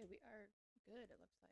Okay, we are good, it looks like.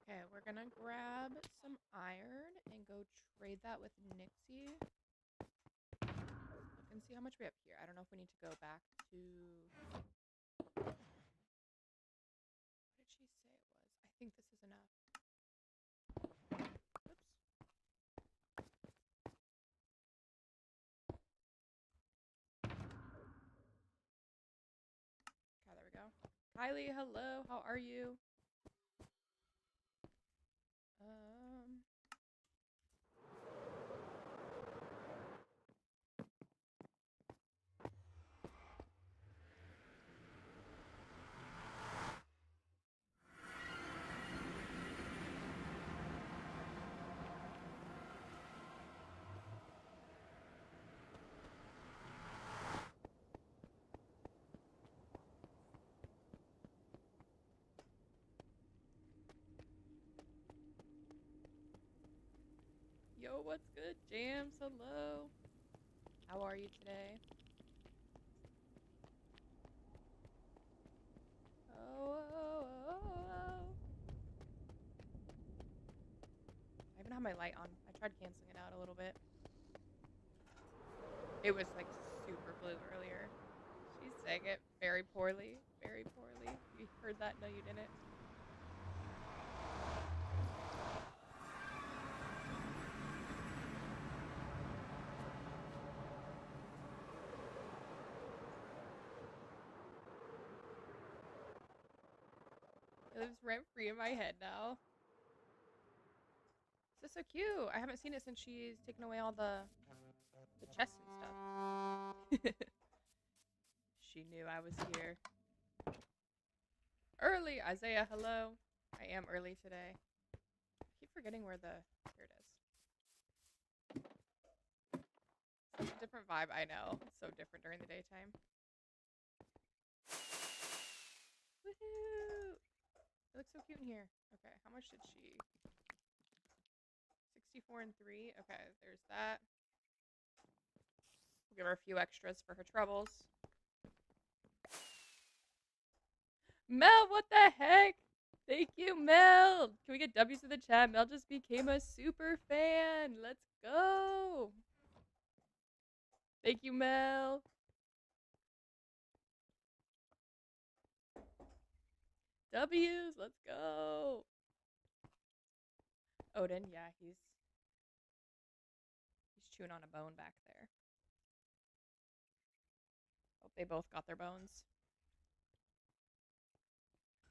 Okay, we're gonna grab some iron and go trade that with Nixie. Look and see how much we have here. I don't know if we need to go back to... What did she say it was? I think this is enough. Oops. Okay, there we go. Kylie, hello. How are you? Yo, what's good, Jams? Hello. How are you today? Oh. I even have my light on. I tried canceling it out a little bit. It was like super blue earlier. She sang it very poorly. Very poorly. You heard that? No, you didn't. It lives rent free in my head now. This is so cute. I haven't seen it since she's taken away all the chests and stuff. She knew I was here. Early, Isaiah, hello. I am early today. I keep forgetting where the... Here it is. Such a different vibe, I know. It's so different during the daytime. Woohoo! It looks so cute in here. Okay, how much did she... 64 and 3. Okay, there's that. We'll give her a few extras for her troubles. Mel, what the heck? Thank you, Mel. Can we get W's in the chat? Mel just became a super fan. Let's go. Thank you, Mel. W's, let's go. Odin, yeah, he's chewing on a bone back there. Hope they both got their bones.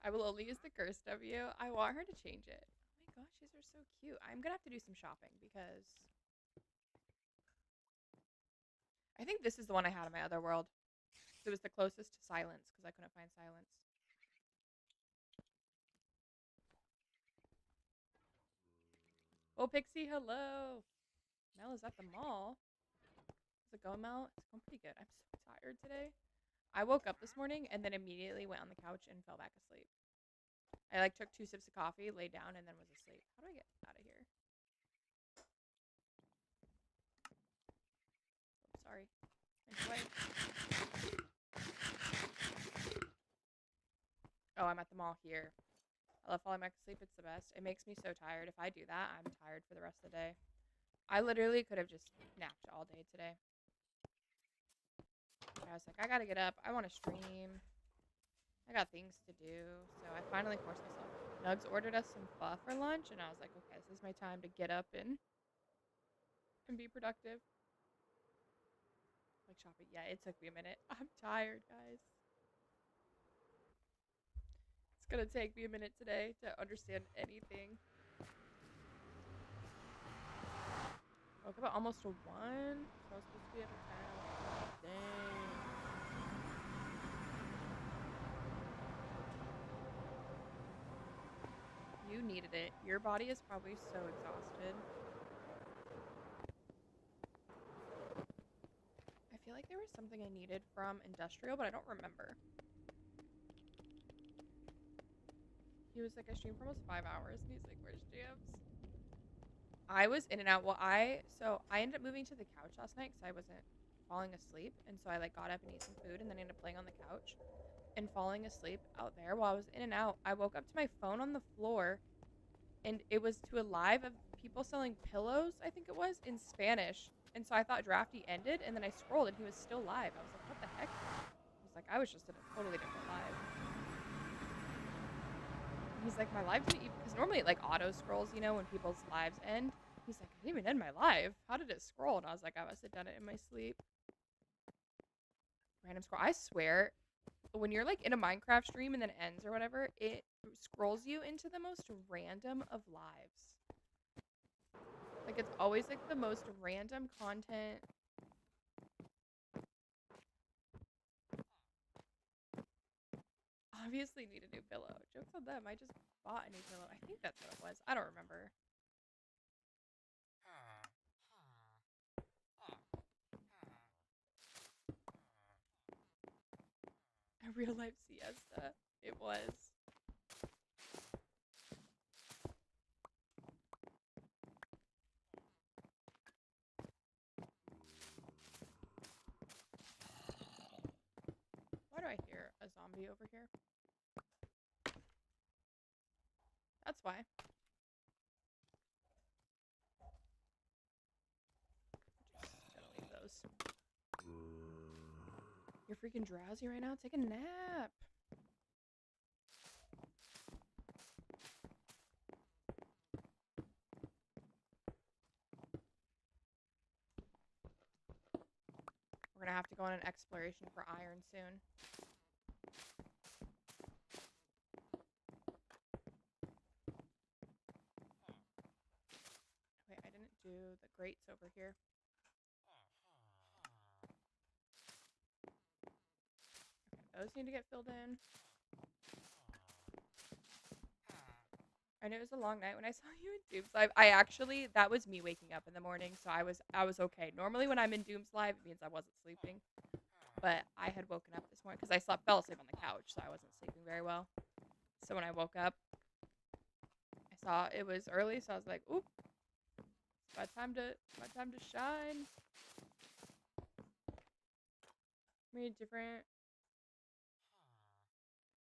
I will only use the curse W. I want her to change it. Oh my gosh, these are so cute. I'm gonna have to do some shopping because I think this is the one I had in my other world. It was the closest to silence because I couldn't find silence. Oh, Pixie, hello. Mel is at the mall. Is it going, Mel? It's going pretty good. I'm so tired today. I woke up this morning and then immediately went on the couch and fell back asleep. I like took 2 sips of coffee, laid down, and then was asleep. How do I get out of here? Oh, sorry. Anyway. Oh, I'm at the mall here. I love falling back asleep. It's the best. It makes me so tired. If I do that, I'm tired for the rest of the day. I literally could have just napped all day today. I was like, I gotta get up. I want to stream. I got things to do. So I finally forced myself. Nugs ordered us some pho for lunch, and I was like, okay, this is my time to get up and be productive. Like shopping. Yeah, it took me a minute. I'm tired, guys. It's gonna take me a minute today to understand anything. Woke up at almost a 1. So I was supposed to be up at 10. Dang. You needed it. Your body is probably so exhausted. I feel like there was something I needed from Industrial, but I don't remember. He was like, I streamed for almost 5 hours, and he's like, where's Jams? I was in and out. Well, I ended up moving to the couch last night because I wasn't falling asleep, and so I like got up and ate some food, and then I ended up playing on the couch and falling asleep out there while I was in and out. I woke up to my phone on the floor, and it was to a live of people selling pillows, I think it was, in Spanish. And so I thought Drafty ended, and then I scrolled, and he was still live. I was like, what the heck? I was like, I was just in a totally different live. He's like, my live didn't even, because normally it like auto scrolls, you know, when people's lives end. He's like, I didn't even end my live. How did it scroll? And I was like, I must have done it in my sleep. Random scroll. I swear, when you're like in a Minecraft stream and then ends or whatever, it scrolls you into the most random of lives. Like, it's always like the most random content. Obviously need a new pillow. Joke's on them. I just bought a new pillow. I think that's what it was. I don't remember. A real life siesta. It was. Why do I hear a zombie over here? That's why. Just gonna leave those. You're freaking drowsy right now? Take a nap. We're gonna have to go on an exploration for iron soon. Wait, I didn't do the grates over here. Okay, those need to get filled in. I know it was a long night when I saw you in Doom's Live. I actually, that was me waking up in the morning, so I was okay. Normally when I'm in Doom's Live, it means I wasn't sleeping. But I had woken up this morning because I fell asleep on the couch, so I wasn't sleeping very well. So when I woke up, I saw it was early, so I was like, "Oop, it's my time to shine." We're different.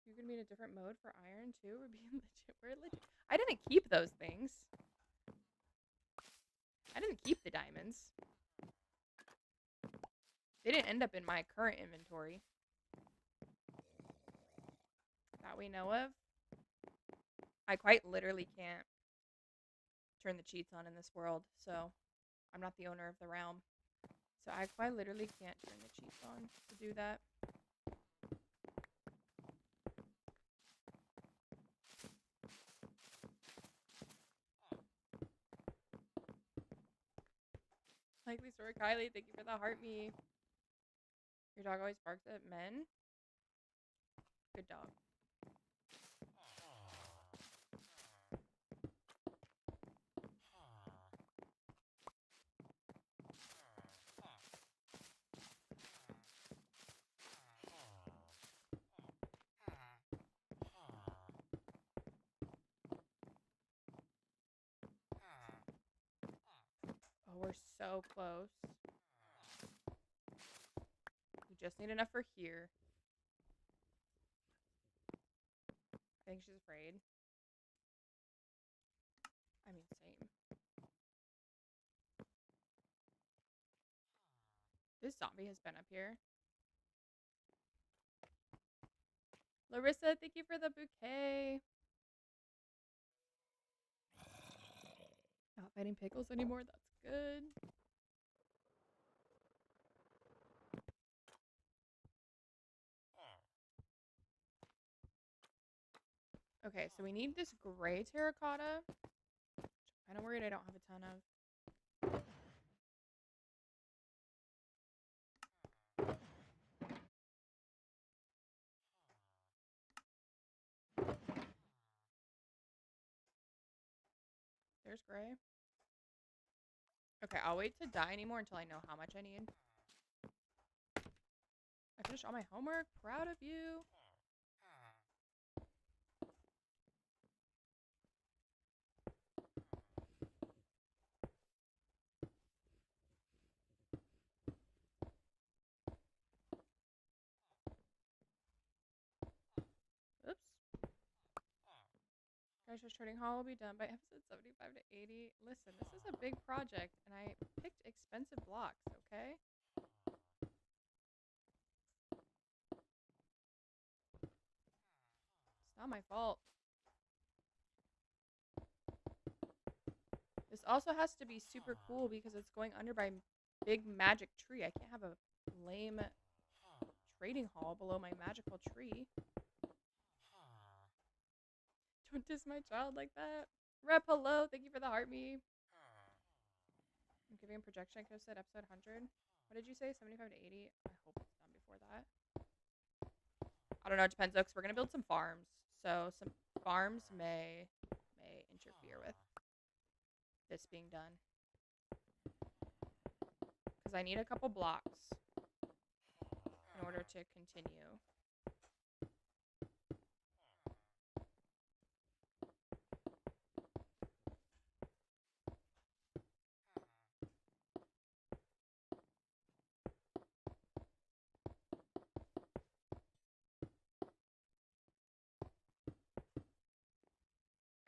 You're gonna be in a different mode for iron too. We're being legit. We're legit. I didn't keep those things. I didn't keep the diamonds. They didn't end up in my current inventory that we know of. I quite literally can't turn the cheats on in this world, so I'm not the owner of the realm. So I quite literally can't turn the cheats on to do that. Likely story, Kylie. Thank you for the heart me. Your dog always barks at men. Good dog. Oh, we're so close. We just need enough for here. I think she's afraid. I mean, same. This zombie has been up here. Larissa, thank you for the bouquet. Not fighting pickles anymore. That's good. Okay, so we need this gray terracotta. I'm kind of worried I don't have a ton of. There's gray. Okay, I'll wait to dye anymore until I know how much I need. I finished all my homework. Proud of you. Oops. Treasure Trading Hall will be done by episode 75 to 80. Listen, this is a big project, and I picked expensive blocks, okay? It's not my fault. This also has to be super cool because it's going under my big magic tree. I can't have a lame trading hall below my magical tree. Don't diss my child like that. Rep, hello. Thank you for the heart me. I'm giving a projection. I could have said episode 100. What did you say? 75 to 80? I hope it's done before that. I don't know. It depends, though, because we're going to build some farms. So some farms may interfere with this being done. Because I need a couple blocks in order to continue.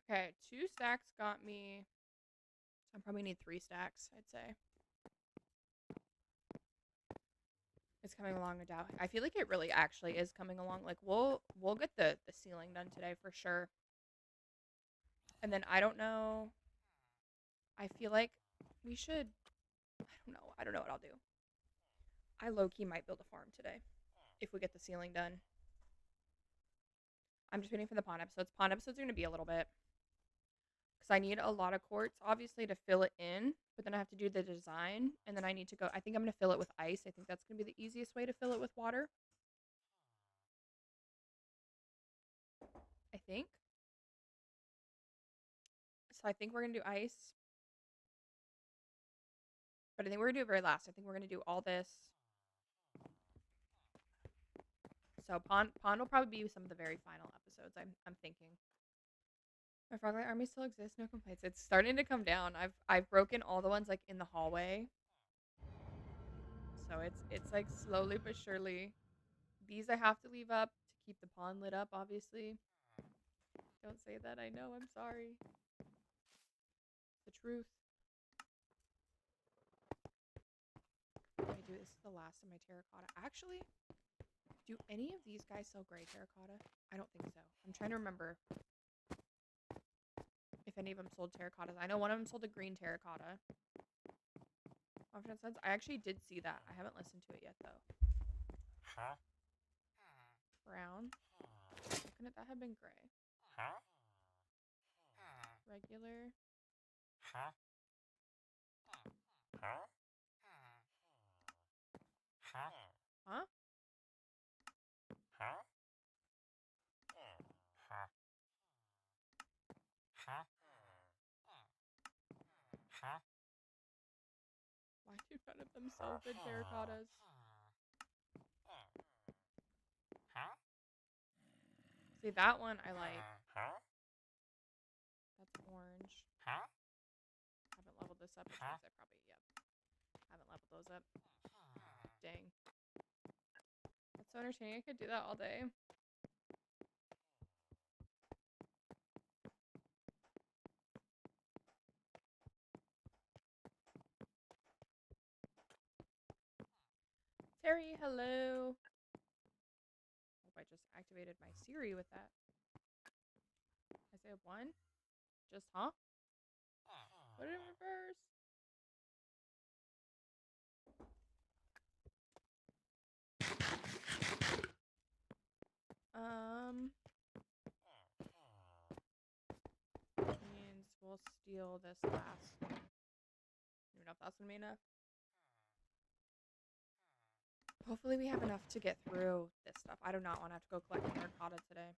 Okay, 2 stacks got me. I probably need 3 stacks, I'd say. It's coming along, no doubt. I feel like it really actually is coming along. Like we'll get the ceiling done today for sure. And then I don't know. I feel like we should. I don't know what I'll do. I low-key might build a farm today if we get the ceiling done. I'm just waiting for the pond episodes. Pond episodes are going to be a little bit. Because I need a lot of quartz, obviously, to fill it in. But then I have to do the design. And then I need to go. I think I'm going to fill it with ice. I think that's going to be the easiest way to fill it with water. I think. So I think we're going to do ice. But I think we're going to do it very last. I think we're going to do all this. So pond will probably be some of the very final episodes, I'm thinking. My Froglight army still exists, no complaints. It's starting to come down. I've broken all the ones like in the hallway. So it's like slowly but surely. These I have to leave up to keep the pond lit up, obviously. Don't say that, I know, I'm sorry. The truth. Okay, dude, this is the last of my terracotta. Actually, do any of these guys sell gray terracotta? I don't think so. I'm trying to remember if any of them sold terracottas. I know one of them sold a green terracotta. Confidence Sense. I actually did see that. I haven't listened to it yet, though. Brown. Couldn't that have been gray? Regular. Huh? Why do none of them sell good terracottas? See, that one I like. That's orange. Haven't leveled this up. Which means I probably, haven't leveled those up. Dang. That's so entertaining. I could do that all day. Terry, hello. Hope I just activated my Siri with that. I say 1? Just, huh? Put it in reverse. Which means we'll steal this last. I don't even know if that's gonna be enough. Hopefully we have enough to get through this stuff. I do not want to have to go collect terracotta today.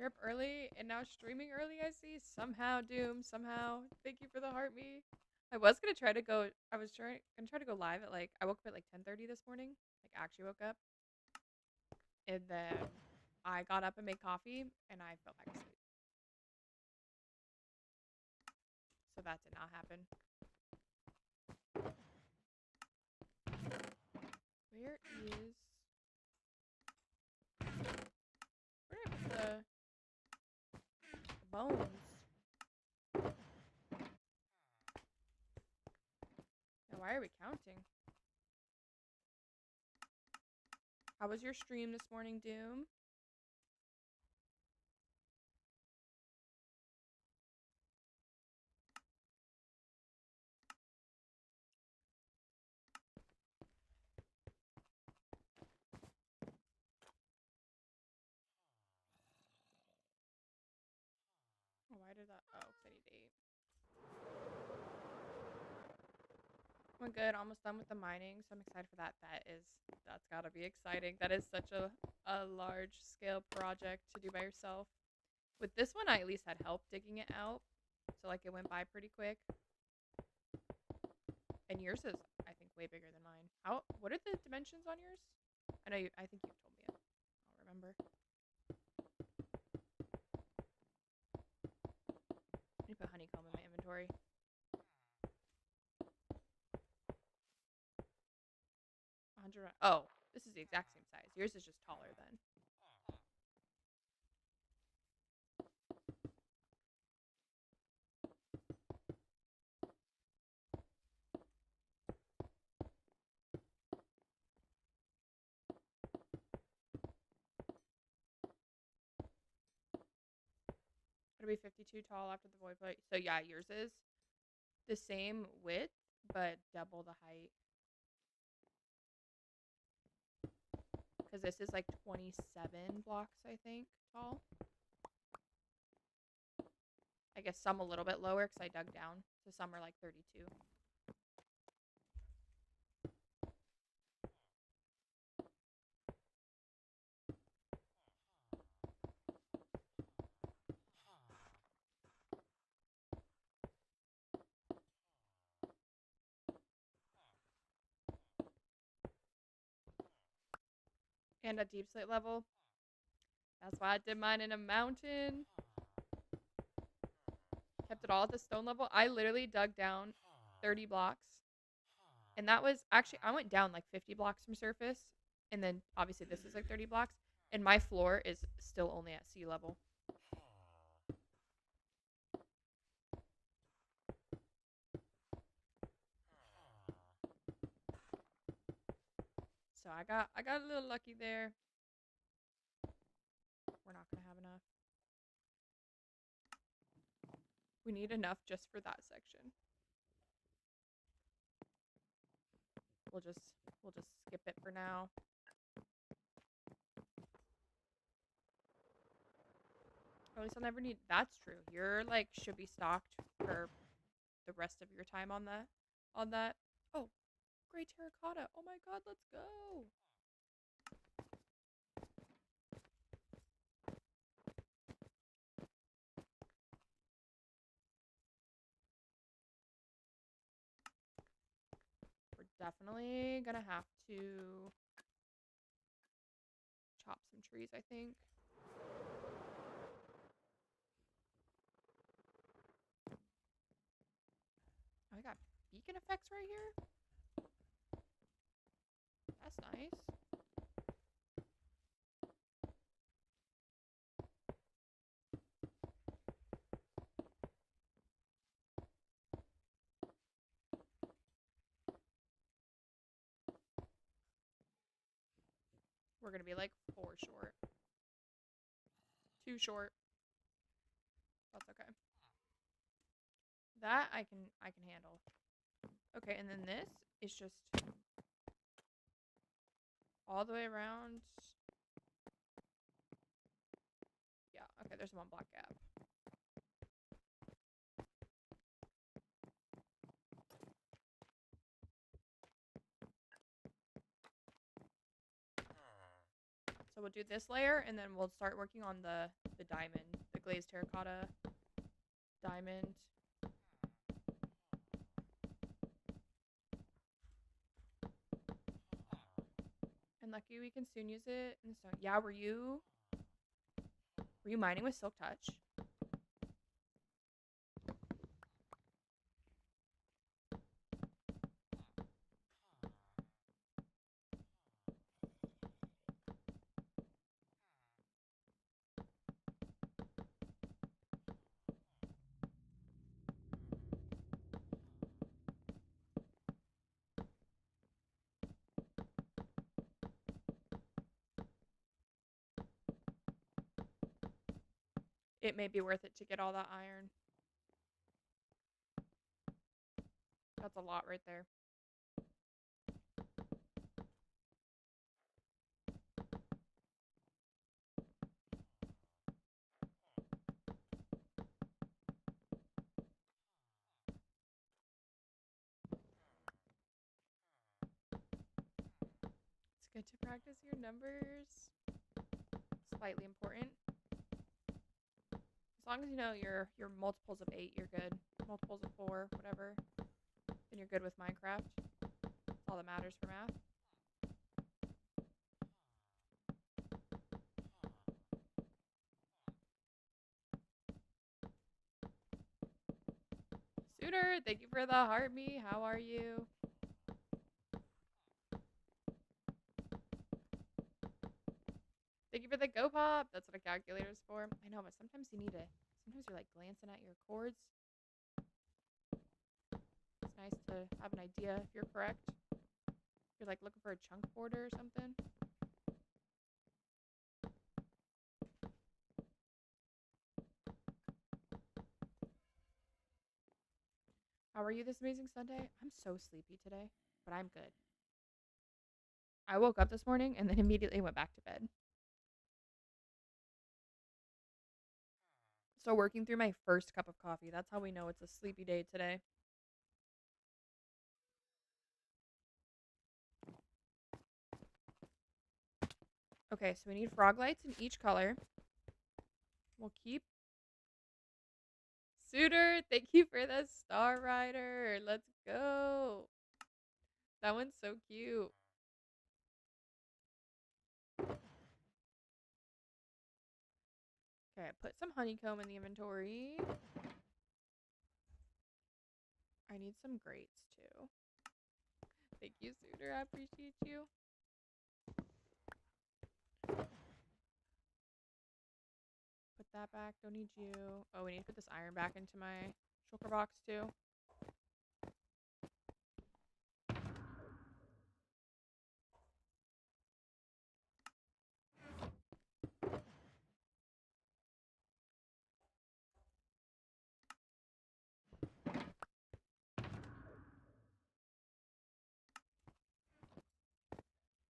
You're up early and now streaming early, I see. Somehow, Doom, somehow. Thank you for the heart me. I was gonna try to go gonna try to go live at like I woke up at like 10:30 this morning. Like actually woke up. And then I got up and made coffee and I fell back asleep. So that did not happen. Where did I put the bones? Now, why are we counting? How was your stream this morning, Doom? Oh, why did that? Oh, because I need to eat. Went good. Almost done with the mining, so I'm excited for that. That's gotta be exciting. That is such a large scale project to do by yourself. With this one, I at least had help digging it out, so like it went by pretty quick. And yours is, I think, way bigger than mine. What are the dimensions on yours? I think you've told me it. I'll remember. I need to put honeycomb in my inventory. Oh, this is the exact same size. Yours is just taller then. It'll be 52 tall after the void plate. So yeah, yours is the same width, but double the height. Because this is like 27 blocks, I think, tall. I guess some a little bit lower because I dug down. So some are like 32. And a deep slate level. That's why I did mine in a mountain. Kept it all at the stone level. I literally dug down 30 blocks. And that was actually, I went down like 50 blocks from surface. And then obviously this is like 30 blocks. And my floor is still only at sea level. So I got a little lucky there. We're not gonna have enough. We need enough just for that section. We'll just skip it for now. Or at least I'll never need. That's true. You're like should be stocked for the rest of your time on that. Oh, great terracotta. Oh my god, let's go. We're definitely gonna have to chop some trees, I think. Oh, I got beacon effects right here. That's nice. We're gonna be like 4 short. 2 short. That's okay. That I can handle. Okay, and then this is just all the way around. Yeah, okay, there's 1 block gap. So we'll do this layer, and then we'll start working on the diamond, the glazed terracotta diamond. And lucky we can soon use it in the stone. Yeah, were you mining with Silk Touch? It may be worth it to get all that iron. That's a lot right there. It's good to practice your numbers. Slightly important. As long as you know your multiples of 8, you're good. Multiples of 4, whatever. Then you're good with Minecraft. That's all that matters for math. Suitor, thank you for the heart me. How are you? Thank you for the go pop. That's what a calculator's for. I know, but sometimes you need it. Sometimes you're like glancing at your chords. It's nice to have an idea if you're correct. If you're like looking for a chunk border or something. How are you this amazing Sunday? I'm so sleepy today, but I'm good. I woke up this morning and then immediately went back to bed. So working through my first cup of coffee. That's how we know it's a sleepy day today. Okay, so we need frog lights in each color. We'll keep Suitor, thank you for the Star Rider. Let's go. That one's so cute. Okay, put some honeycomb in the inventory. I need some grates too. Thank you, Suitor. I appreciate you. Put that back. Don't need you. Oh, we need to put this iron back into my shulker box too.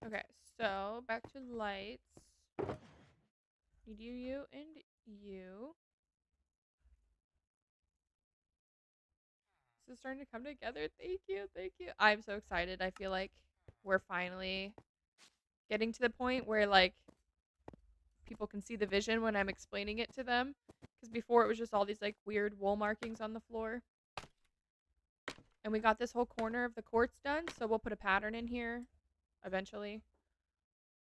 Okay, so back to lights. Need you, and you. This is starting to come together. Thank you, thank you. I'm so excited. I feel like we're finally getting to the point where like people can see the vision when I'm explaining it to them. Because before it was just all these like weird wool markings on the floor. And we got this whole corner of the quartz done, so we'll put a pattern in here eventually.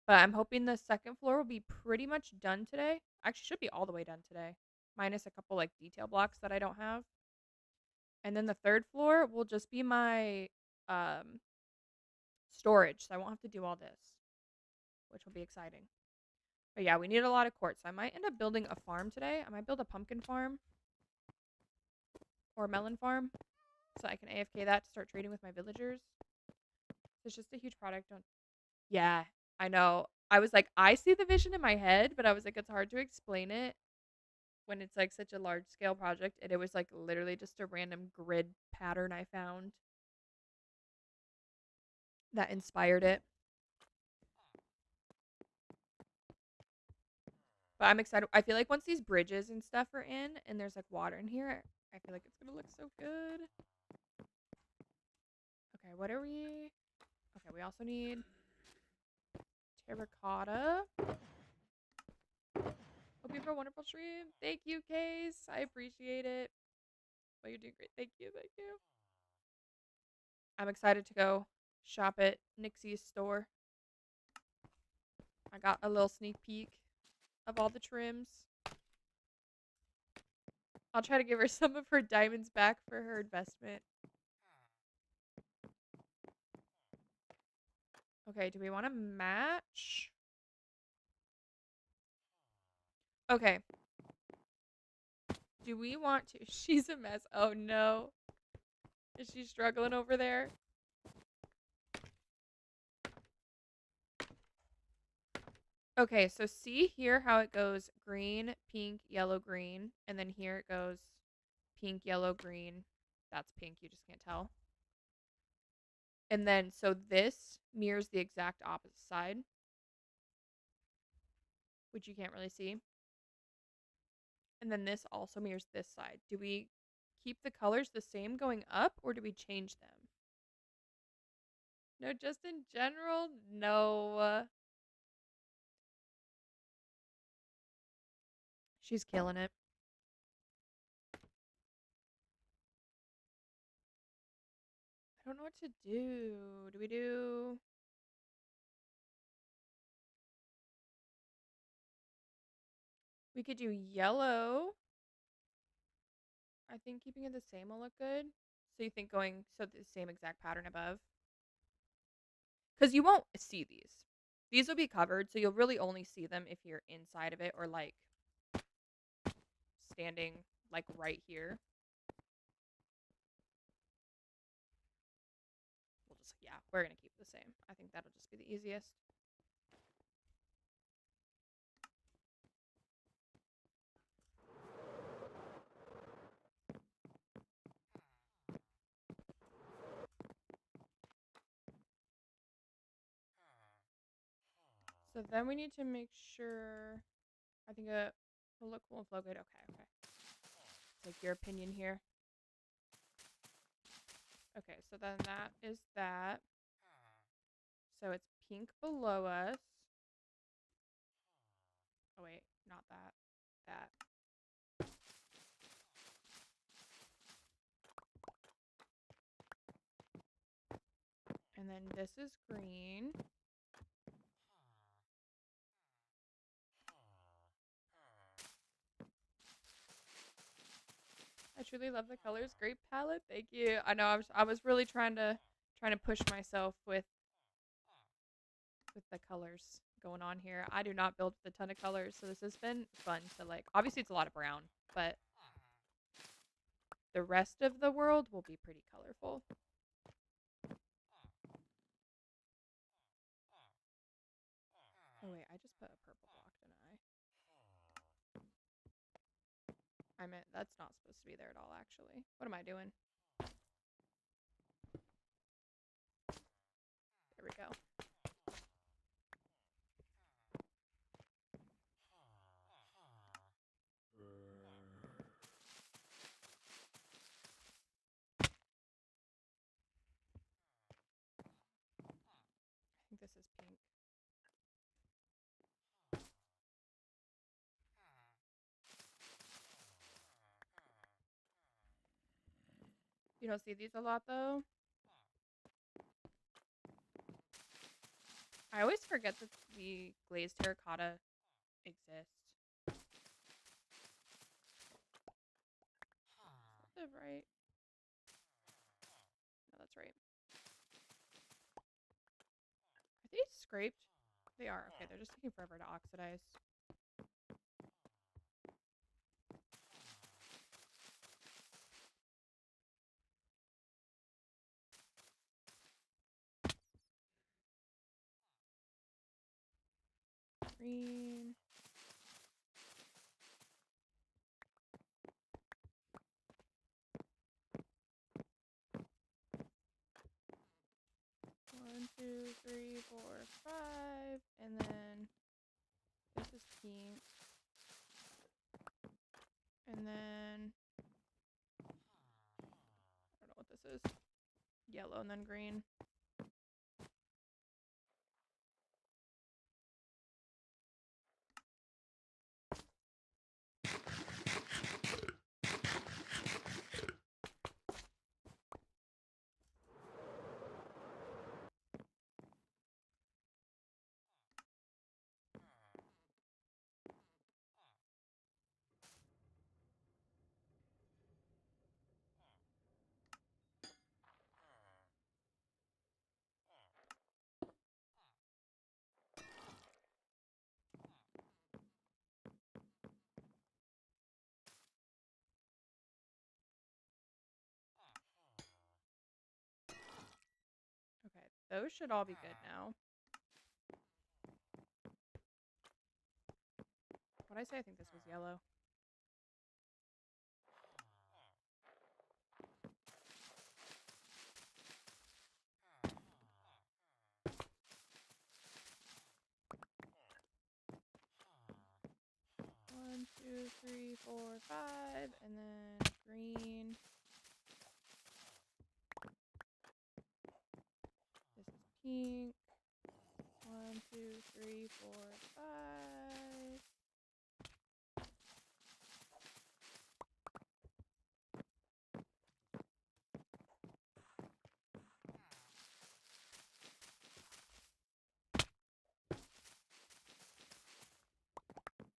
But I'm hoping the second floor will be pretty much done today. Actually, should be all the way done today, minus a couple like detail blocks that I don't have. And then the third floor will just be my storage, so I won't have to do all this, which will be exciting. But yeah, we need a lot of quartz. I might end up building a farm today. I might build a pumpkin farm or a melon farm so I can AFK that to start trading with my villagers. It's just a huge product. Yeah, I know. I was like, I see the vision in my head, but I was like, it's hard to explain it when it's like such a large scale project. And it was like literally just a random grid pattern I found that inspired it. But I'm excited. I feel like once these bridges and stuff are in and there's like water in here, I feel like it's going to look so good. Okay, what are we? Okay, we also need terracotta. Hope you have a wonderful stream. Thank you, Case. I appreciate it. Oh, you're doing great. Thank you. Thank you. I'm excited to go shop at Nixie's store. I got a little sneak peek of all the trims. I'll try to give her some of her diamonds back for her investment. Okay, do we want to match? Okay. Do we want to? She's a mess. Oh, no. Is she struggling over there? Okay, so see here how it goes green, pink, yellow, green. And then here it goes pink, yellow, green. That's pink. You just can't tell. And then, so this mirrors the exact opposite side, which you can't really see. And then this also mirrors this side. Do we keep the colors the same going up, or do we change them? No, just in general? No. She's killing it. I don't know what to do. Do we do... We could do yellow. I think keeping it the same will look good. So you think going, so the same exact pattern above? Because you won't see these. These will be covered, so you'll really only see them if you're inside of it or like standing like right here. We'll just, yeah, we're going to keep the same. I think that'll just be the easiest. So then we need to make sure, I think it will look cool and flow good. Okay. Take your opinion here. Okay, so then that is that. So it's pink below us. Oh wait, not that. That. And then this is green. I truly love the colors. Great palette. Thank you. I know I was really trying to push myself with the colors going on here. I do not build with a ton of colors, so this has been fun to like. Obviously, it's a lot of brown, but the rest of the world will be pretty colorful. Oh wait, I just put a purple block, didn't I? I meant that's not supposed to be there at all, actually. What am I doing? There we go. I think this is pink. You don't see these a lot, though. I always forget that the glazed terracotta exists. Is that right? No, that's right. Are these scraped? They are. Okay, they're just taking forever to oxidize. Green. One, two, three, four, five, and then this is pink, and then I don't know what this is. Yellow and then green. those should all be good now. What did I say? I think this was yellow. One, two, three, four, five, and then green. This is pink. 1, 2, 3, 4, 5.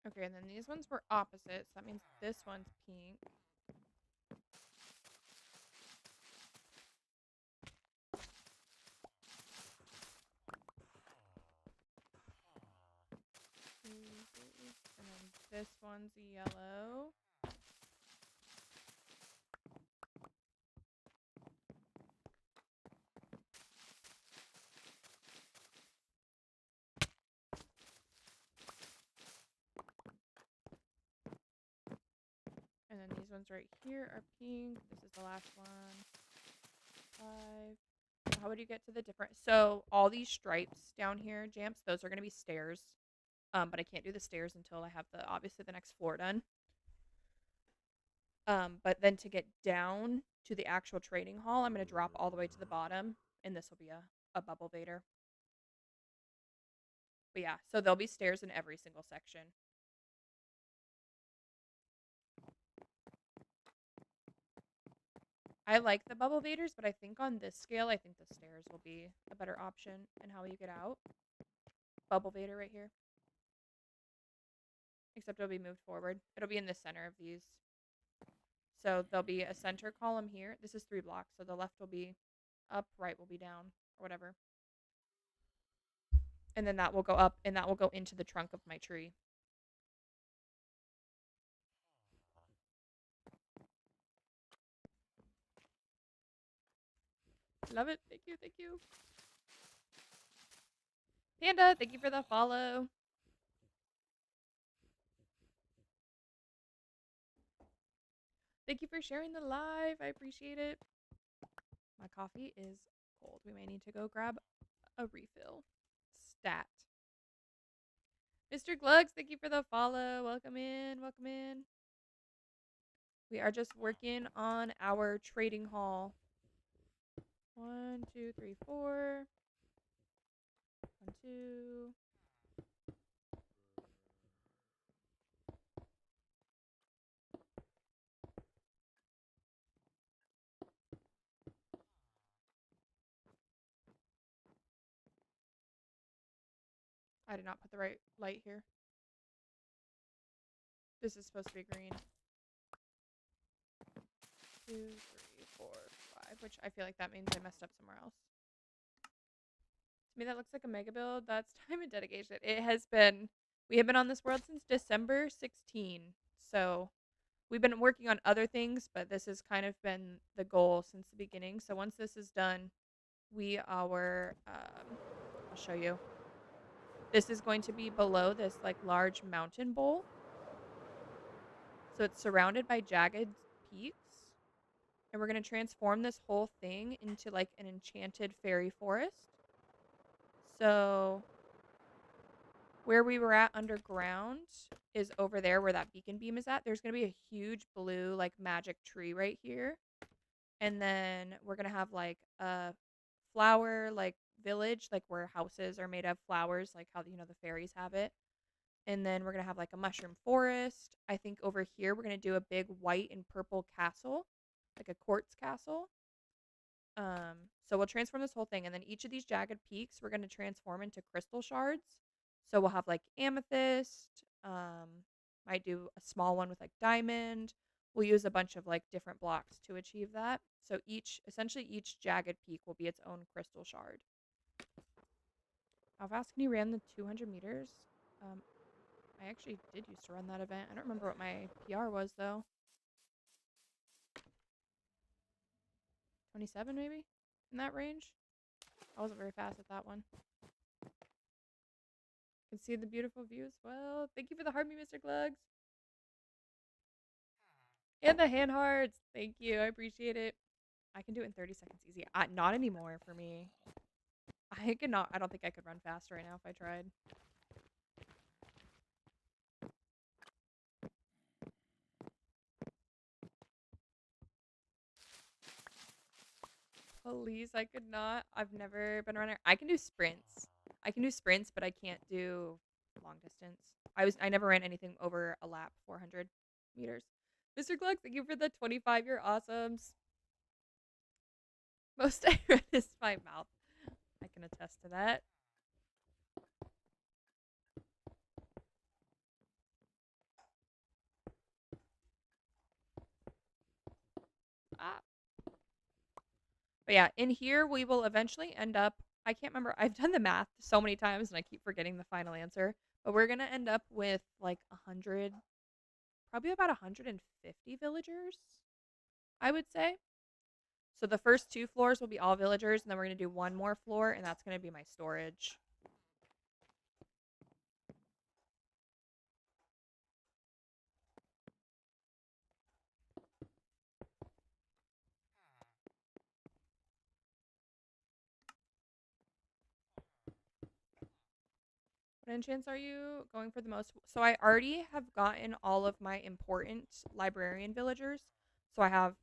Okay, and then these ones were opposites. That means this one's pink. And then this one's yellow. And then these ones right here are pink. This is the last one. 5. How would you get to the different? So all these stripes down here, Jamps, those are going to be stairs. But I can't do the stairs until I have obviously the next floor done. But then to get down to the actual trading hall, I'm going to drop all the way to the bottom, and this will be a bubble vader. But yeah, so there'll be stairs in every single section. I like the bubble vaders, but I think on this scale, I think the stairs will be a better option in how you get out. Bubble vader right here. Except it'll be moved forward. It'll be in the center of these. So there'll be a center column here. This is 3 blocks, so the left will be up, right will be down, or whatever. And then that will go up, and that will go into the trunk of my tree. Love it. Thank you, thank you. Panda, thank you for the follow. Thank you for sharing the live. I appreciate it. My coffee is cold. We may need to go grab a refill. Stat. Mr. Glugs, thank you for the follow. Welcome in. Welcome in. We are just working on our trading hall. 1, 2, 3, 4. 1, 2. I did not put the right light here. This is supposed to be green. 2, 3, 4, 5, which I feel like that means I messed up somewhere else. To me, that looks like a mega build. That's time and dedication. It has been, we have been on this world since December 16. So we've been working on other things, but this has kind of been the goal since the beginning. So once this is done, we are, I'll show you. This is going to be below this like large mountain bowl. So it's surrounded by jagged peaks. And we're going to transform this whole thing into like an enchanted fairy forest. So where we were at underground is over there where that beacon beam is at. There's going to be a huge blue like magic tree right here. And then we're going to have like a flower like village, like where houses are made of flowers, like how, you know, the fairies have it. And then we're going to have like a mushroom forest. I think over here we're going to do a big white and purple castle, like a quartz castle. So we'll transform this whole thing, and then each of these jagged peaks we're going to transform into crystal shards. So we'll have like amethyst, might do a small one with like diamond. We'll use a bunch of like different blocks to achieve that. So essentially each jagged peak will be its own crystal shard. How fast can you run the 200 meters? I actually did used to run that event. I don't remember what my PR was though. 27 maybe? In that range? I wasn't very fast at that one. Can see the beautiful view as well. Thank you for the heart me, Mr. Glugs. And the hand hearts. Thank you. I appreciate it. I can do it in 30 seconds easy. Not anymore for me. I don't think I could run fast right now if I tried. Please, I could not. I've never been a runner. I can do sprints. But I can't do long distance. I never ran anything over a lap, 400 meters. Mr. Gluck, thank you for the 25-year awesomes. Most I read is my mouth. I can attest to that. Ah. But yeah, in here we will eventually end up. I can't remember. I've done the math so many times and I keep forgetting the final answer. But we're gonna end up with like 100, probably about 150 villagers, I would say. So the first 2 floors will be all villagers, and then we're gonna do one more floor, and that's gonna be my storage. What enchants are you going for the most? So I already have gotten all of my important librarian villagers. So I have,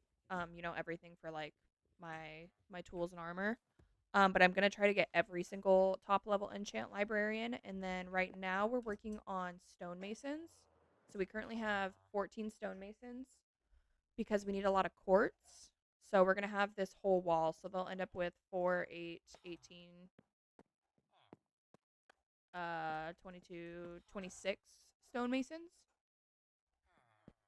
everything for like my tools and armor. But I'm gonna try to get every single top level enchant librarian, and then right now we're working on stonemasons. So we currently have 14 stonemasons because we need a lot of quartz. So we're gonna have this whole wall. So they'll end up with 4, 8, 18, 22, 26 stonemasons.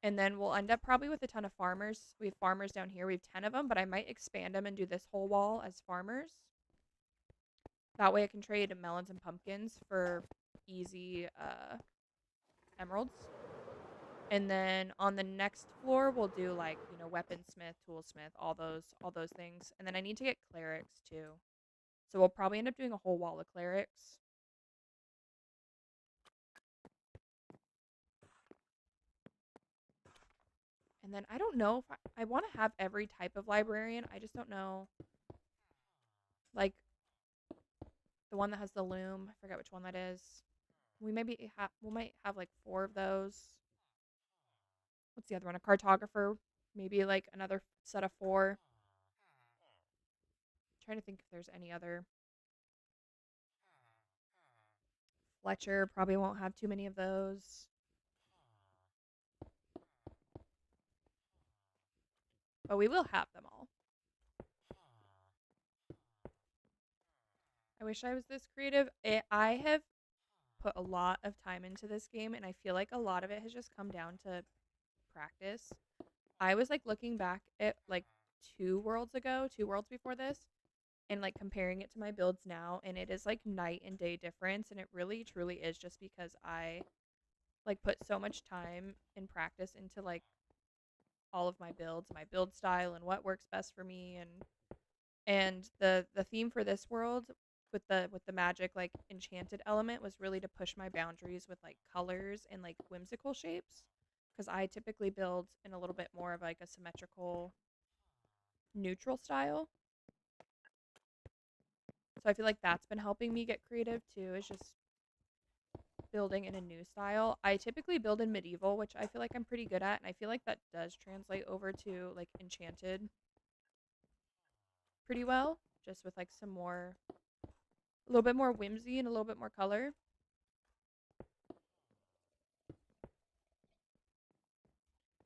And then we'll end up probably with a ton of farmers. We have farmers down here. We have 10 of them, but I might expand them and do this whole wall as farmers. That way I can trade melons and pumpkins for easy emeralds. And then on the next floor we'll do like, weaponsmith, toolsmith, all those things. And then I need to get clerics too. So we'll probably end up doing a whole wall of clerics. And then I don't know if I want to have every type of librarian. I just don't know. Like the one that has the loom. I forget which one that is. We might have like 4 of those. What's the other one? A cartographer. Maybe like another set of 4. I'm trying to think if there's any other. Fletcher probably won't have too many of those. But we will have them all. I wish I was this creative. I have put a lot of time into this game, and I feel like a lot of it has just come down to practice. I was like looking back at like 2 worlds ago, 2 worlds before this, and like comparing it to my builds now, and it is like night and day difference, and it really truly is just because I like put so much time and practice into like all of my builds, my build style, and what works best for me. And the theme for this world with the magic like enchanted element was really to push my boundaries with like colors and like whimsical shapes, because I typically build in a little bit more of like a symmetrical neutral style. So I feel like that's been helping me get creative too, is just building in a new style. I typically build in medieval, which I feel like I'm pretty good at, and I feel like that does translate over to like enchanted pretty well, just with like a little bit more whimsy and a little bit more color.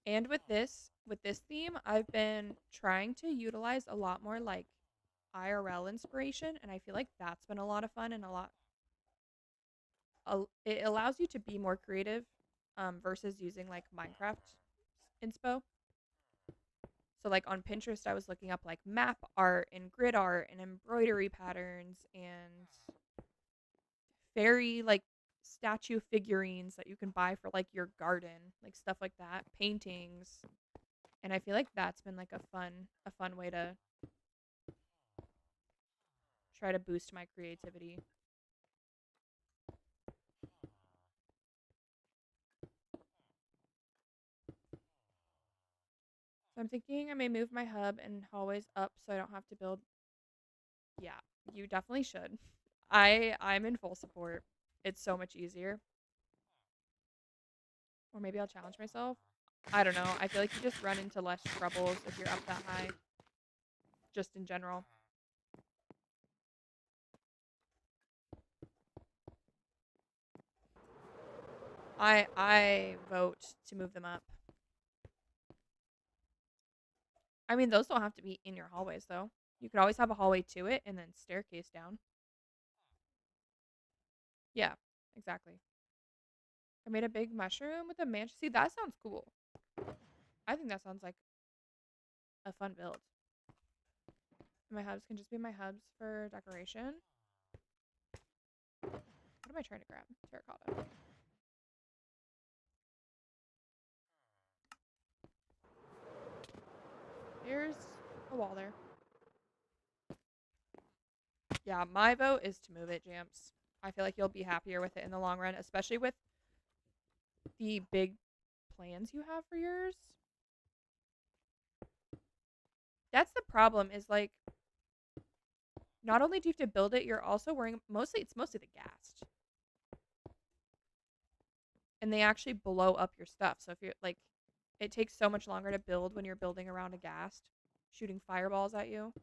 And with this theme, I've been trying to utilize a lot more like IRL inspiration, and I feel like that's been a lot of fun and it allows you to be more creative versus using like Minecraft inspo. So like on Pinterest I was looking up like map art and grid art and embroidery patterns and fairy like statue figurines that you can buy for like your garden, like stuff like that, paintings. And I feel like that's been like a fun way to try to boost my creativity. So I'm thinking I may move my hub and hallways up so I don't have to build. Yeah, you definitely should. I'm in full support. It's so much easier. Or maybe I'll challenge myself. I don't know. I feel like you just run into less troubles if you're up that high. Just in general. I vote to move them up. I mean, those don't have to be in your hallways though. You could always have a hallway to it and then staircase down. Yeah, exactly. I made a big mushroom with a mansion. See, that sounds cool. I think that sounds like a fun build. My hubs can just be my hubs for decoration. What am I trying to grab? Terracotta. There's a wall there. Yeah, my vote is to move it, Jamps. I feel like you'll be happier with it in the long run, especially with the big plans you have for yours. That's the problem is like not only do you have to build it, you're also worrying it's mostly the ghast. And they actually blow up your stuff. So if you're like it takes so much longer to build when you're building around a ghast, shooting fireballs at you.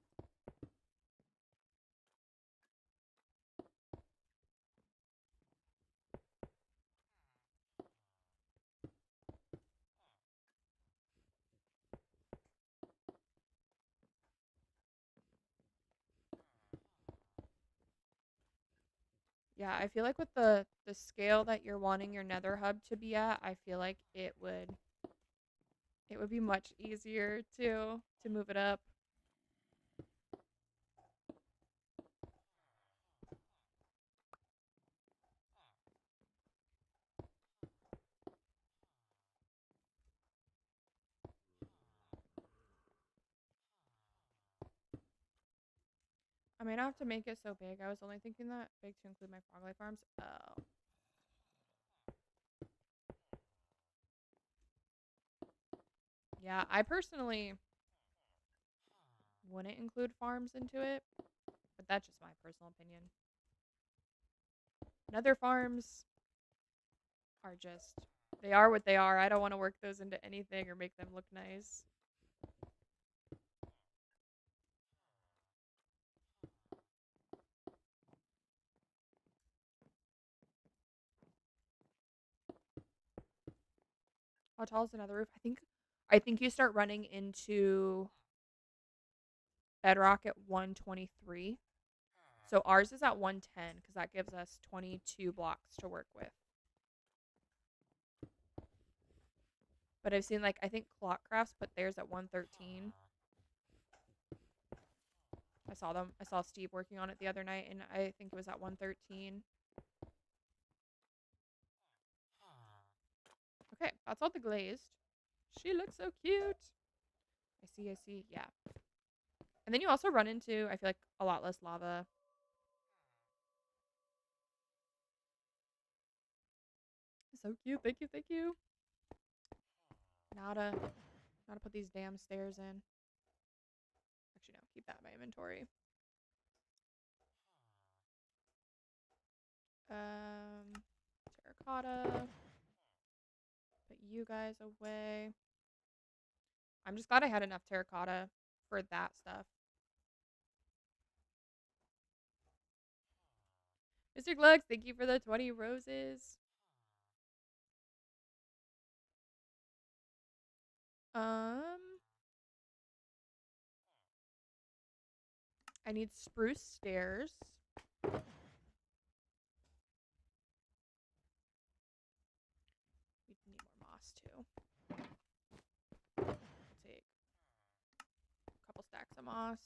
Yeah, I feel like with the scale that you're wanting your nether hub to be at, I feel like it would be much easier to move it up. I may not have to make it so big. I was only thinking that big to include my frog life farms. Oh. Yeah, I personally wouldn't include farms into it, but that's just my personal opinion. Nether farms are just they are what they are. I don't want to work those into anything or make them look nice. How tall is another roof? I think you start running into bedrock at 123. So ours is at 110 because that gives us 22 blocks to work with. But I've seen like I think Clockcrafts put theirs at 113. I saw them. I saw Steve working on it the other night, and I think it was at 113. Okay, that's all the glazed. She looks so cute. I see. I see. Yeah. And then you also run into I feel like a lot less lava. So cute. Thank you. Thank you. Now to put these damn stairs in. Actually, no. Keep that in my inventory. Terracotta. Put you guys away. I'm just glad I had enough terracotta for that stuff. Mr. Glugs, thank you for the 20 roses. I need spruce stairs. We need more moss too. I'll take a couple stacks of moss.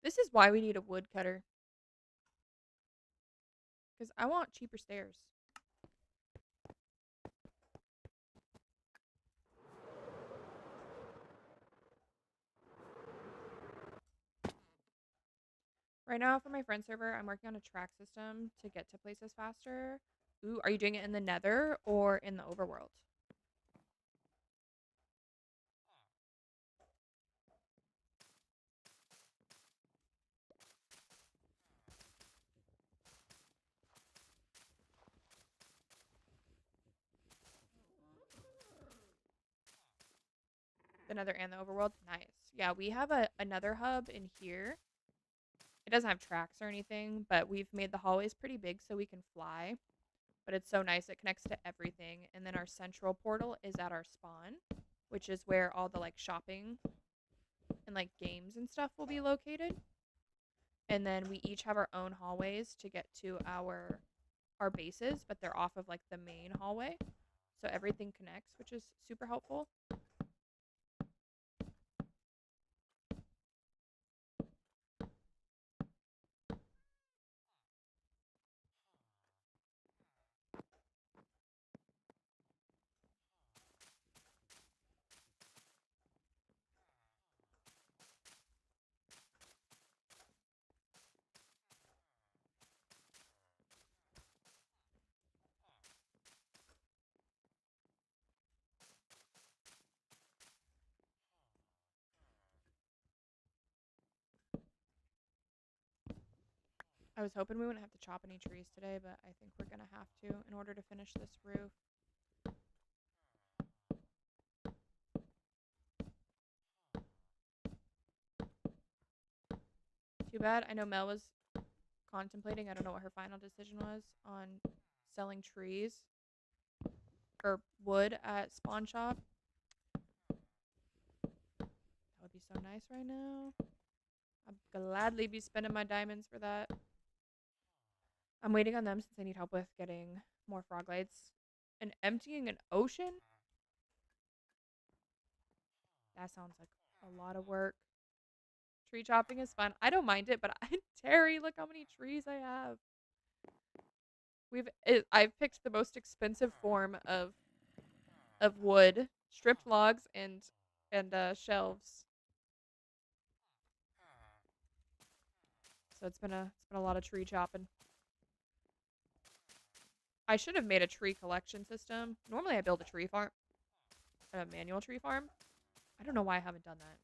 This is why we need a woodcutter. Because I want cheaper stairs. Right now, for my friend server, I'm working on a track system to get to places faster. Ooh, are you doing it in the Nether or in the overworld? The Nether and the overworld? Nice. Yeah, we have another hub in here. It doesn't have tracks or anything, but we've made the hallways pretty big so we can fly. But it's so nice. It connects to everything. And then our central portal is at our spawn, which is where all the like shopping and like games and stuff will be located. And then we each have our own hallways to get to our bases, but they're off of like the main hallway. So everything connects, which is super helpful. I was hoping we wouldn't have to chop any trees today, but I think we're going to have to in order to finish this roof. Too bad. I know Mel was contemplating, I don't know what her final decision was, on selling trees or wood at Spawn Shop. That would be so nice right now. I'd gladly be spending my diamonds for that. I'm waiting on them since I need help with getting more frog lights. And emptying an ocean? That sounds like a lot of work. Tree chopping is fun. I don't mind it, but Terry, look how many trees I have. I've picked the most expensive form of wood, stripped logs and shelves. So it's been a lot of tree chopping. I should have made a tree collection system. Normally I build a tree farm, a manual tree farm. I don't know why I haven't done that.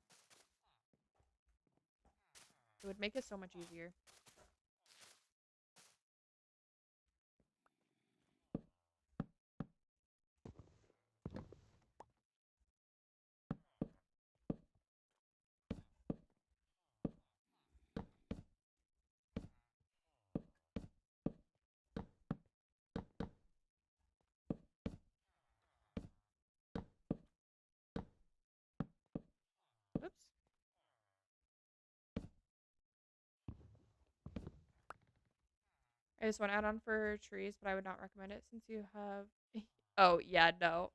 It would make it so much easier. Oops. I just went out on for trees, but I would not recommend it since you have. Oh, yeah, no.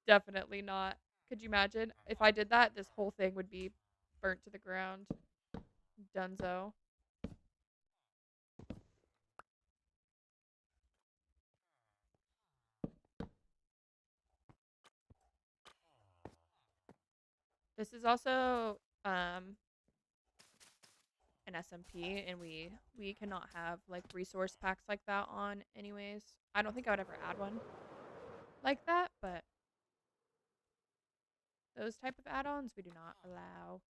Definitely not. Could you imagine? If I did that, this whole thing would be burnt to the ground. Dunzo. This is also an SMP, and we cannot have like resource packs like that on anyways. I don't think I would ever add one like that, but those type of add-ons we do not allow.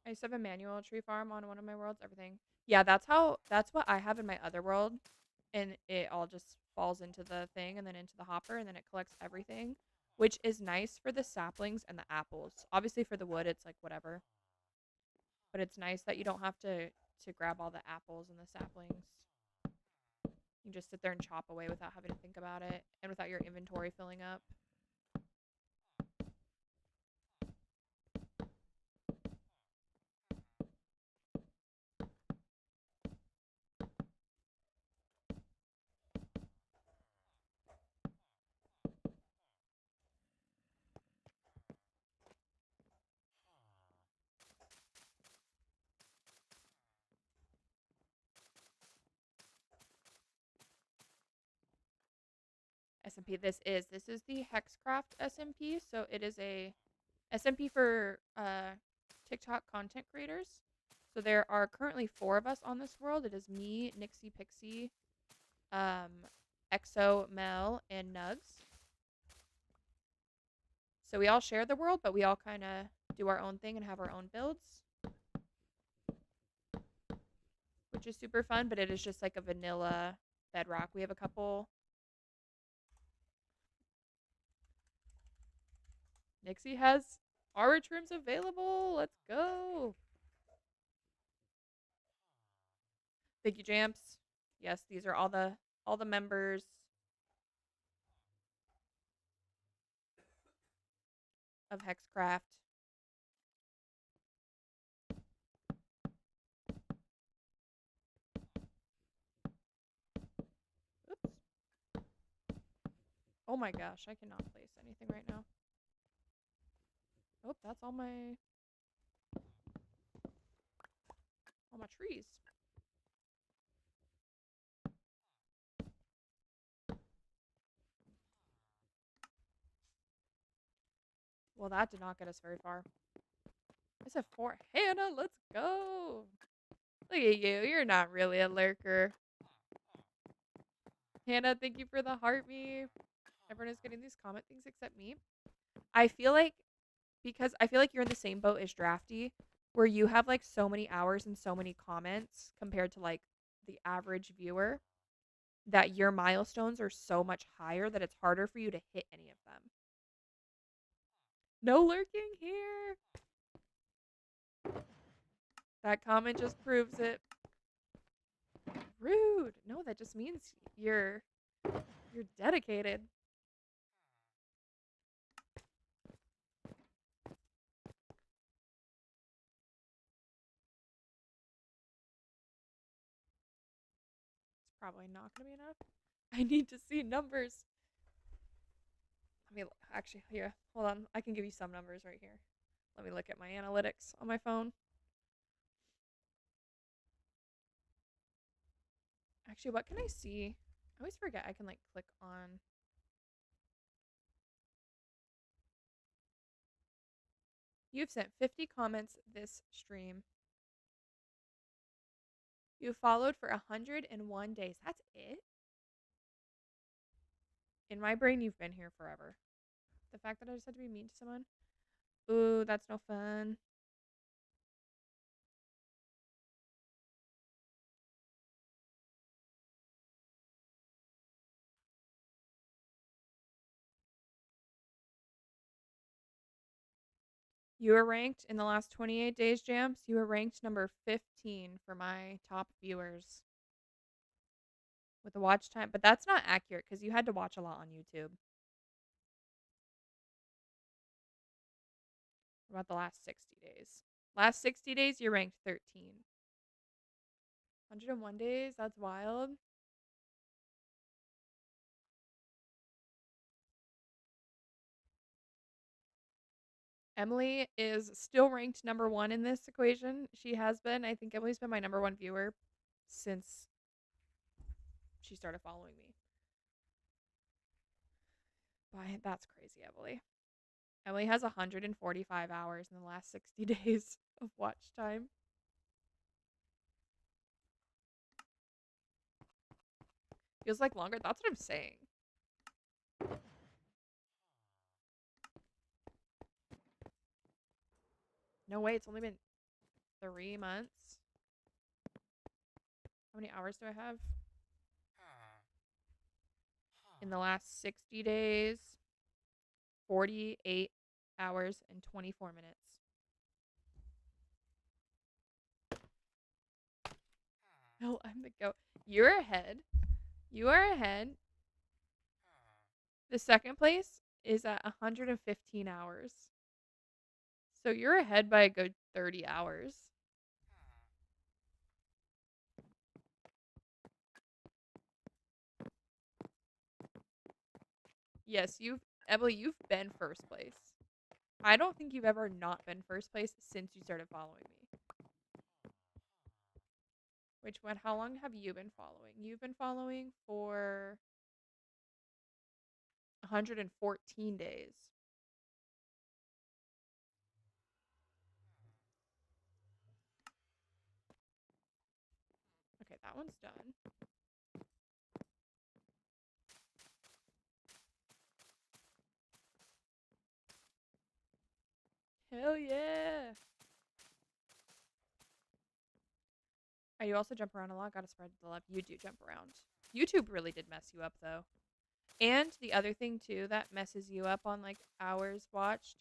I used to have a manual tree farm on one of my worlds, everything. Yeah, that's what I have in my other world, and it all just falls into the thing and then into the hopper and then it collects everything, which is nice for the saplings and the apples. Obviously for the wood it's like whatever. But it's nice that you don't have to grab all the apples and the saplings. You just sit there and chop away without having to think about it and without your inventory filling up. SMP this is. This is the Hexcraft SMP. So it is a SMP for TikTok content creators. So there are currently 4 of us on this world. It is me, Nixie Pixie, Exo, Mel, and Nugs. So we all share the world, but we all kind of do our own thing and have our own builds, which is super fun, but it is just like a vanilla bedrock. We have a couple. Nixie has orange rooms available. Let's go. Thank you, Jamps. Yes, these are all the members of Hexcraft. Oops. Oh my gosh, I cannot place anything right now. Oh, that's all my trees. Well, that did not get us very far. I said 4. Hannah, let's go. Look at you. You're not really a lurker. Hannah, thank you for the heart me. Everyone is getting these comment things except me. I feel like because I feel like you're in the same boat as Drafty, where you have like so many hours and so many comments compared to like the average viewer, that your milestones are so much higher that it's harder for you to hit any of them. No lurking here. That comment just proves it. Rude. No, that just means you're dedicated. It's probably not going to be enough. I need to see numbers. Let me actually here. Hold on. I can give you some numbers right here. Let me look at my analytics on my phone. Actually, what can I see? I always forget I can like click on. You've sent 50 comments this stream. You followed for 101 days. That's it? In my brain, you've been here forever. The fact that I just had to be mean to someone. Ooh, that's no fun. You were ranked in the last 28 days, Jams. You were ranked number 15 for my top viewers with the watch time. But that's not accurate because you had to watch a lot on YouTube. What about the last 60 days? Last 60 days, you ranked 13. 101 days? That's wild. Emily is still ranked number 1 in this equation. She has been. I think Emily's been my number 1 viewer since she started following me. That's crazy, Emily. Emily has 145 hours in the last 60 days of watch time. Feels like longer. That's what I'm saying. No way, it's only been 3 months. How many hours do I have? In the last 60 days, 48 hours and 24 minutes. No, I'm the goat. You're ahead. You are ahead. The second place is at 115 hours. So you're ahead by a good 30 hours. Yes, Emily, you've been first place. I don't think you've ever not been first place since you started following me. Which one? How long have you been following? You've been following for 114 days. Okay, that one's done. Hell yeah. You also jump around a lot. Gotta spread the love. You do jump around. YouTube really did mess you up, though. And the other thing, too, that messes you up on, like, hours watched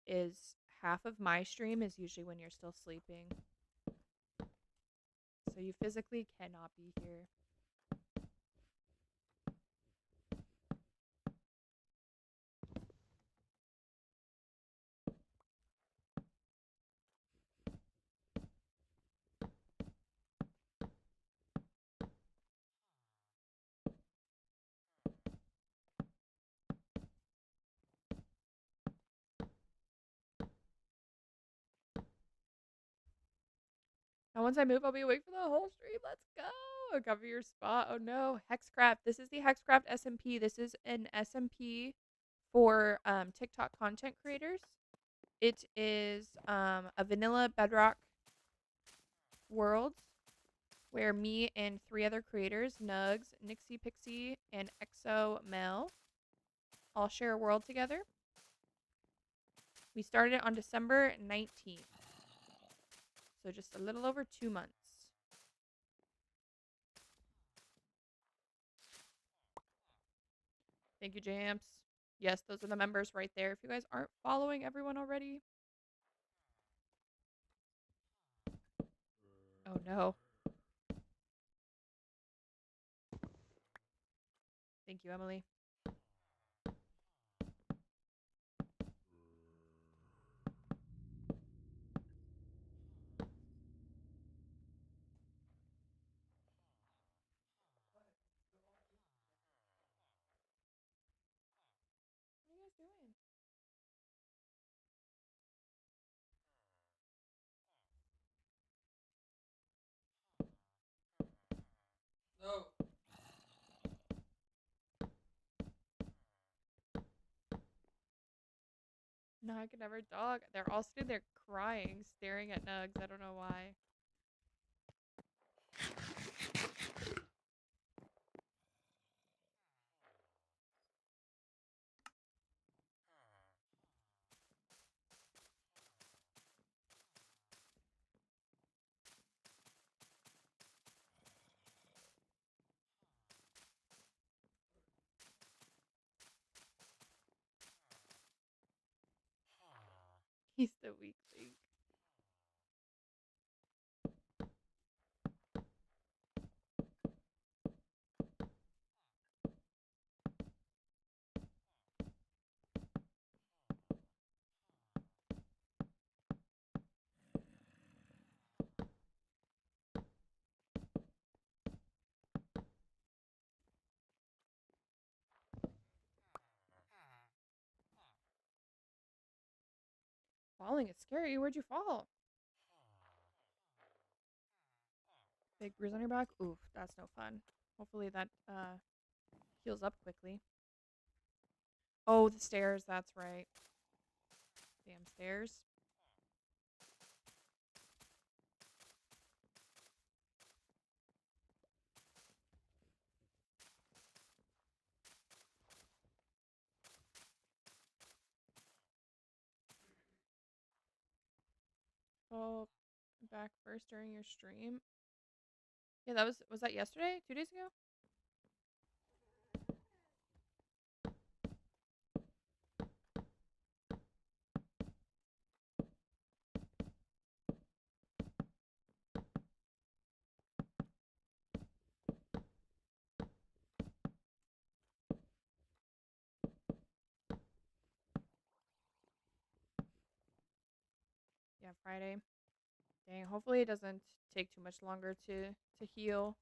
is half of my stream is usually when you're still sleeping. So you physically cannot be here. Now, once I move, I'll be awake for the whole stream. Let's go. Cover your spot. Oh, no. Hexcraft. This is the Hexcraft SMP. This is an SMP for TikTok content creators. It is a vanilla bedrock world where me and 3 other creators, Nugs, Nixie Pixie, and Exo Mel, all share a world together. We started it on December 19th. So just a little over 2 months. Thank you, Jamps. Yes, those are the members right there. If you guys aren't following everyone already. Oh, no. Thank you, Emily. What are you guys doing? No. No, I could never dog. They're all sitting there crying, staring at Nugs. I don't know why. He's the weak link. Falling is scary. Where'd you fall? Big bruise on your back? Oof, that's no fun. Hopefully that heals up quickly. Oh, the stairs. That's right. Damn stairs. Oh, back first during your stream. Yeah, that was that yesterday? 2 days ago? Yeah, Friday. Dang, hopefully it doesn't take too much longer to heal.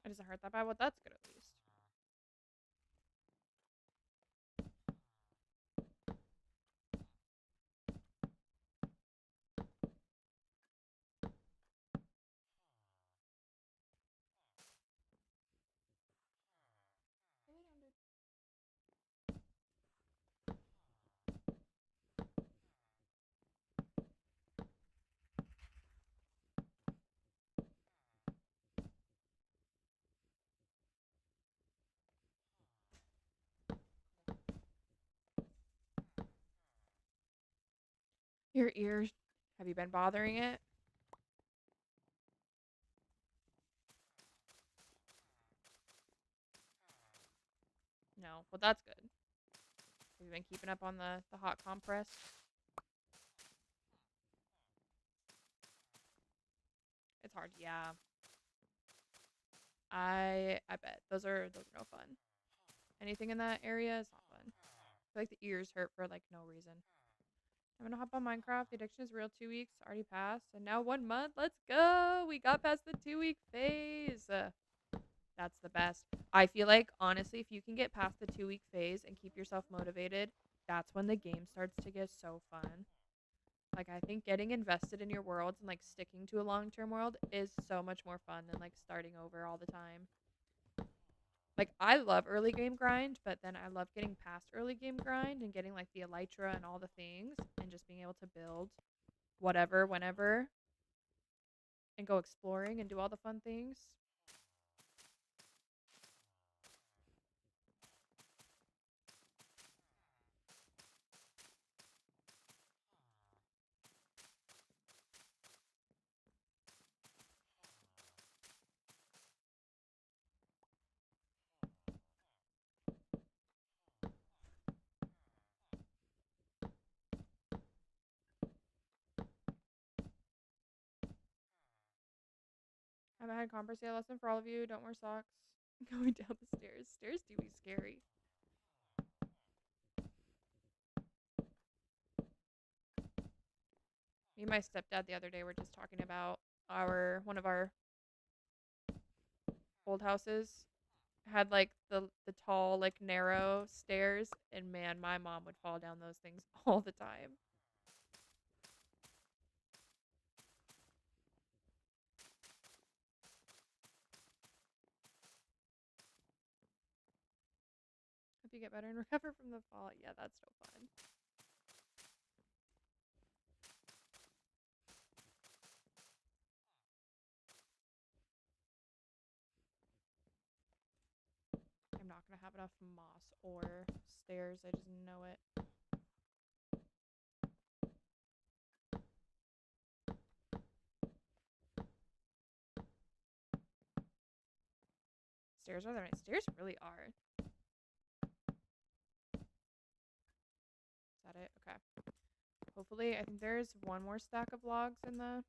I doesn't hurt that bad. Well, that's good at least. Your ears, have you been bothering it? No. Well, that's good. Have you been keeping up on the hot compress? It's hard. Yeah. I bet. Those are no fun. Anything in that area is not fun. I feel like the ears hurt for like no reason. I'm gonna hop on Minecraft. The addiction is real. 2 weeks already passed, and now 1 month. Let's go. We got past the 2 week phase. That's the best. I feel like honestly, if you can get past the 2 week phase and keep yourself motivated, that's when the game starts to get so fun. Like I think getting invested in your worlds and like sticking to a long term world is so much more fun than like starting over all the time. Like I love early game grind, but then I love getting past early game grind and getting like the elytra and all the things and just being able to build whatever whenever and go exploring and do all the fun things. I haven't had conversation lesson for all of you. Don't wear socks. Going down the stairs. Stairs do be scary. Me and my stepdad the other day were just talking about our one of our old houses had like the tall like narrow stairs, and man, my mom would fall down those things all the time. Hope you get better and recover from the fall. Yeah, that's so fun. I'm not gonna have enough moss or stairs. I just know it. Stairs are the right. Stairs really are. Is that it? Okay. Hopefully, I think there's one more stack of logs in the.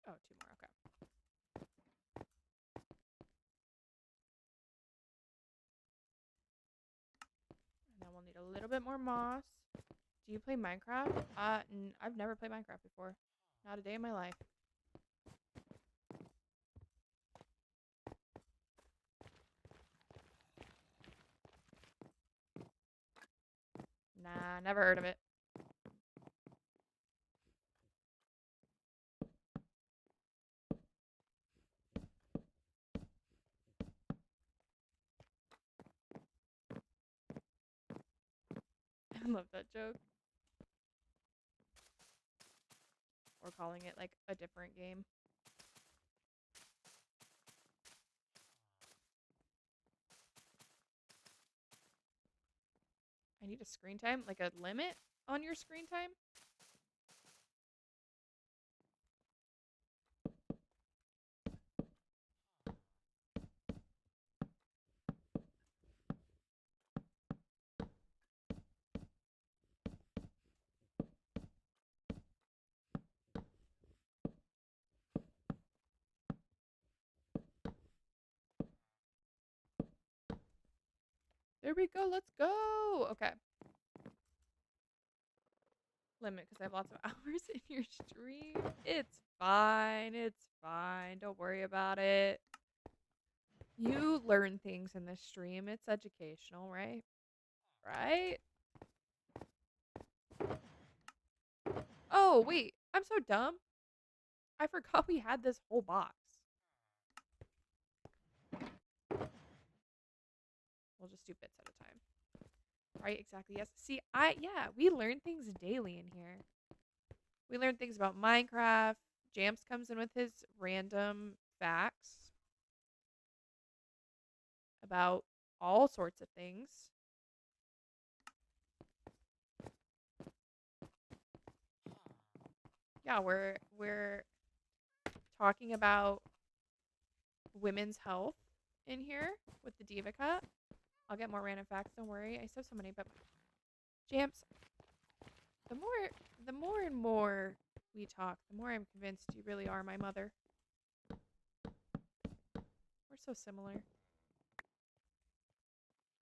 Oh, two more. Okay. And then we'll need a little bit more moss. Do you play Minecraft? I've never played Minecraft before. Not a day in my life. Nah, never heard of it. I love that joke. Or calling it like a different game. I need a screen time, like a limit on your screen time. There we go. Let's go. Okay. limit because I have lots of hours in your stream. It's fine. It's fine. Don't worry about it. You learn things in this stream. It's educational, right? Right? Oh, wait. I'm so dumb. I forgot we had this whole box. We'll just do bits at a time. Right? Exactly. Yes. See, yeah, we learn things daily in here. We learn things about Minecraft. Jamps comes in with his random facts about all sorts of things. Yeah, we're talking about women's health in here with the Diva Cup. I'll get more random facts, don't worry. I still have so many, but Jamps, the more and more we talk, the more I'm convinced you really are my mother. We're so similar.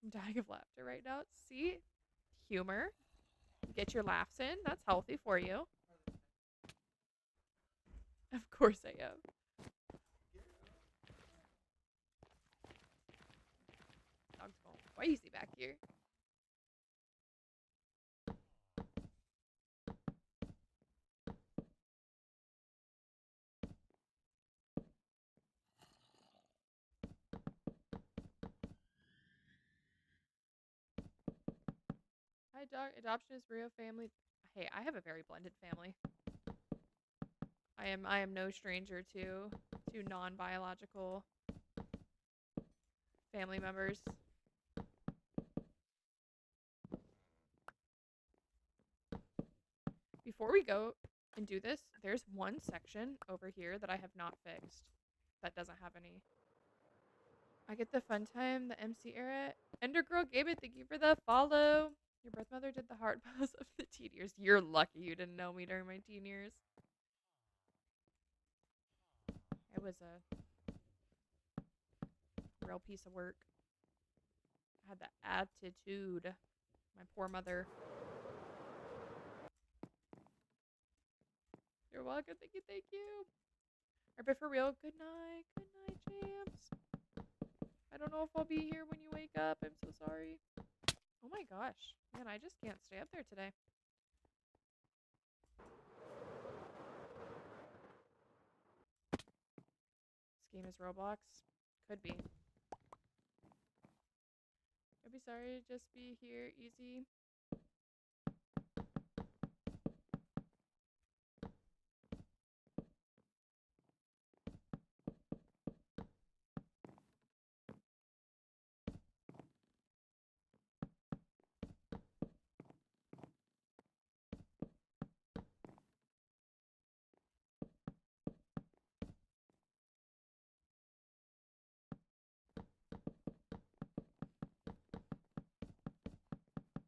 I'm dying of laughter right now. See? Humor. Get your laughs in. That's healthy for you. Of course I am. Dog's going crazy back here. Hi, dog. Adoption is real family. Hey, I have a very blended family. I am no stranger to non-biological family members. Before we go and do this, there's one section over here that I have not fixed that doesn't have any. I get the fun time, the MC era. Endergirl Gabe, thank you for the follow. Your birth mother did the hard pass of the teen years. You're lucky you didn't know me during my teen years. It was a real piece of work. I had the attitude. My poor mother. You're welcome. Thank you. Thank you. But for real, good night. Good night, Jamps. I don't know if I'll be here when you wake up. I'm so sorry. Oh my gosh. Man, I just can't stay up there today. This game is Roblox. Could be. I'd be sorry. Just be here. Easy.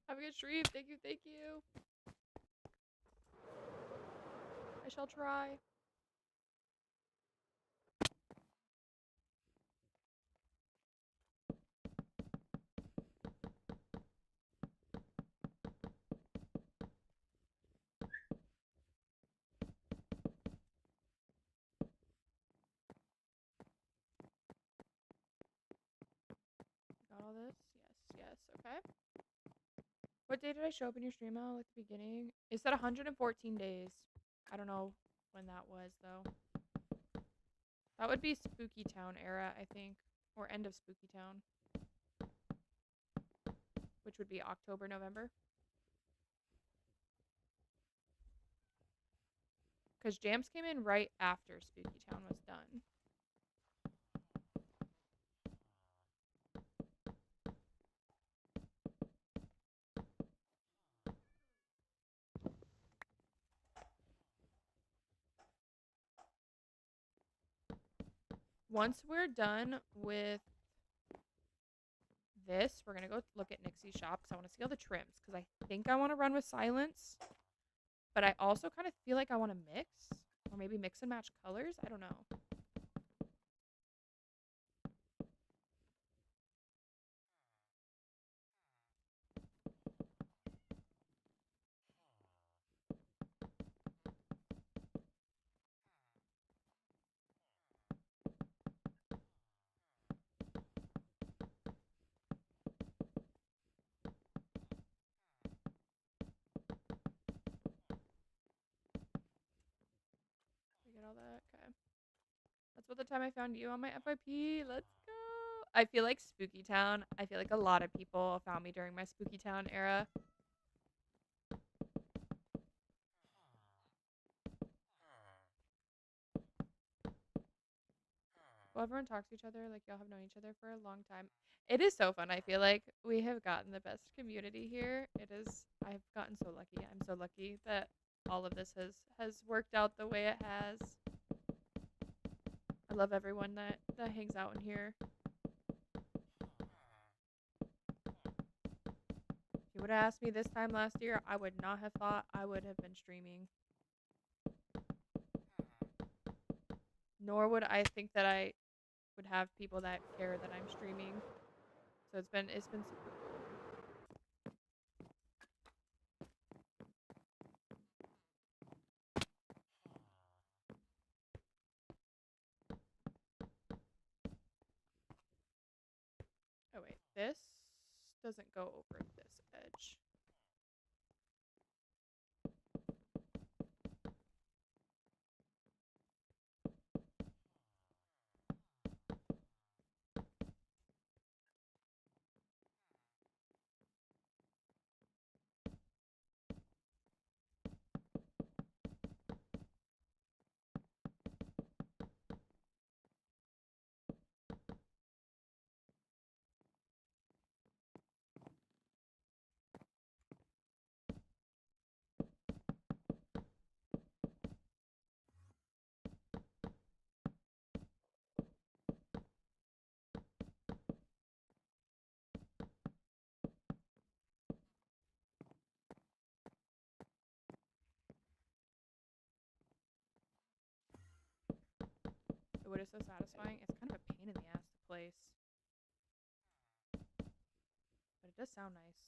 Have a good stream. Thank you. Thank you. I shall try. Got all this? Yes. Yes. Okay. What day did I show up in your stream out at the beginning? It said 114 days. I don't know when that was, though. That would be Spooky Town era, I think. Or end of Spooky Town. Which would be October, November. Because Jams came in right after Spooky Town was done. Once we're done with this, we're going to go look at Nixie's shop because I want to see all the trims. Because I think I want to run with Silence. But I also kind of feel like I want to mix. Or maybe mix and match colors. I don't know. That's what the time I found you on my FYP. Let's go. I feel like Spooky Town. I feel like a lot of people found me during my Spooky Town era. Well, everyone talks to each other like y'all have known each other for a long time. It is so fun. I feel like we have gotten the best community here. It is. I've gotten so lucky. I'm so lucky that all of this has worked out the way it has. I love everyone that hangs out in here. If you would have asked me this time last year, I would not have thought I would have been streaming. Nor would I think that I would have people that care that I'm streaming. So it's been super cool. Oh wait, this doesn't go over this edge. The wood is so satisfying. It's kind of a pain in the ass to place, but it does sound nice.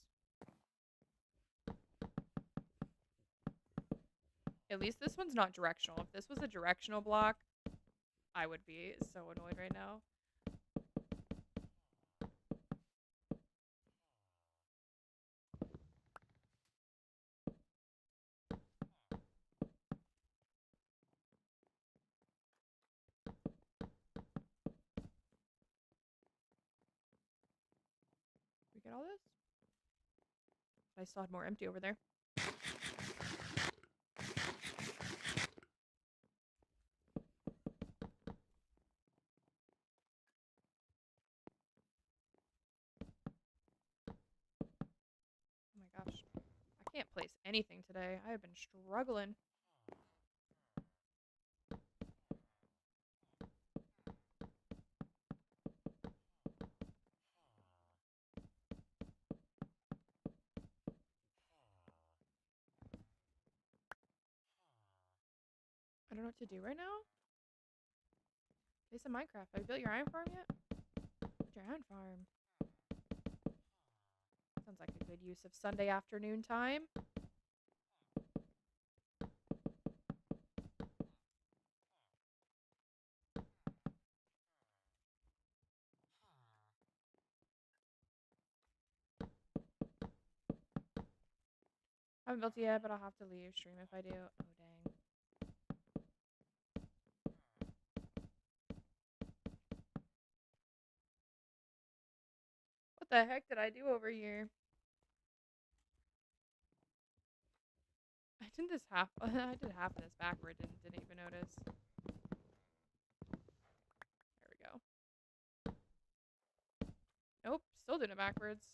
At least this one's not directional. If this was a directional block, I would be so annoyed right now. We get all this? I still had more empty over there. Oh my gosh. I can't place anything today. I have been struggling. I don't know what to do right now. Play some Minecraft. Have you built your iron farm yet? Build your iron farm. Sounds like a good use of Sunday afternoon time. I haven't built it yet, but I'll have to leave stream if I do. Oh, dang. What the heck did I do over here? I did this half. I did half of this backward and didn't even notice. There we go. Nope, still doing it backwards.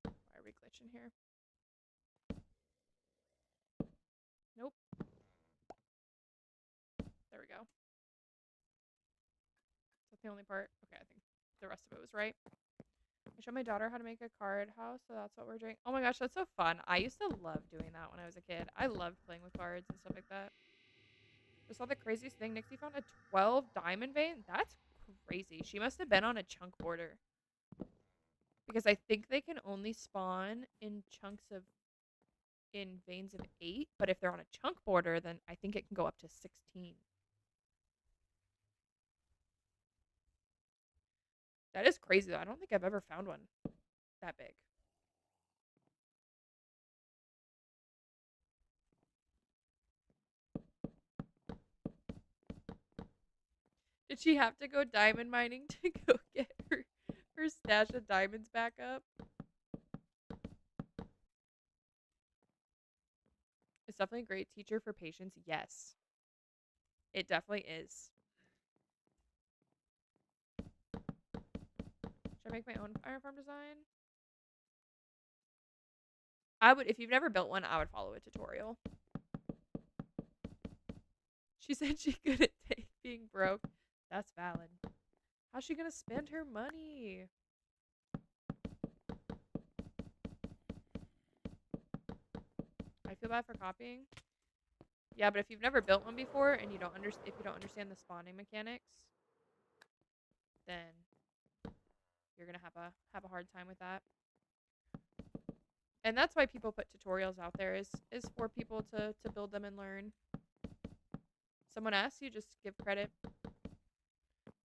Why are we glitching here? Nope. There we go. That's the only part. Okay, I think the rest of it was right. I showed my daughter how to make a card house, so that's what we're doing. Oh my gosh, that's so fun. I used to love doing that when I was a kid. I loved playing with cards and stuff like that. Just saw the craziest thing. Nixie found a 12 diamond vein. That's crazy. She must have been on a chunk border. Because I think they can only spawn in in veins of 8, but if they're on a chunk border, then I think it can go up to 16. That is crazy though. I don't think I've ever found one that big. Did she have to go diamond mining to go get her stash of diamonds back up? It's definitely a great teacher for patience. Yes, it definitely is. Should I make my own iron farm design? I would, if you've never built one, I would follow a tutorial. She said she couldn't take being broke. That's valid. How's she gonna spend her money? I feel bad for copying. Yeah, but if you've never built one before and you don't if you don't understand the spawning mechanics, then you're gonna have a hard time with that. And that's why people put tutorials out there is for people to build them and learn. Someone asks you, just give credit.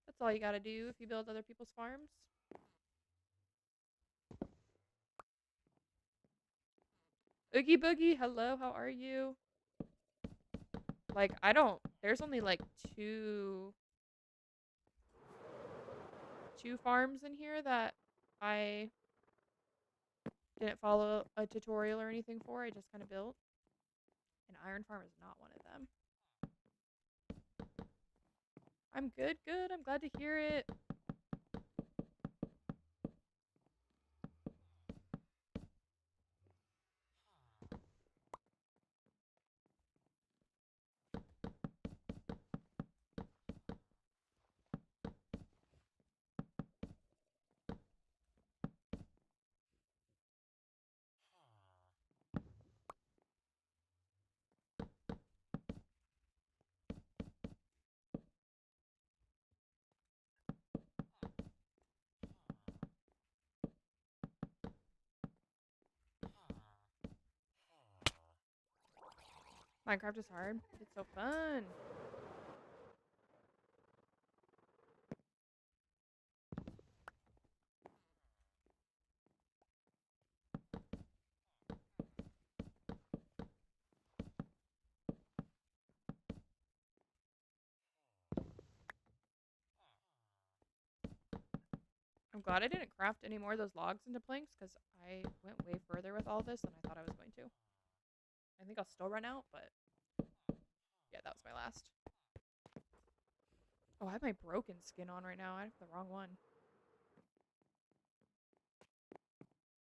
That's all you gotta do if you build other people's farms. Oogie Boogie, hello, how are you? Like, there's only like two farms in here that I didn't follow a tutorial or anything for. I just kind of built. And Iron Farm is not one of them. I'm good, good. I'm glad to hear it. Minecraft is hard. It's so fun. I'm glad I didn't craft any more of those logs into planks because I went way further with all this than I thought I was going to. I think I'll still run out, but yeah, that was my last. Oh, I have my broken skin on right now. I have the wrong one.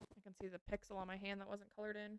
I can see the pixel on my hand that wasn't colored in.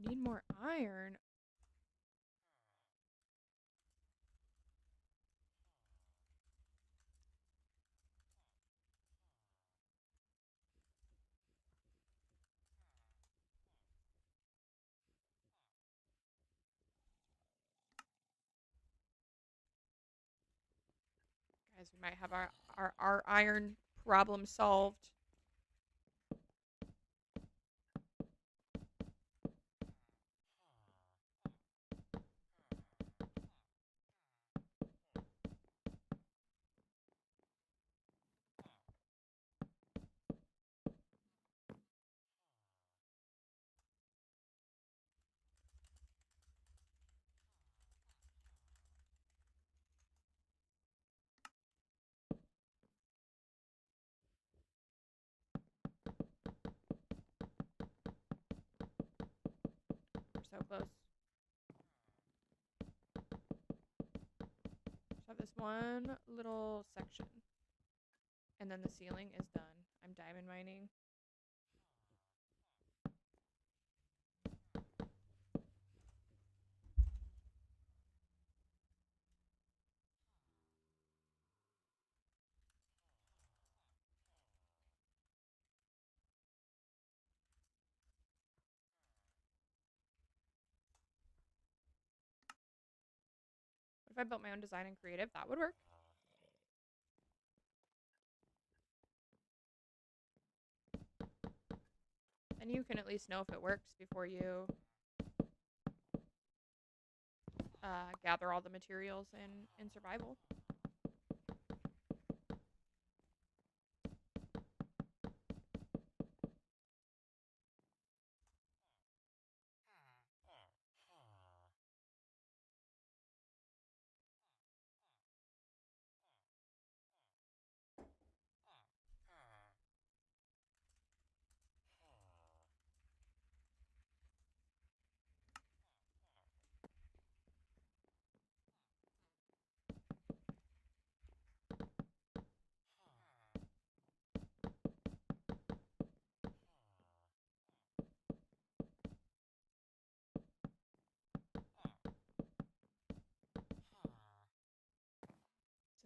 Need more iron. Guys, we might have our iron problem solved. We're so close. Just have this one little section. And then the ceiling is done. I'm diamond mining. if I built my own design and creative? That would work. And you can at least know if it works before you gather all the materials in survival.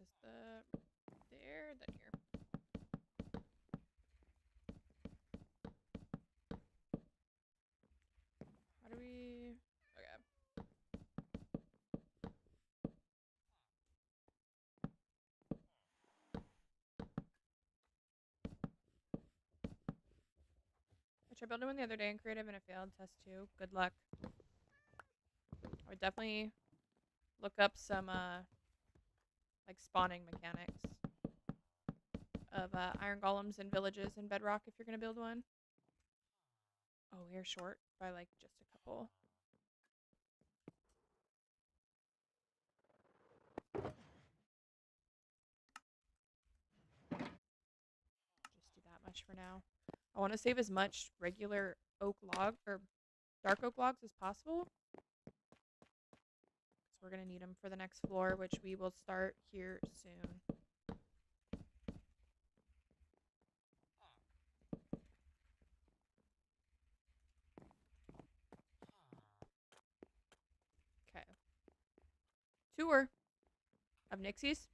Is this there, then here. How do we? Okay. I tried building one the other day in creative and it failed. Test 2. Good luck. I would definitely look up some like spawning mechanics of iron golems and villages in Bedrock if you're gonna build one. Oh, we're short by like just a couple. Just do that much for now. I want to save as much regular oak log or dark oak logs as possible. Because we're going to need them for the next floor, which we will start here soon. Okay. Tour of Nixie's.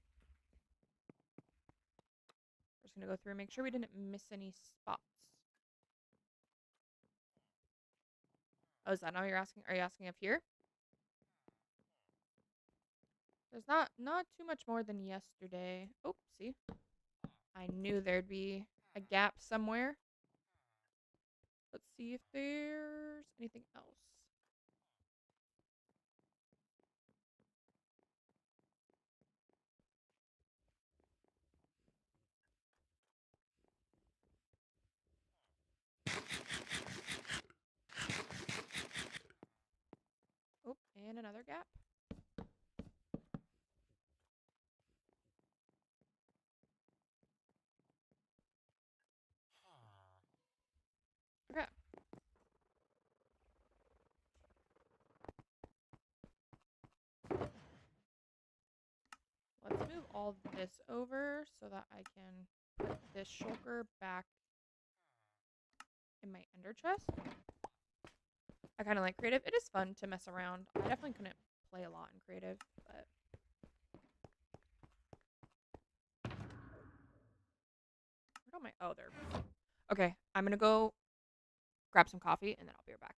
We're just going to go through and make sure we didn't miss any spots. Oh, is that now you're asking? Are you asking up here? There's not too much more than yesterday. Oh, see? I knew there'd be a gap somewhere. Let's see if there's anything else. Oh, and another gap. Okay. Let's move all this over so that I can put this shulker back in my ender chest. I kind of like creative. It is fun to mess around. I definitely couldn't play a lot in creative, but where'd all my oh there. Okay, I'm gonna go grab some coffee and then I'll be right back.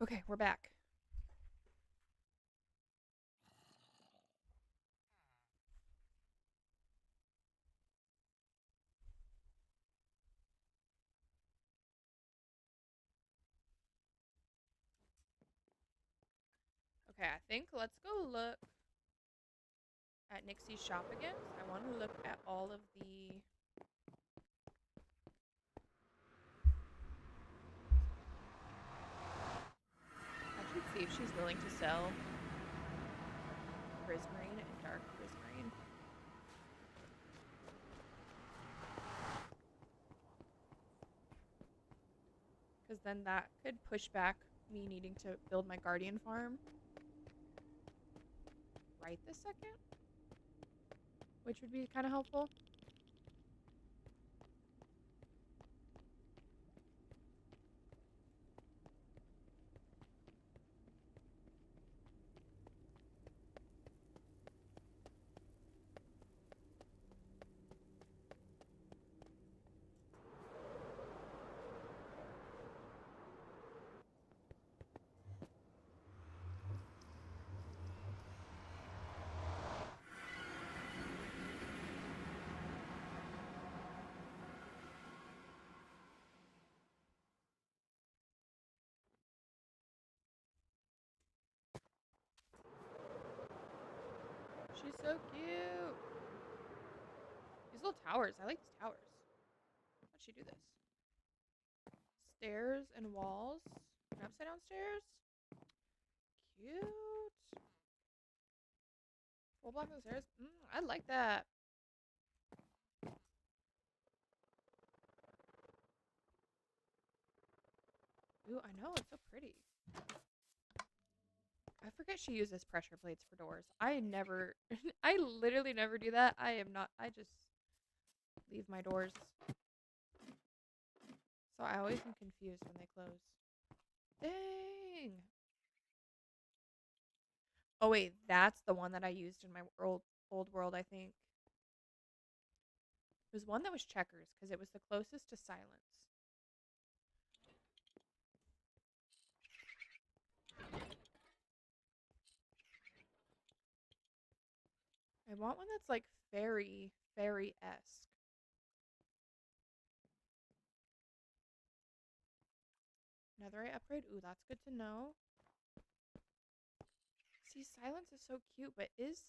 Okay, we're back. Okay, I think let's go look at Nixie's shop again. I want to look at all of the... I should see if she's willing to sell prismarine and dark prismarine. Because then that could push back me needing to build my guardian farm right this second, which would be kind of helpful. She's so cute. These little towers. I like these towers. How'd she do this? Stairs and walls. And upside down stairs. Cute. Full block of the stairs. I like that. Ooh, I know. It's so pretty. I forget she uses pressure plates for doors. I never, I literally never do that. I just leave my doors. So I always am confused when they close. Dang. Oh wait, that's the one that I used in my old world, I think. It was one that was checkers because it was the closest to silence. I want one that's like fairy-esque. Netherite upgrade. Ooh, that's good to know. See, silence is so cute, but is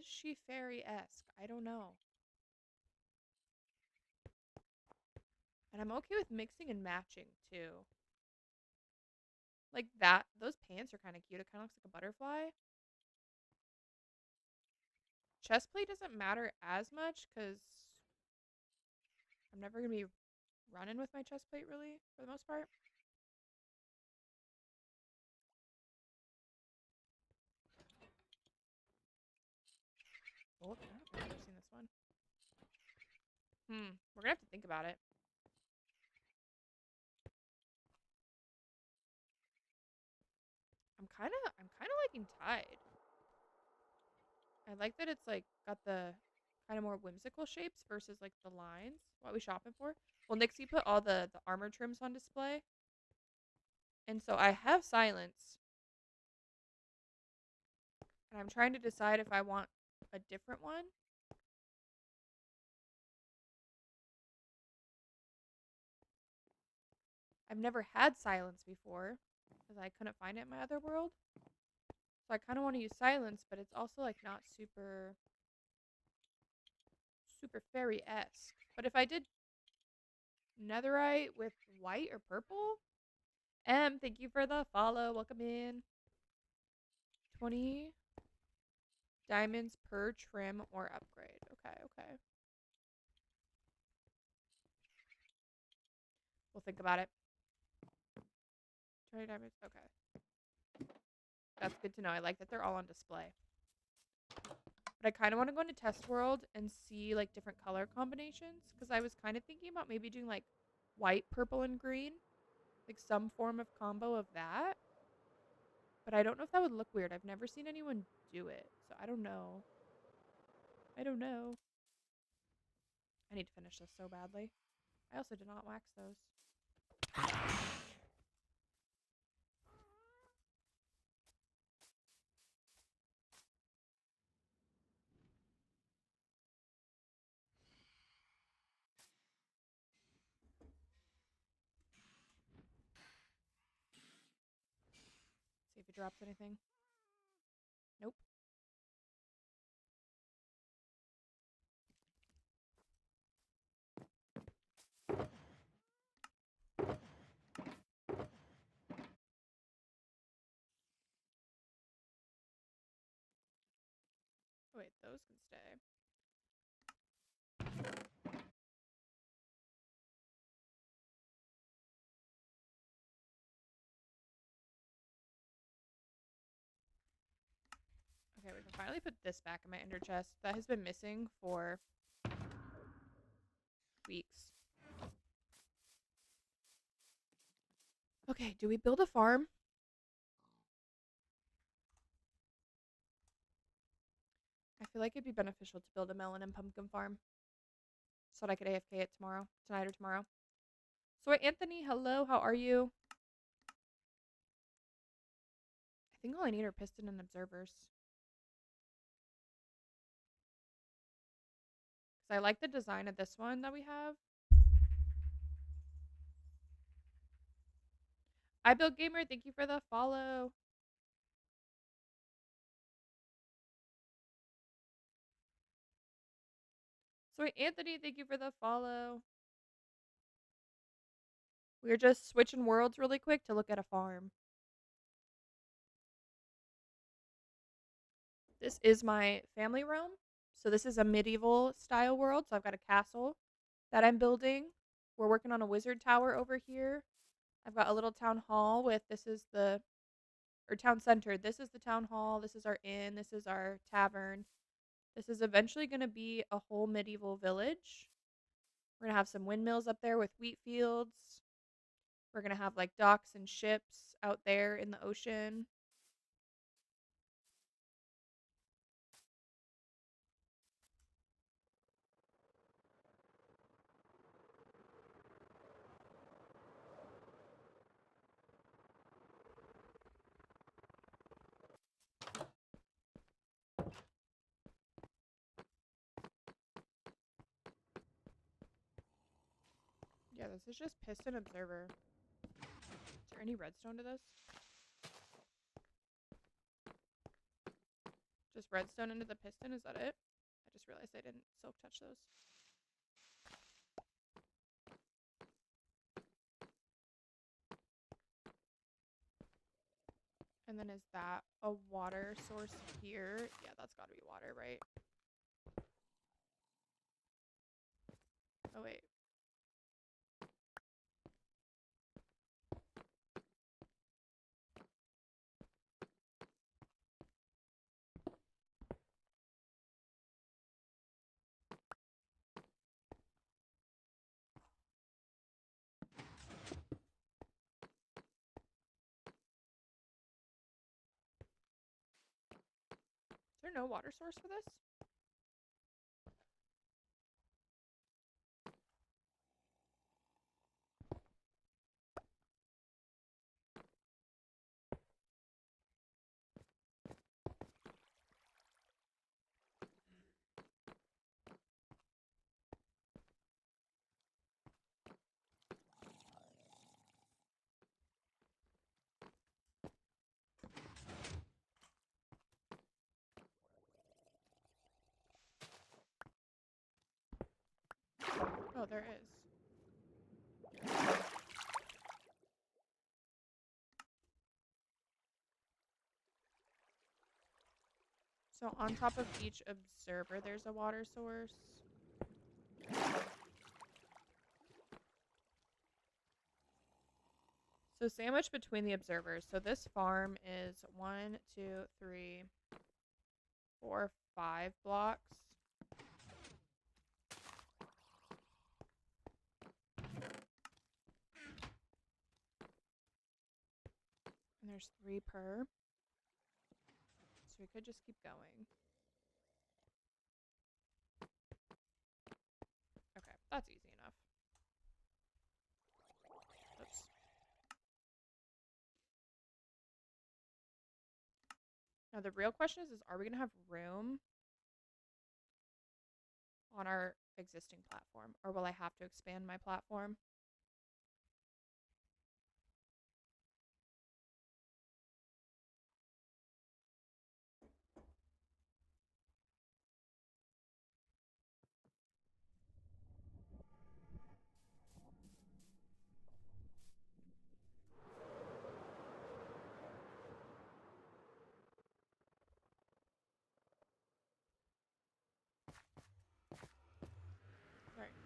she fairy-esque? I don't know. And I'm okay with mixing and matching too. Like that, those pants are kind of cute. It kind of looks like a butterfly. Chestplate doesn't matter as much because I'm never going to be running with my chestplate really, for the most part. Oh, I don't know if I've ever seen this one. We're going to have to think about it. I'm kind of liking Tide. I like that it's like got the kind of more whimsical shapes versus like the lines. What are we shopping for? Well, Nixie put all the armor trims on display. And so I have silence. And I'm trying to decide if I want a different one. I've never had silence before because I couldn't find it in my other world. So I kind of want to use silence, but it's also like not super fairy-esque. But if I did netherite with white or purple, thank you for the follow. Welcome in. 20 diamonds per trim or upgrade. Okay, okay. We'll think about it. 20 diamonds. Okay. That's good to know. I like that they're all on display. But I kind of want to go into test world and see like different color combinations because I was kind of thinking about maybe doing like white, purple, and green, like some form of combo of that. But I don't know if that would look weird. I've never seen anyone do it, so I don't know. I don't know. I need to finish this so badly. I also did not wax those. it drops anything. Nope. Oh, wait, those can stay. Okay, we can finally put this back in my ender chest. That has been missing for weeks. Okay, do we build a farm? I feel like it'd be beneficial to build a melon and pumpkin farm so that I could AFK it tonight or tomorrow. So, Anthony, hello, how are you? I think all I need are piston and observers. Because I like the design of this one that we have. I Build Gamer, thank you for the follow. So, Anthony, thank you for the follow. We're just switching worlds really quick to look at a farm. This is my family realm. So this is a medieval style world. So I've got a castle that I'm building. We're working on a wizard tower over here. I've got a little town hall with or town center. This is the town hall. This is our inn. This is our tavern. This is eventually going to be a whole medieval village. We're going to have some windmills up there with wheat fields. We're going to have like docks and ships out there in the ocean. Yeah, this is just piston observer. Is there any redstone to this? Just redstone into the piston, is that it? I just realized I didn't silk touch those. And then is that a water source here? Yeah, that's gotta be water, right? Oh, wait. Is there no water source for this? Oh, there is. So on top of each observer, there's a water source. So sandwiched between the observers. So this farm is 1, 2, 3, 4, 5 blocks. And there's 3 per. So we could just keep going. Okay, that's easy enough. Oops. Now the real question is are we going to have room on our existing platform, or will I have to expand my platform?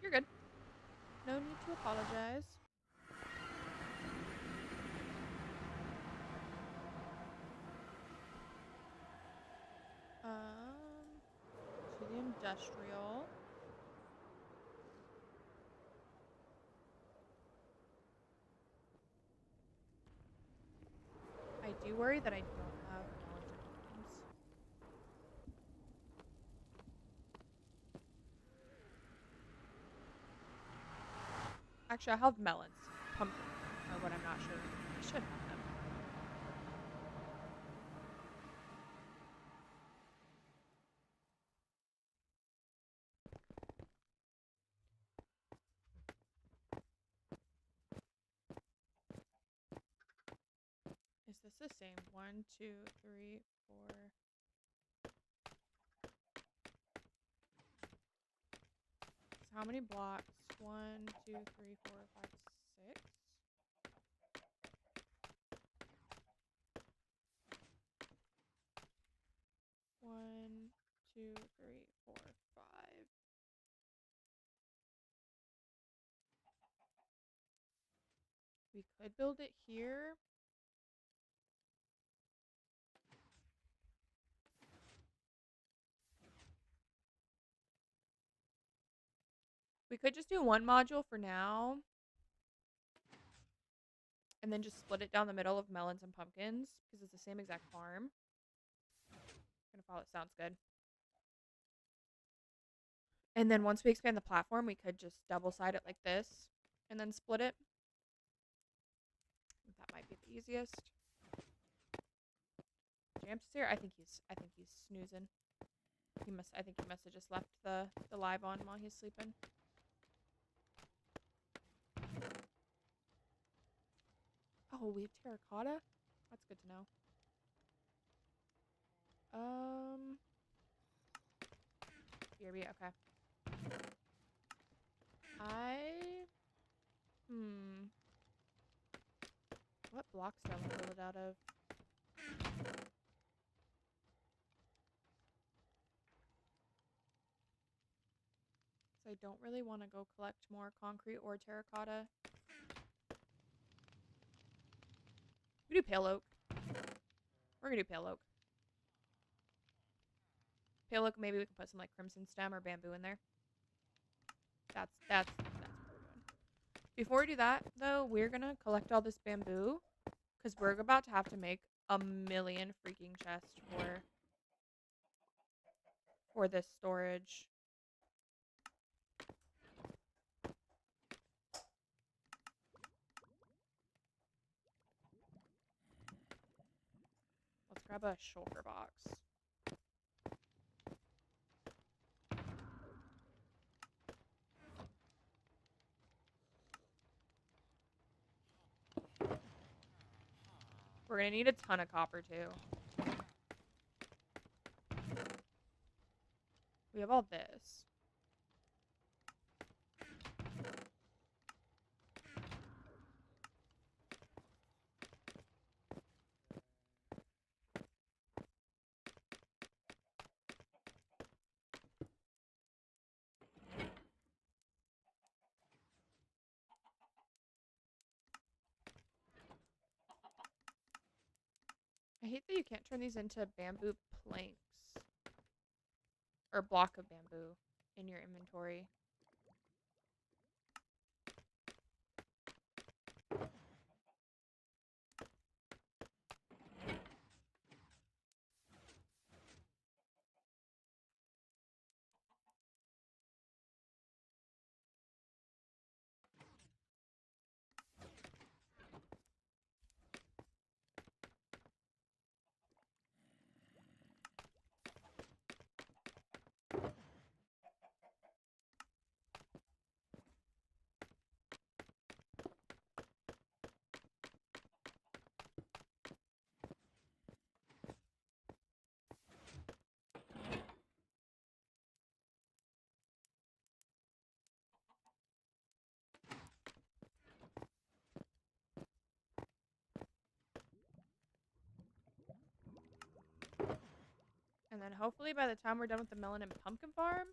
You're good. No need to apologize. To the industrial. I do worry that I don't have melons and pumpkins. Actually, I have melons. Pumpkins are what I'm not sure. I should have them. Is this the same? 1, 2, 3, 4. So how many blocks? 1, 2, 3, 4, 5, 6. 1, 2, 3, 4, 5. We could build it here. We could just do one module for now. And then just split it down the middle of melons and pumpkins. Because it's the same exact farm. I'm gonna follow it. Sounds good. And then once we expand the platform, we could just double side it like this. And then split it. That might be the easiest. Jamps is here. I think he's snoozing. I think he must have just left the live on while he's sleeping. Oh, we have terracotta? That's good to know. BRB, okay. What blocks do I want to build it out of? So I don't really want to go collect more concrete or terracotta. We do pale oak. We're gonna do pale oak. Pale oak, maybe we can put some like crimson stem or bamboo in there. That's what we're doing. Before we do that, though, we're gonna collect all this bamboo because we're about to have to make a million freaking chests for this storage. Let's grab a shulker box. We're gonna need a ton of copper too. We have all this. I hate that you can't turn these into bamboo planks. Or block of bamboo in your inventory. And then hopefully by the time we're done with the melon and pumpkin farm,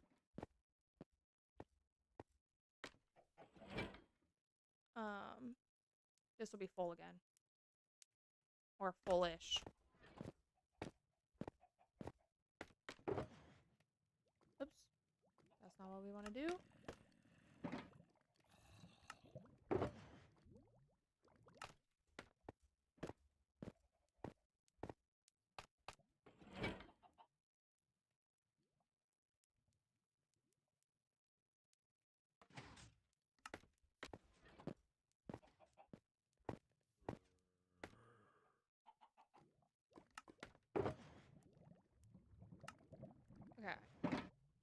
This will be full again. Or fullish. Oops. That's not what we want to do. Okay.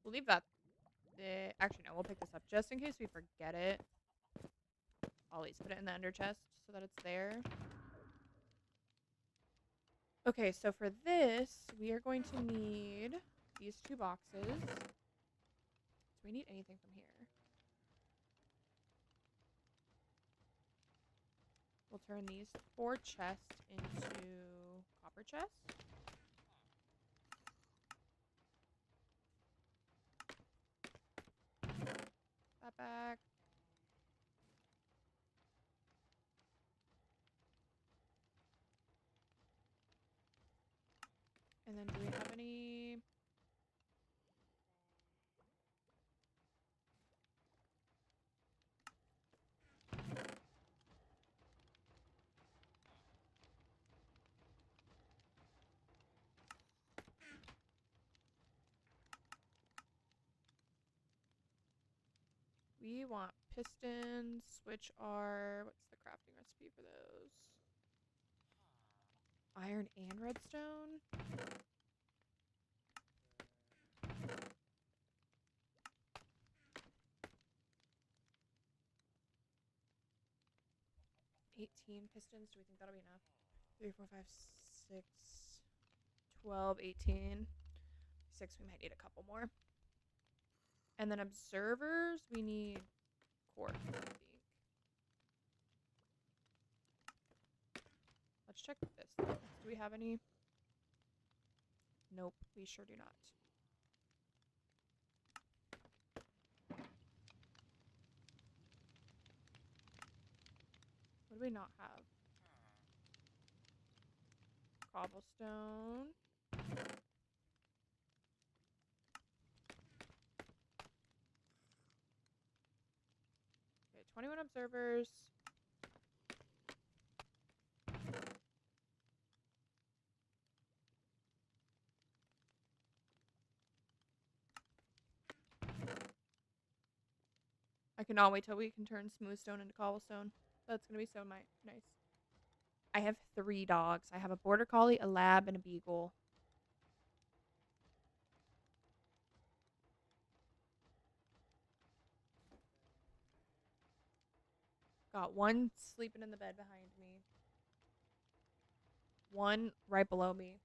We'll leave that. Actually, no. We'll pick this up just in case we forget it. I'll at least put it in the under chest so that it's there. Okay, so for this, we are going to need these 2 boxes. Do we need anything from here? We'll turn these 4 chests into copper chests. That back. And then do we have any... We want pistons, which are... What's the crafting recipe for those? Iron and redstone? $18 pistons. Do we think that'll be enough? 3, 4, 5, 6, 12, 18. 6, we might need a couple more. And then observers, we need quartz, I think. Let's check this. Do we have any? Nope, we sure do not. What do we not have? Cobblestone. Okay, 21 observers. I cannot wait till we can turn smooth stone into cobblestone. That's going to be so nice. I have 3 dogs. I have a border collie, a lab, and a beagle. Got 1 sleeping in the bed behind me. 1 right below me.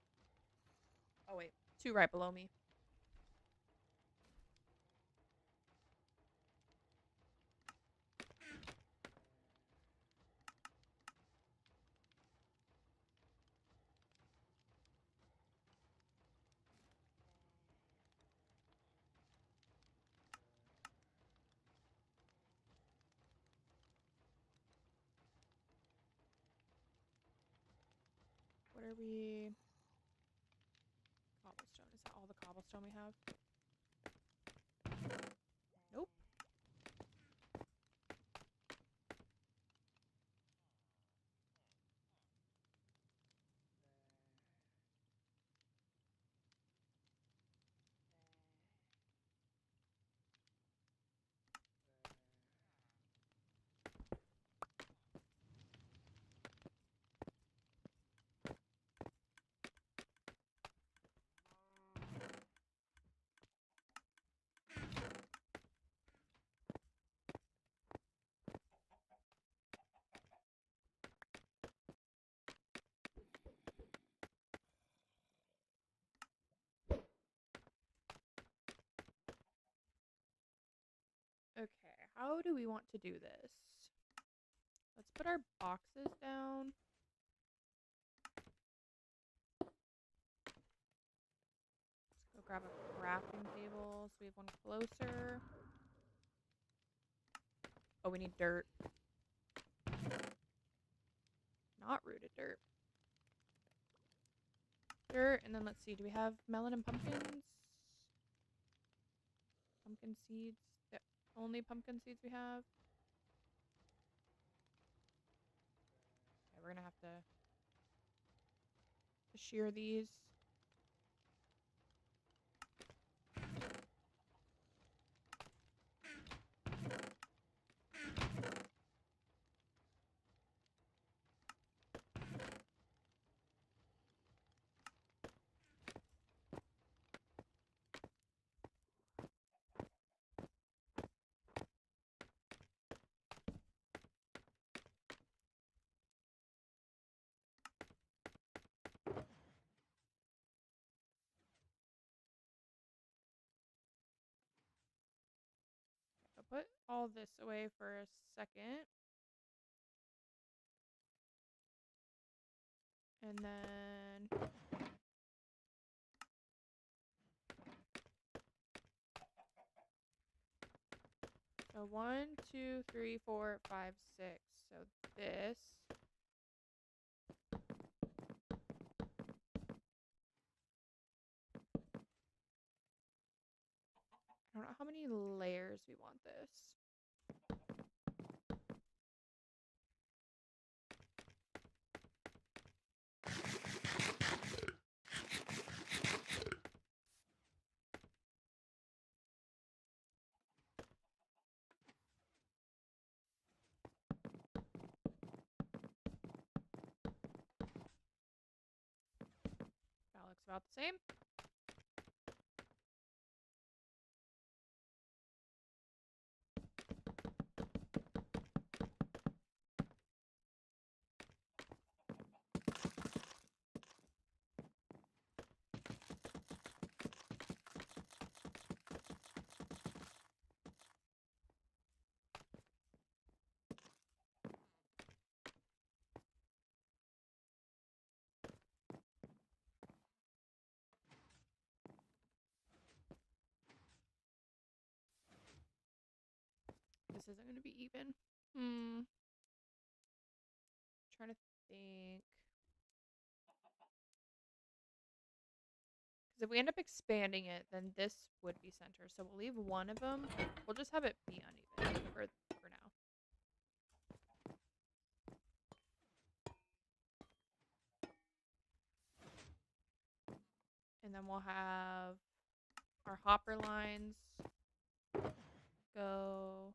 Oh, wait. 2 right below me. What are we? Cobblestone. Is that all the cobblestone we have? Nope. Okay, how do we want to do this? Let's put our boxes down. Let's go grab a crafting table so we have 1 closer. Oh, we need dirt. not rooted dirt. Dirt, and then let's see, do we have melon and pumpkins? Pumpkin seeds. The only pumpkin seeds we have. Okay, we're gonna have to shear these. I'll put all this away for a second. And then so 1, 2, 3, 4, 5, 6. So this. I don't know how many layers we want this. That looks about the same. This isn't going to be even. Trying to think. Because if we end up expanding it, then this would be center. So we'll leave one of them. We'll just have it be uneven for now. And then we'll have our hopper lines go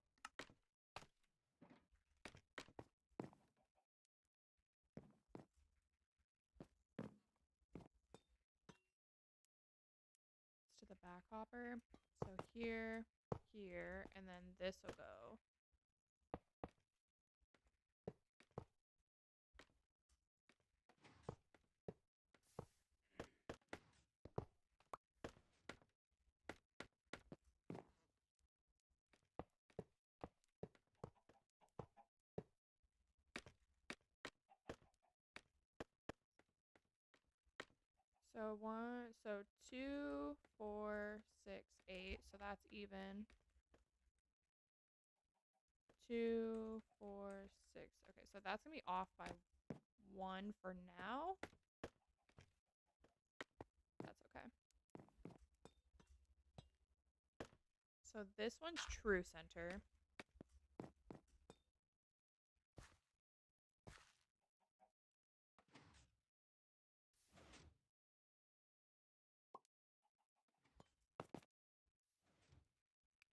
to the back hopper. So here, here, and then this will go. So 2, 4, 6, 8. So that's even. 2, 4, 6. Okay, so that's gonna be off by 1 for now. That's okay. So this one's true center.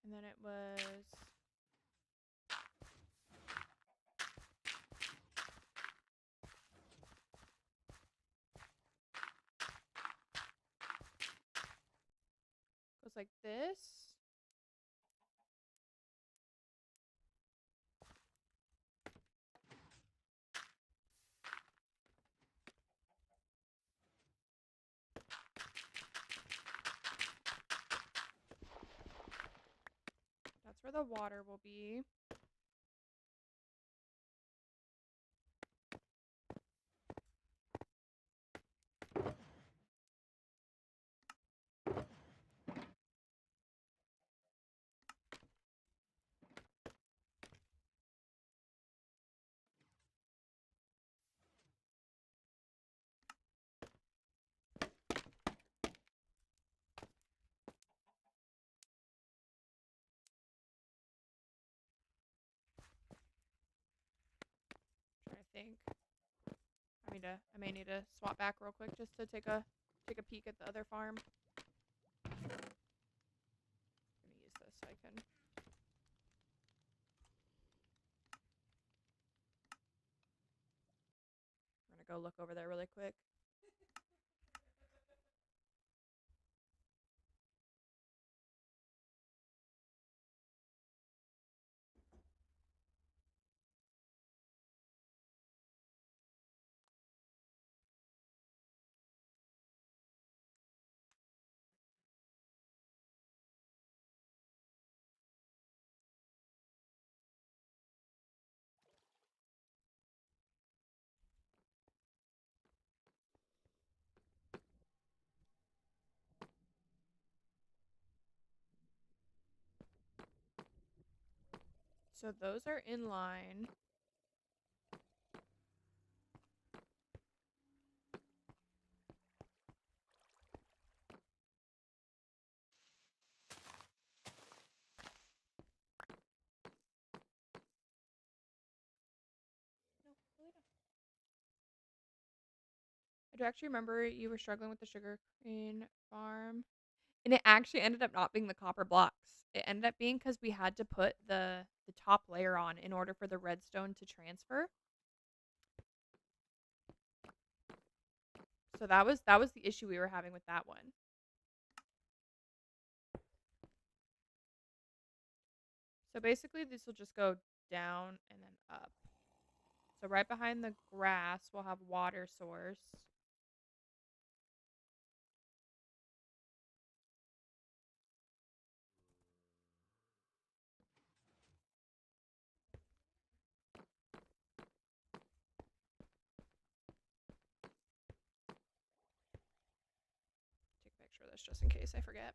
And then it was goes like this. That's where the water will be. think. I may need to swap back real quick just to take a peek at the other farm. I'm gonna use this so I can. I'm gonna go look over there really quick. So those are in line. No, really don't. I do actually remember you were struggling with the sugar cane farm. And it actually ended up not being the copper blocks. It ended up being because we had to put the top layer on in order for the redstone to transfer. So that was the issue we were having with that one. So basically this will just go down and then up. So right behind the grass we'll have water source. Take a picture of this just in case I forget.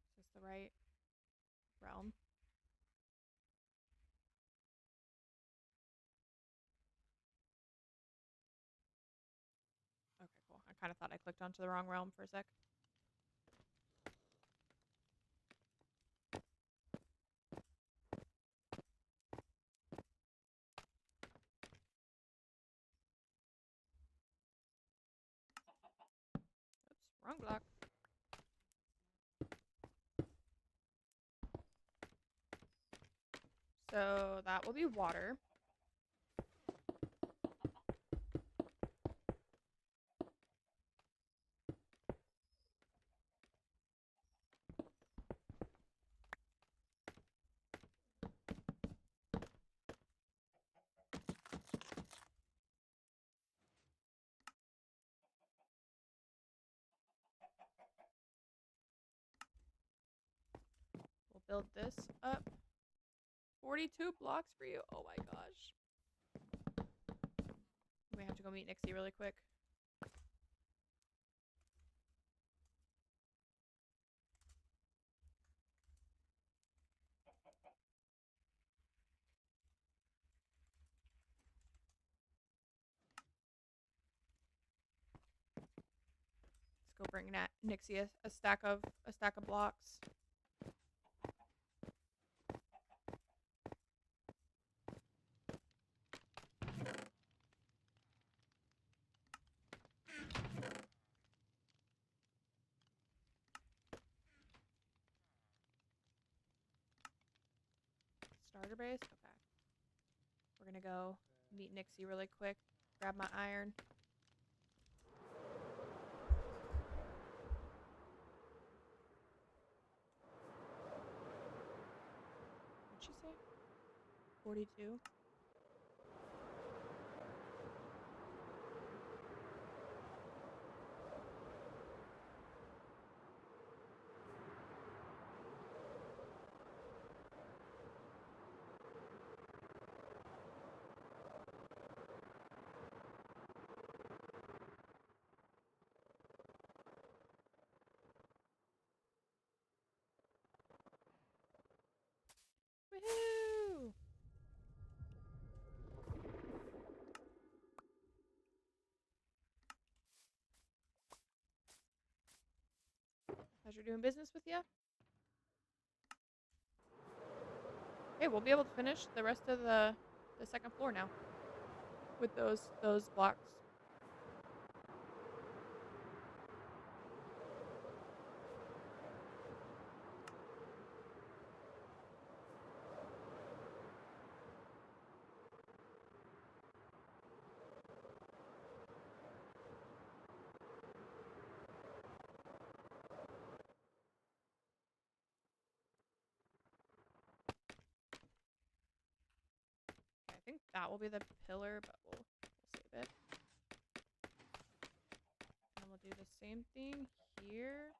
Is this the right realm? Okay, cool. I kind of thought I clicked onto the wrong realm for a sec. Oops, wrong block. So that will be water. We'll build this up. 42 blocks for you. Oh my gosh. We have to go meet Nixie really quick. Let's go bring Nixie a stack of blocks. Starter base? Okay. We're gonna go meet Nixie really quick. Grab my iron. What'd she say? 42? Pleasure doing business with you. Okay, we'll be able to finish the rest of the second floor now with those blocks. Okay, I think that will be the pillar, but we'll save it. And we'll do the same thing here.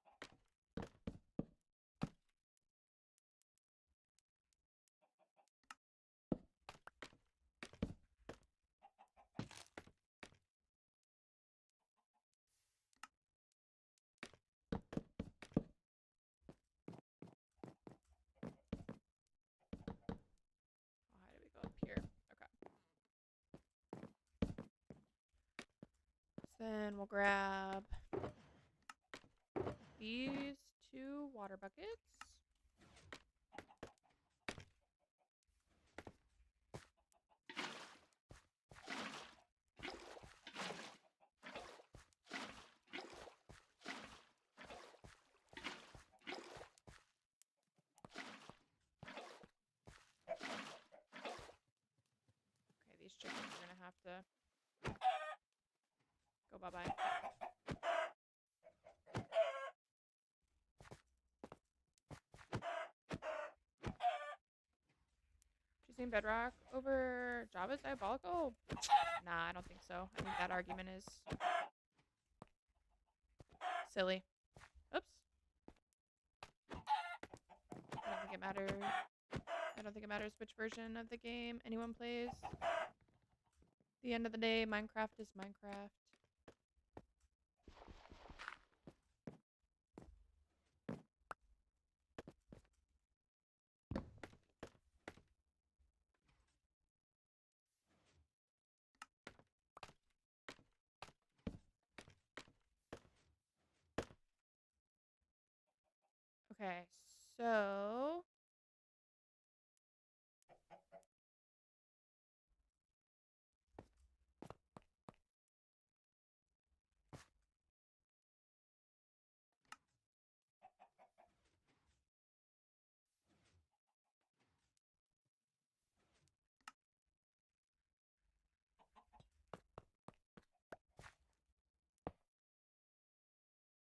How do we go up here? Okay. So then we'll grab these 2 water buckets. Okay, these chickens are gonna have to go bye-bye. Choosing Bedrock over Java's Diabolical? Nah, I don't think so. I think that argument is silly. Oops. I don't think it matters. I don't think it matters which version of the game anyone plays. At the end of the day, Minecraft is Minecraft. Okay, so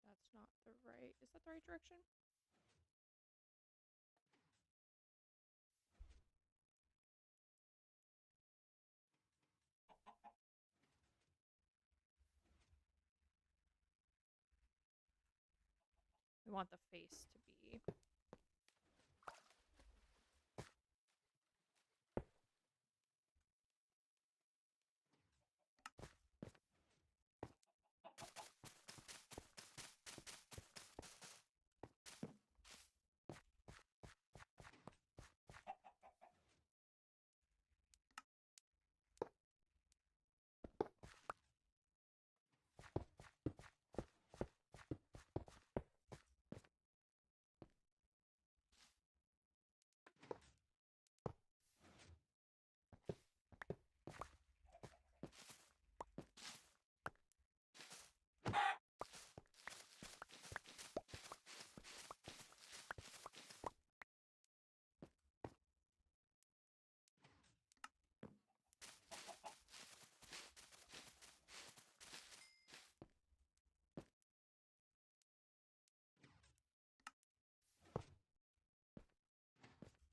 that's not the right. Is that the right direction? We want the face to be.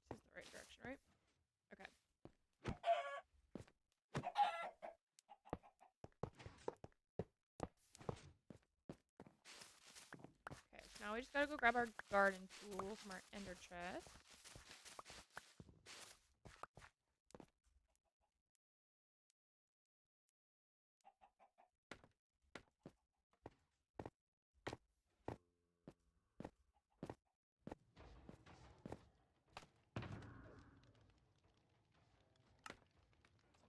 This is the right direction, right? Okay. Okay, so now we just gotta go grab our garden tool from our ender chest.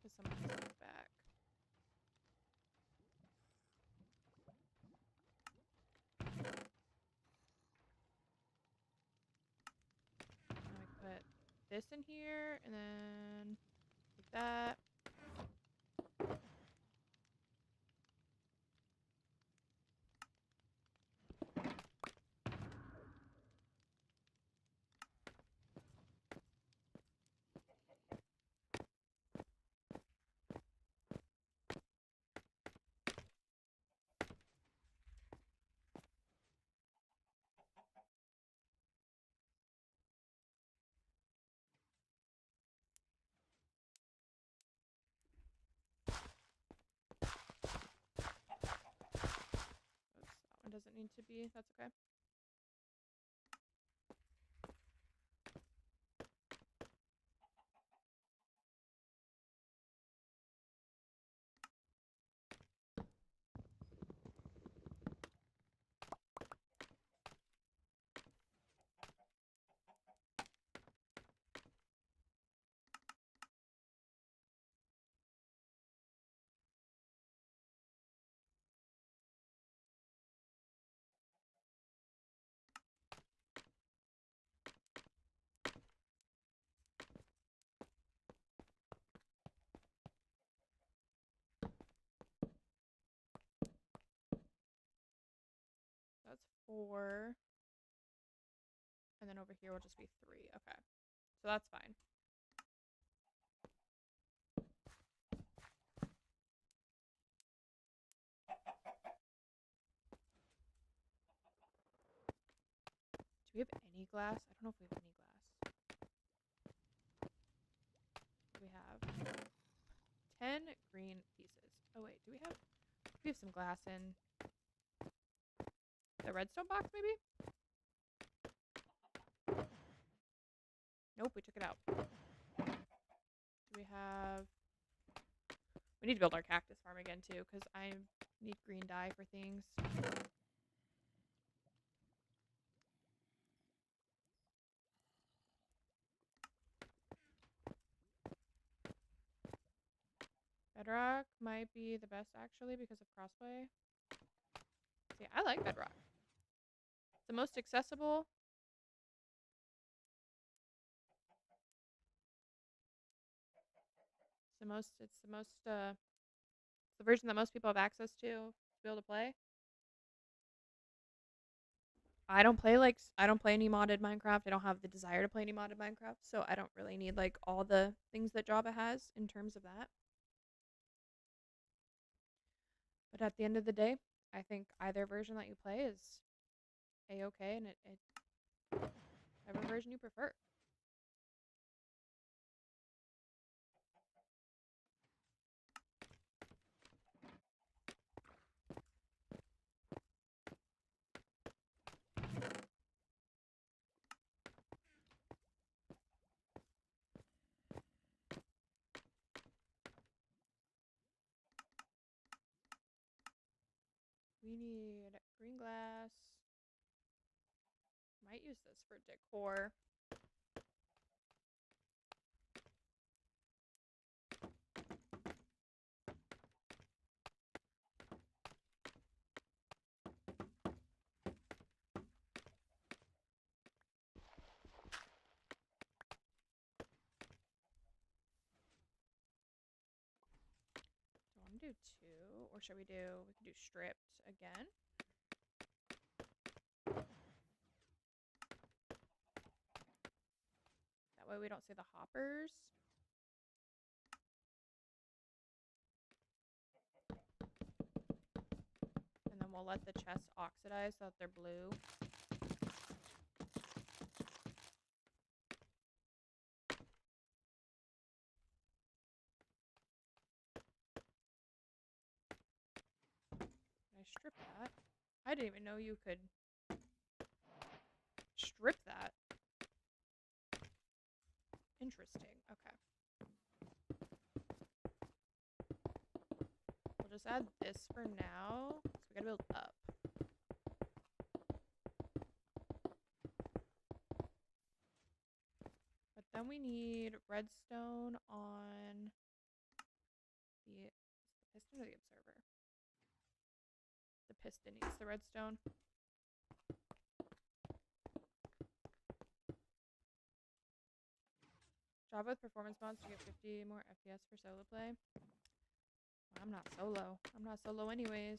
Put some of these back. this in here, and then like that. Oops, that one doesn't need to be. That's okay. That's 4. And then over here will just be 3. Okay. So that's fine. Do we have any glass? I don't know if we have any glass. We have 10 green pieces. Oh wait, do we have some glass in the redstone box maybe? Nope, we took it out. Do we have... We need to build our cactus farm again too, because I need green dye for things. Bedrock might be the best actually because of crossplay. See, I like bedrock. It's the most accessible. It's the version that most people have access to be able to play. I don't play any modded Minecraft. I don't have the desire to play any modded Minecraft, so I don't really need like all the things that Java has in terms of that. But at the end of the day, I think either version that you play is a-okay, and whatever version you prefer. We need green glass. Might use this for decor. Do I want to do 2, or should we can do stripped again? That way we don't see the hoppers. And then we'll let the chests oxidize so that they're blue. Can I strip that? I didn't even know you could strip that. Interesting. Okay. We'll just add this for now. So we gotta build up. But then we need redstone on the piston or the observer? The piston needs the redstone. Java with performance mods to get 50 more FPS for solo play. Well, I'm not solo. I'm not solo anyways.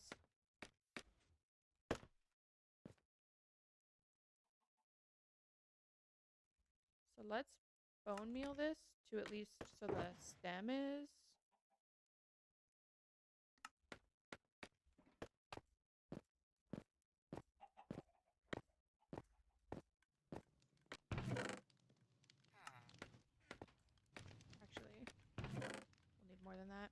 So let's bone meal this to at least so the stem is. Actually, we'll need more than that.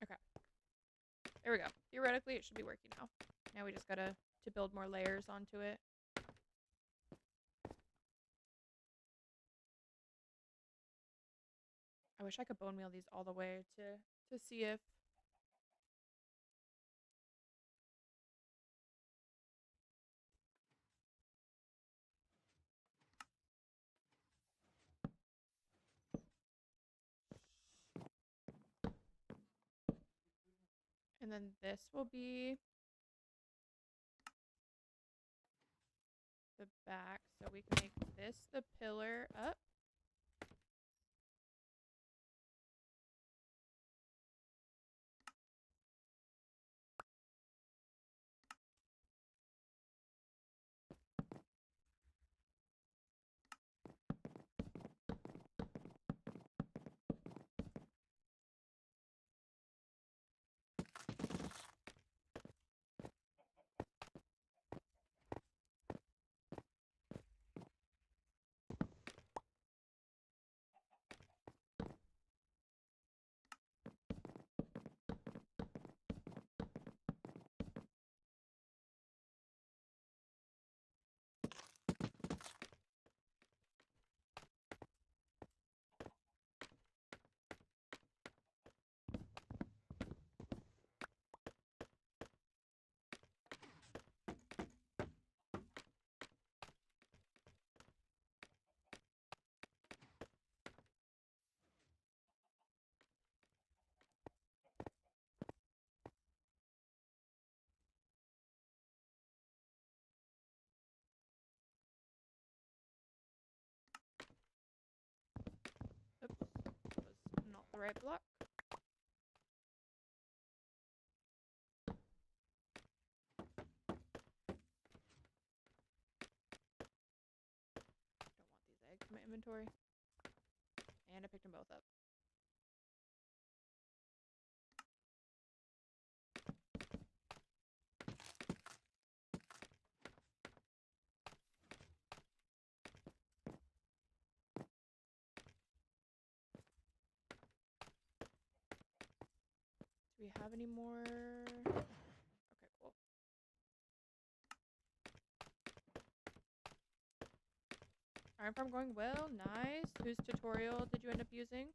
Okay. There we go. Theoretically, it should be working now. Now we just gotta to build more layers onto it. I wish I could bone meal these all the way to see if. And then this will be the back, so we can make this the pillar up. Oops, was not the right block. Don't want these eggs in my inventory. And I picked them both up. Do we have any more? Okay, cool. Iron farm going well. Nice. Whose tutorial did you end up using?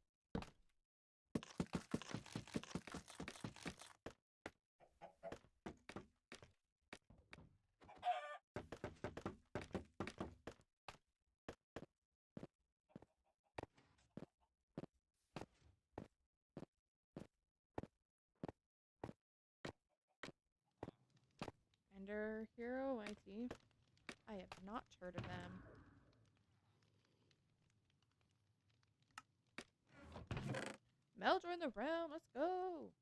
Ender Hero, I see. I have not heard of them. Mel joined the realm. Let's go.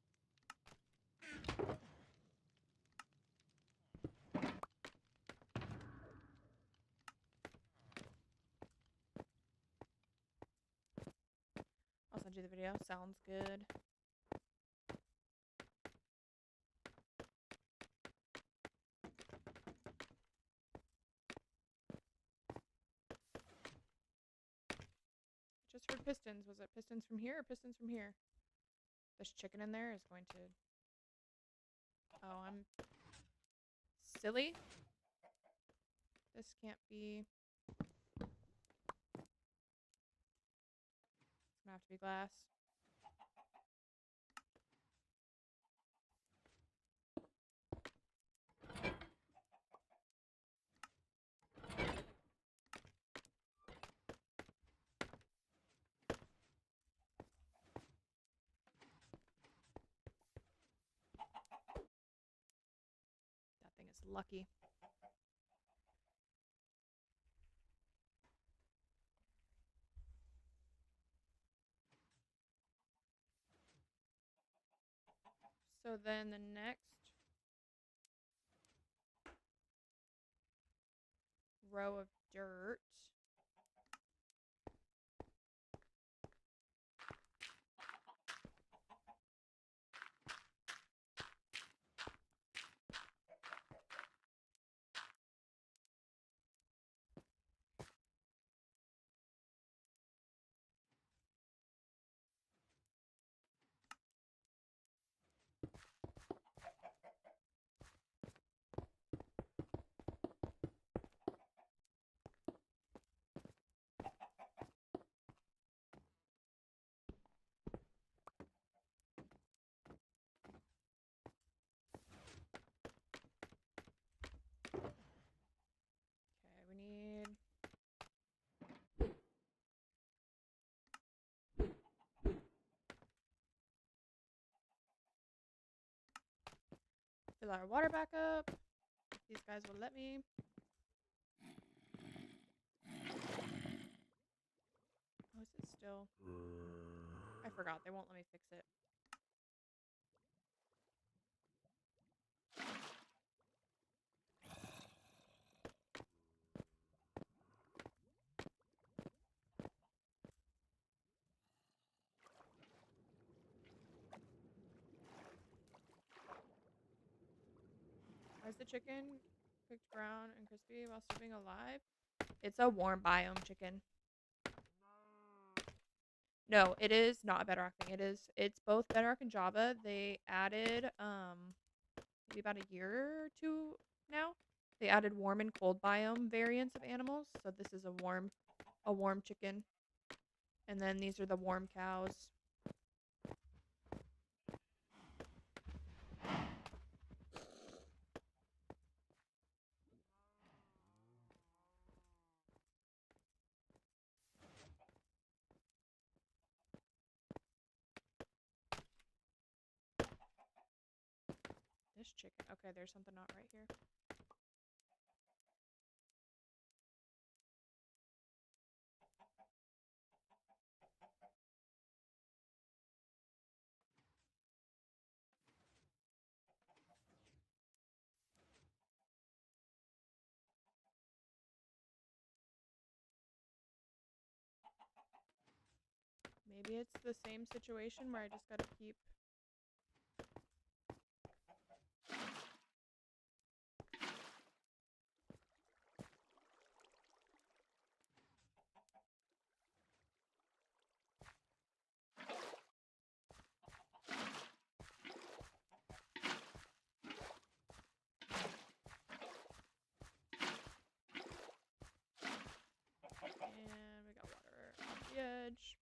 I'll send you the video. Sounds good. Just heard pistons. Was it pistons from here or pistons from here? This chicken in there is going to I'm silly. This can't be. It's gonna have to be glass. That thing is lucky. So then the next row of dirt. Okay, we need. Fill our water back up. If these guys will let me. Oh, is it still? I forgot. They won't let me fix it. Why is the chicken cooked brown and crispy while still being alive? It's a warm biome chicken. No, it is not a Bedrock thing. It's both Bedrock and Java. They added maybe about a year or two now. They added warm and cold biome variants of animals. So this is a warm chicken. And then these are the warm cows. This chicken. Okay, there's something not right here. Maybe it's the same situation where I just gotta keep. And we got water off the edge.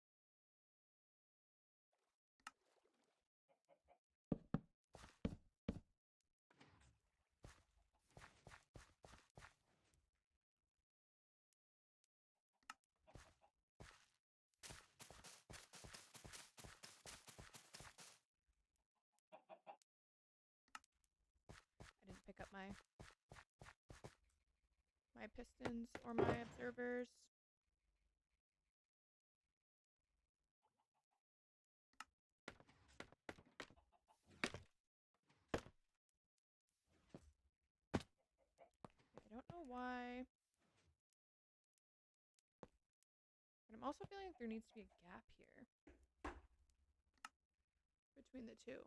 I didn't pick up my pistons or my observers. I don't know why. But I'm also feeling like there needs to be a gap here between the two.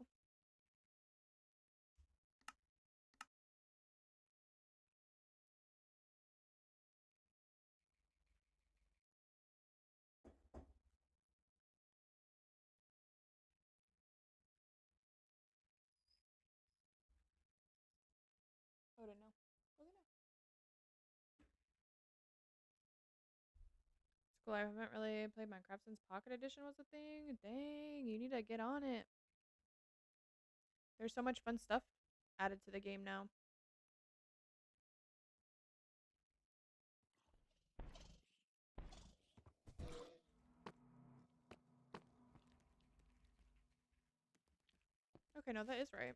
Cool. I haven't really played Minecraft since Pocket Edition was a thing. Dang, you need to get on it. There's so much fun stuff added to the game now. Okay, no, that is right.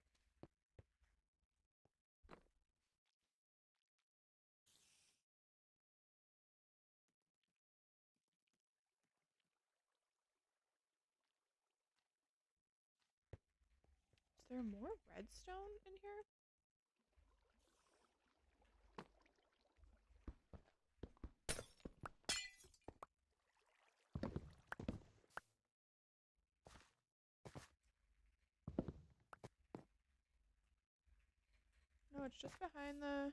Is there more redstone in here? No, it's just behind the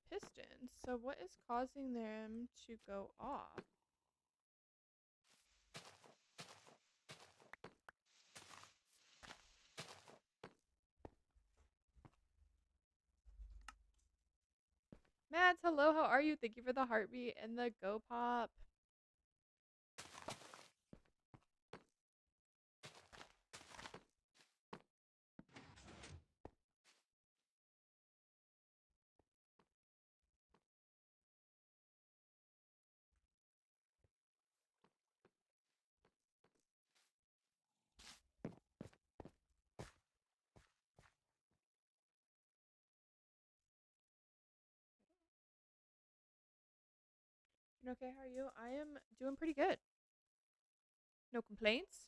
pistons. So what is causing them to go off? Mads, hello, how are you? Thank you for the heartbeat and the go pop. Okay, how are you? I am doing pretty good. No complaints?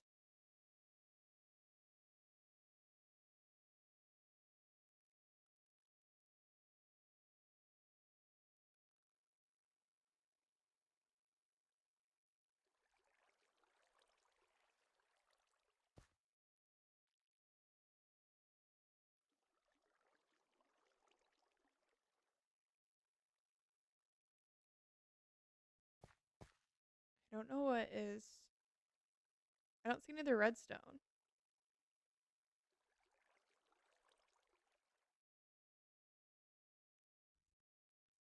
I don't know what is. I don't see any other redstone.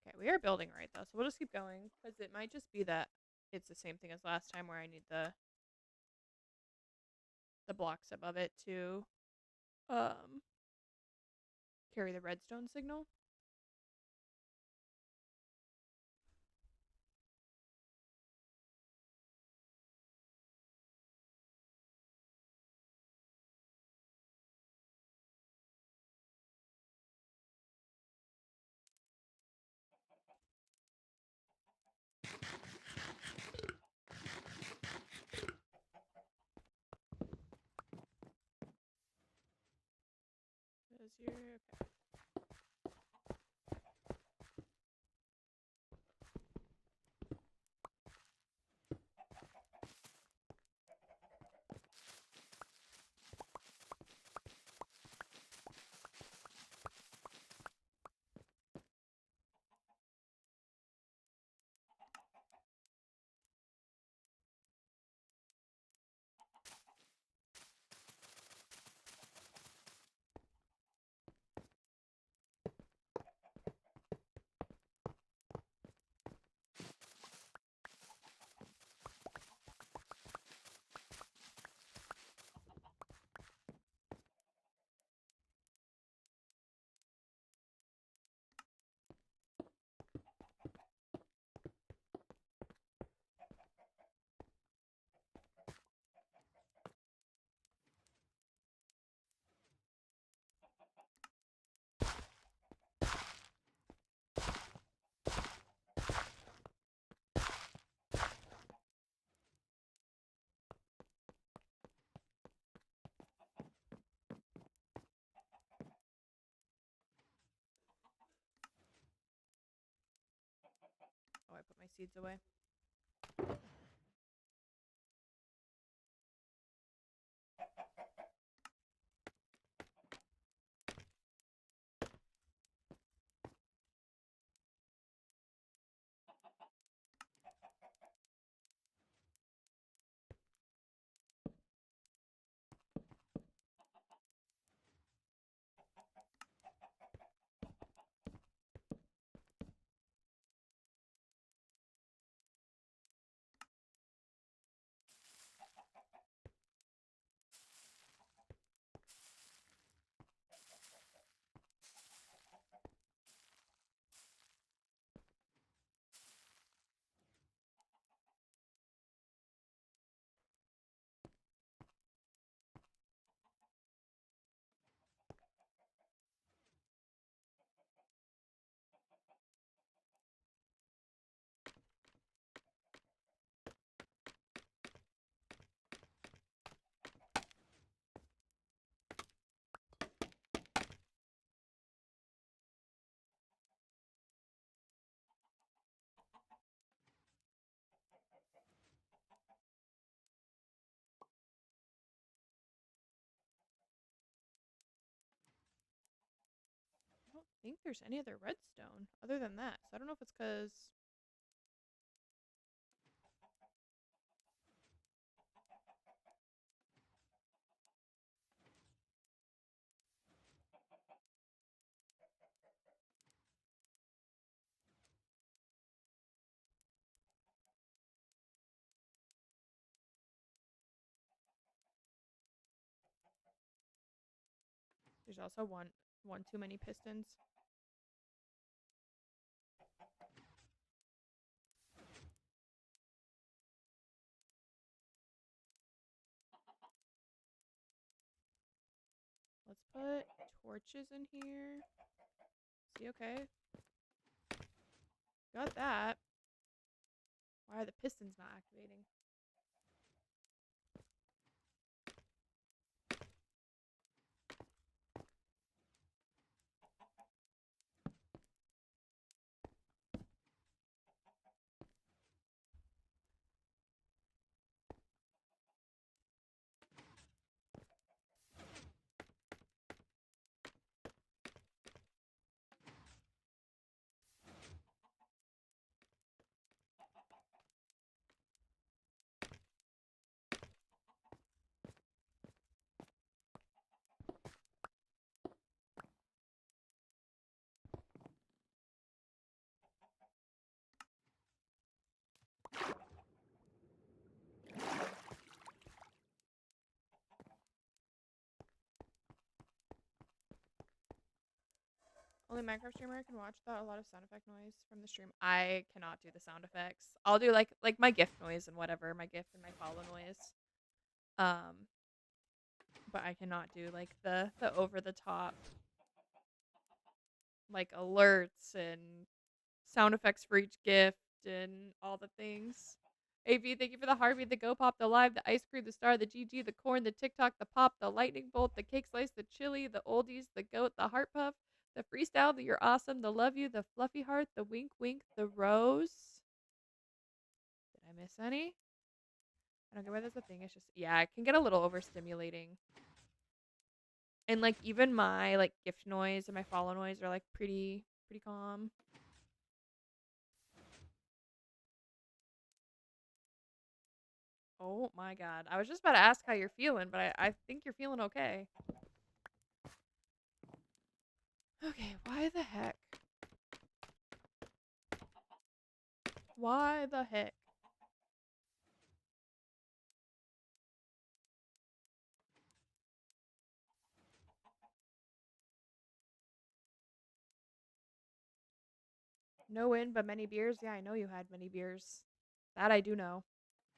Okay, we are building right though, so we'll just keep going because it might just be that it's the same thing as last time where I need the blocks above it to um carry the redstone signal. Is your okay. Oh, I put my seeds away. think there's any other redstone other than that. So I don't know if it's because... There's also one too many pistons. Let's put torches in here. See, okay. Got that. Why are the pistons not activating? Only Minecraft streamer can watch that. A lot of sound effect noise from the stream. I cannot do the sound effects. I'll do like my GIF noise and whatever, my GIF and my follow noise. But I cannot do like the over the top like alerts and sound effects for each gift and all the things. AV, thank you for the heartbeat, the go pop, the live, the ice cream, the star, the GG, the corn, the TikTok, the pop, the lightning bolt, the cake slice, the chili, the oldies, the goat, the heart puff, the freestyle, the you're awesome, the love you, the fluffy heart, the wink wink, the rose. Did I miss any? I don't get why that's a thing. It's just, yeah, it can get a little overstimulating. And like even my like gift noise and my follow noise are like pretty calm. Oh my god. I was just about to ask how you're feeling, but I think you're feeling okay. Okay, why the heck? Why the heck? No win, but many beers? Yeah, I know you had many beers. That I do know.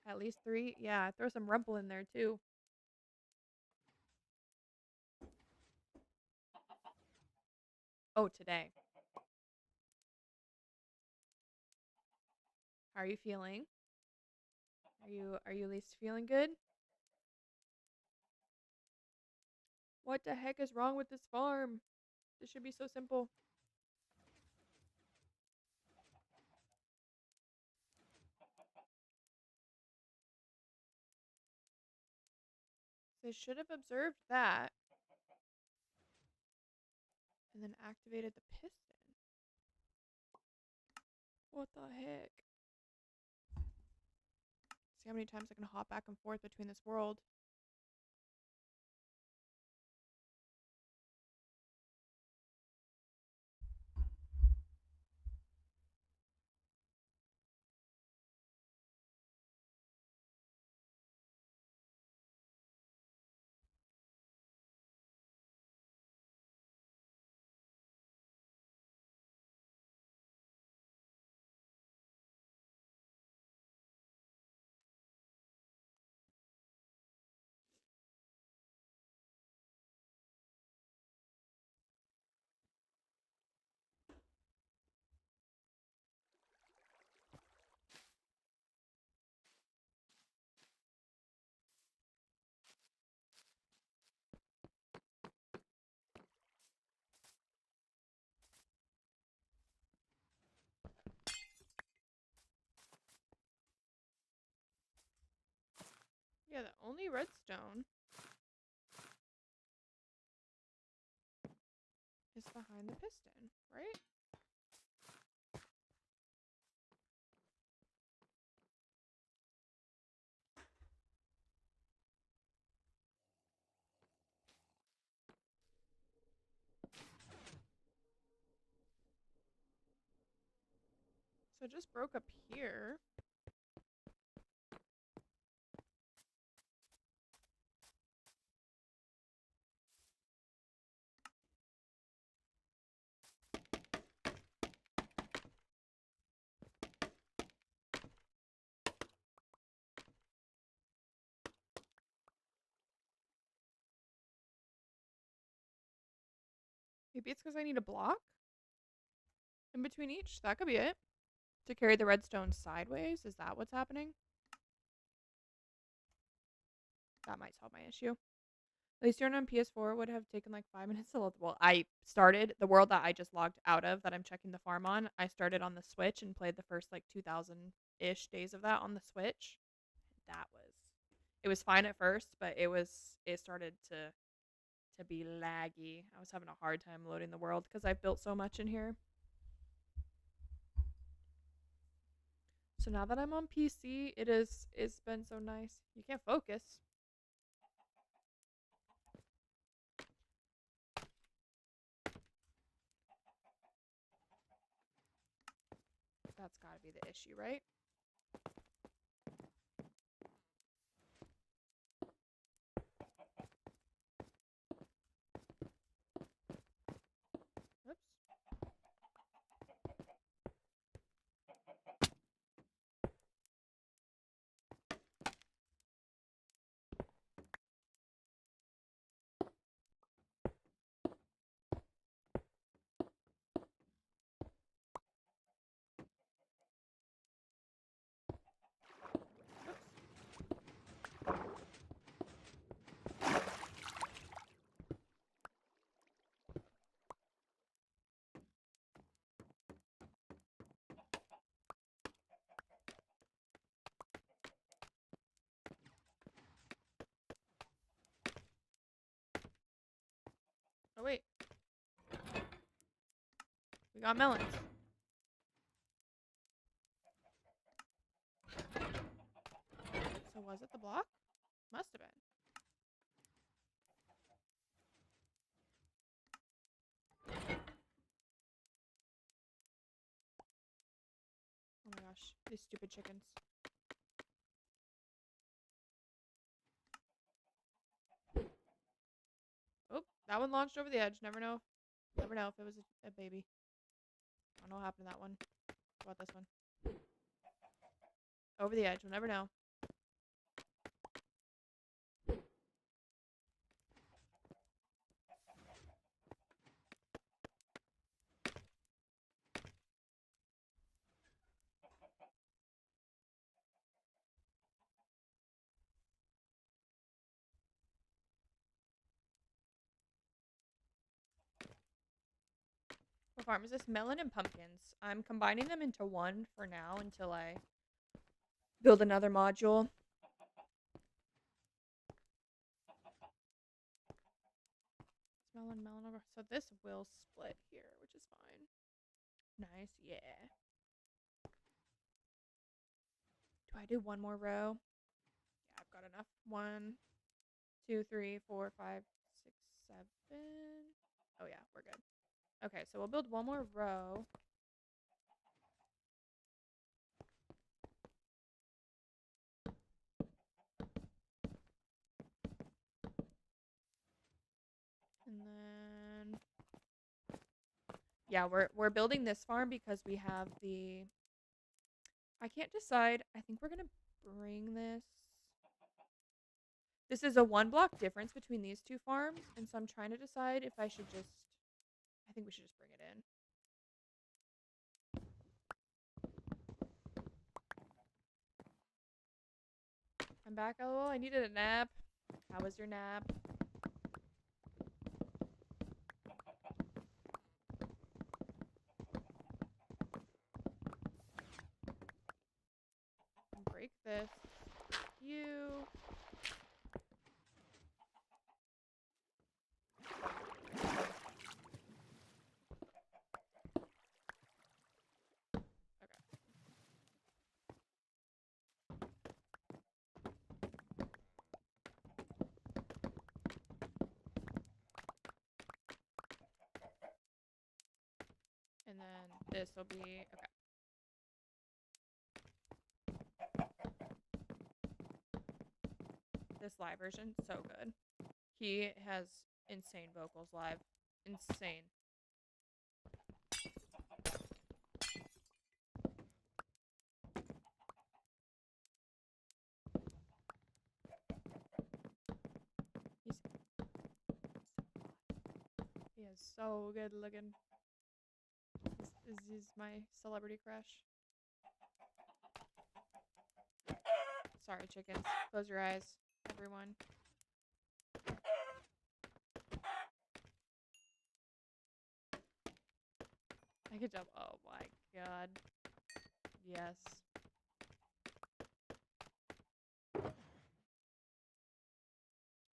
At least 3? Yeah, throw some rumple in there too. Oh, today. How are you feeling? Are you at least feeling good? What the heck is wrong with this farm? This should be so simple. They should have observed that and then activated the piston. What the heck? See how many times I can hop back and forth between this world. Yeah, the only redstone is behind the piston, right? So it just broke up here. Maybe it's because I need a block in between each. That could be it. To carry the redstone sideways. Is that what's happening? That might solve my issue. At least you're on PS4 would have taken like 5 minutes to load. Well, I started the world that I just logged out of that I'm checking the farm on. I started on the Switch and played the first like 2,000-ish days of that on the Switch. It was fine at first, but it started to be laggy. I was having a hard time loading the world because I built so much in here. So now that I'm on PC, it's been so nice. You can't focus. That's got to be the issue, right? Oops. Oh wait, we got melons. So was it the block? Must have been. Oh my gosh, these stupid chickens. Oh, that one launched over the edge. Never know. Never know if it was a baby. I don't know what happened to that one. What about this one? Over the edge. We'll never know. What farm is this? Melon and pumpkins. I'm combining them into one for now until I build another module. Melon over. So this will split here, which is fine. Nice, yeah. Do I do one more row? Yeah, I've got enough. 1, 2, 3, 4, 5, 6, 7. Oh yeah, we're good. Okay, so we'll build one more row. And then yeah, we're building this farm because we have the I can't decide. I think we're going to bring this. This is a 1 block difference between these two farms, and so I'm trying to decide if I should just I think we should just bring it in. I'm back, LOL. I needed a nap. How was your nap? Break this. You. then this will be okay. This live version, so good. He has insane vocals live. Insane. He is so good looking. He's my celebrity crush. Sorry, chickens. Close your eyes, everyone. I could jump. Oh my god. Yes.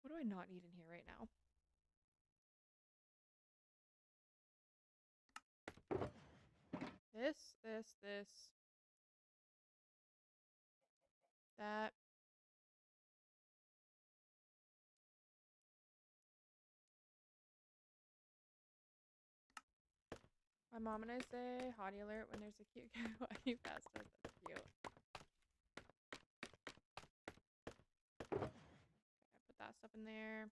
What do I not need in here right now? This. That. My mom and I say hottie alert when there's a cute guy walking past us. That's cute. Okay, I put that stuff in there.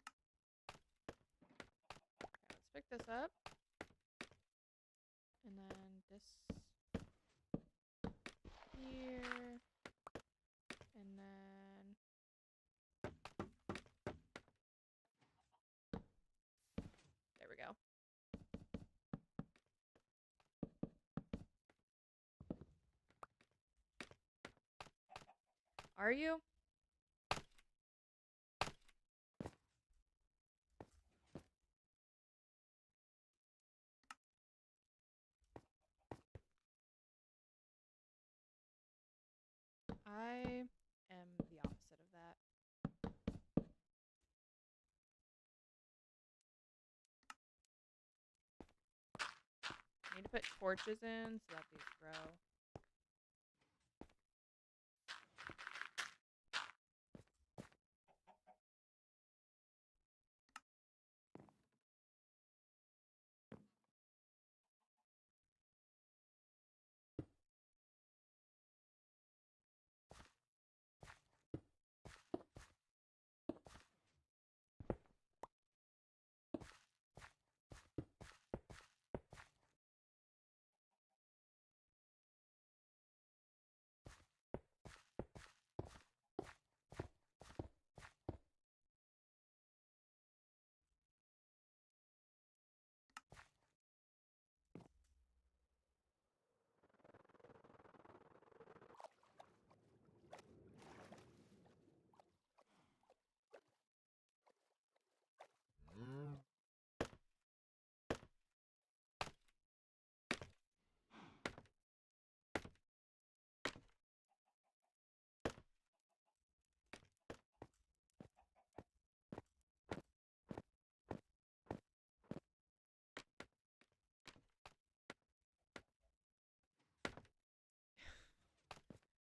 Okay, let's pick this up. And then this here. And then there we go. Are you? I am the opposite of that. I need to put torches in so that these grow.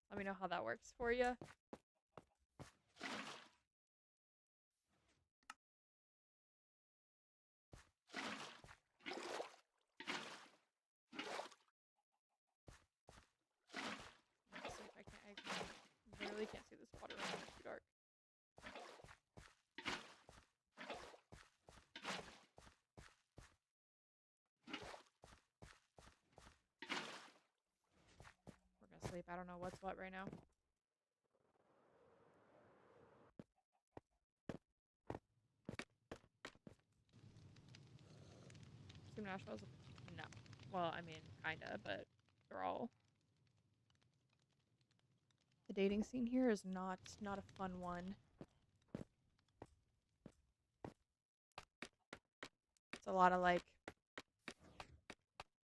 Let me know how that works for you. Let's see if I literally can't see this water right now. It's too dark. We're gonna sleep. I don't know what's what right now. Steam Nashville's no. Well, I mean, kinda, but they're all. The dating scene here is not a fun one. It's a lot of like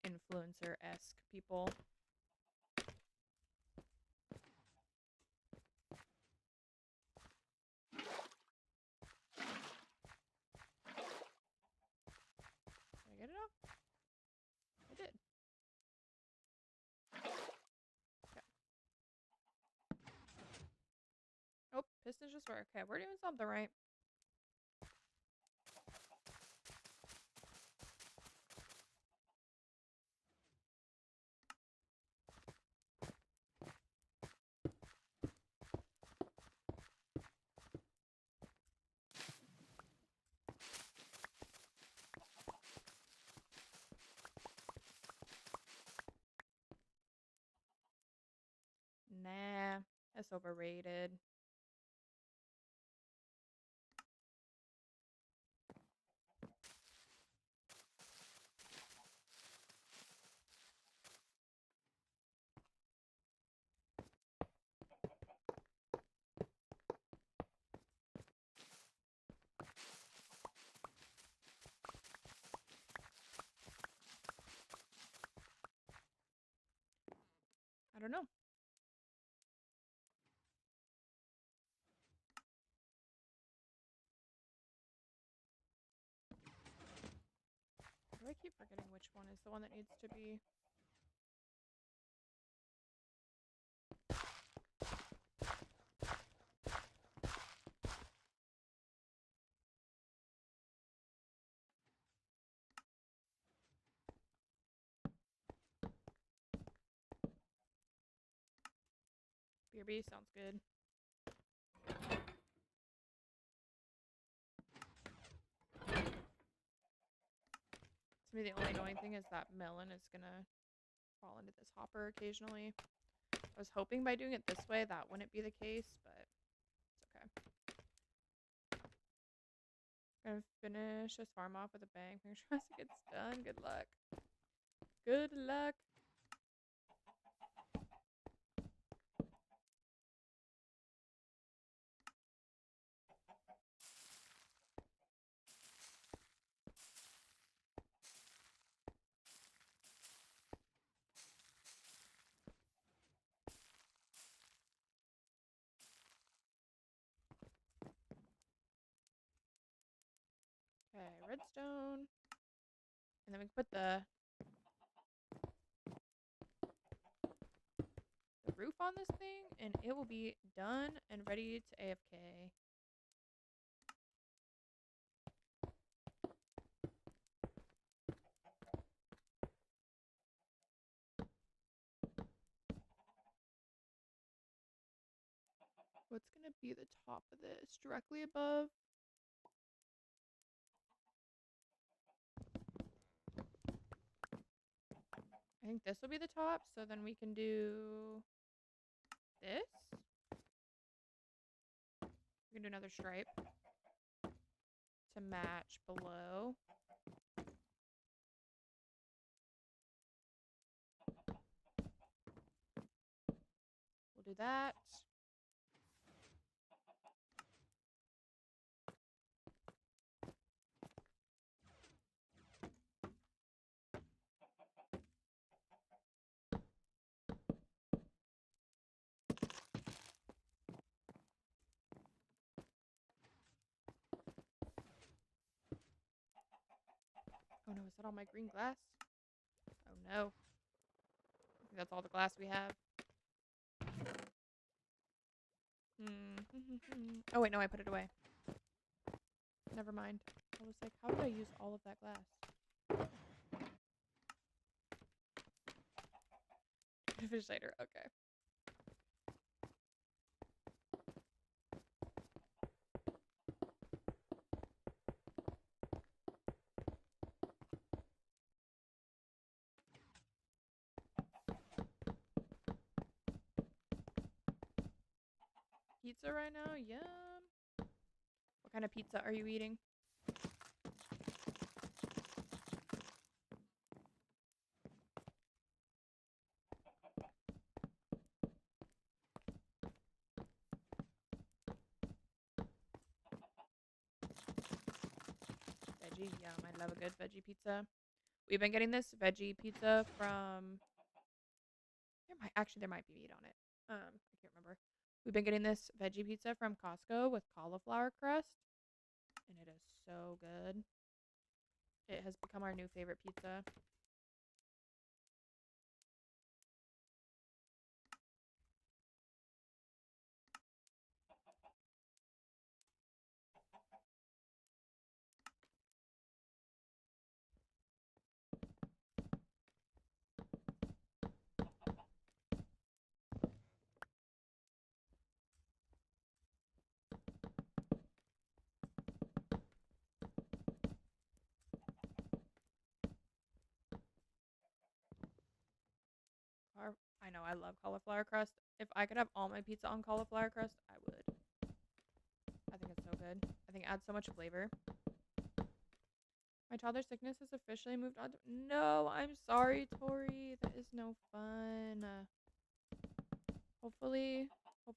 influencer-esque people. Did I get it off? I did. Okay. Oh, pistons just work. Okay, we're doing something right. That's overrated. I don't know. Do I keep forgetting which one is the one that needs to be? BRB sounds good. To me, the only annoying thing is that melon is gonna fall into this hopper occasionally. I was hoping by doing it this way that wouldn't be the case, but it's okay. Gonna finish this farm off with a bang. Fingers crossed it gets done. Good luck. Good luck. Okay, redstone. And then we can put the roof on this thing, and it will be done and ready to AFK. What's going to be the top of this? Directly above? I think this will be the top, so then we can do this. We can do another stripe to match below. We'll do that. Oh no, is that all my green glass? Oh no. I think that's all the glass we have. Oh wait, no, I put it away. Never mind. I was like, how did I use all of that glass? Fish later, okay. Pizza right now? Yum. What kind of pizza are you eating? Veggie, yum. I love a good veggie pizza. We've been getting this veggie pizza from... There might be meat on it. I can't remember. We've been getting this veggie pizza from Costco with cauliflower crust. And it is so good. It has become our new favorite pizza. cauliflower. I know, I love cauliflower crust. If I could have all my pizza on cauliflower crust, I would. I think it's so good. I think it adds so much flavor. My toddler's sickness has officially moved on. No, I'm sorry, Tori. That is no fun. Hopefully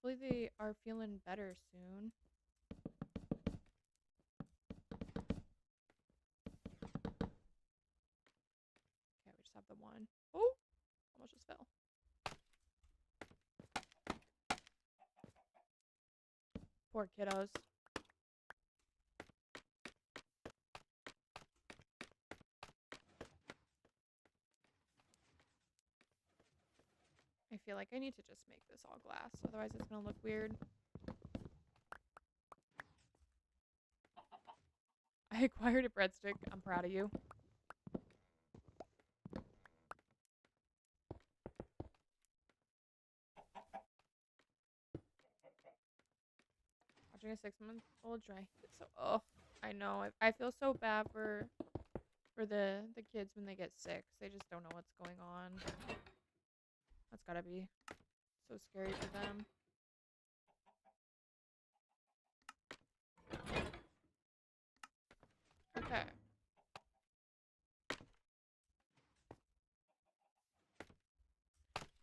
they are feeling better soon. Okay, we just have the one. Oh, almost just fell. Poor kiddos. I feel like I need to just make this all glass, otherwise it's gonna look weird. I acquired a breadstick. I'm proud of you. Watching a 6-month-old try. So, oh, I know. I feel so bad for the kids when they get sick. They just don't know what's going on. That's gotta be so scary for them. Okay.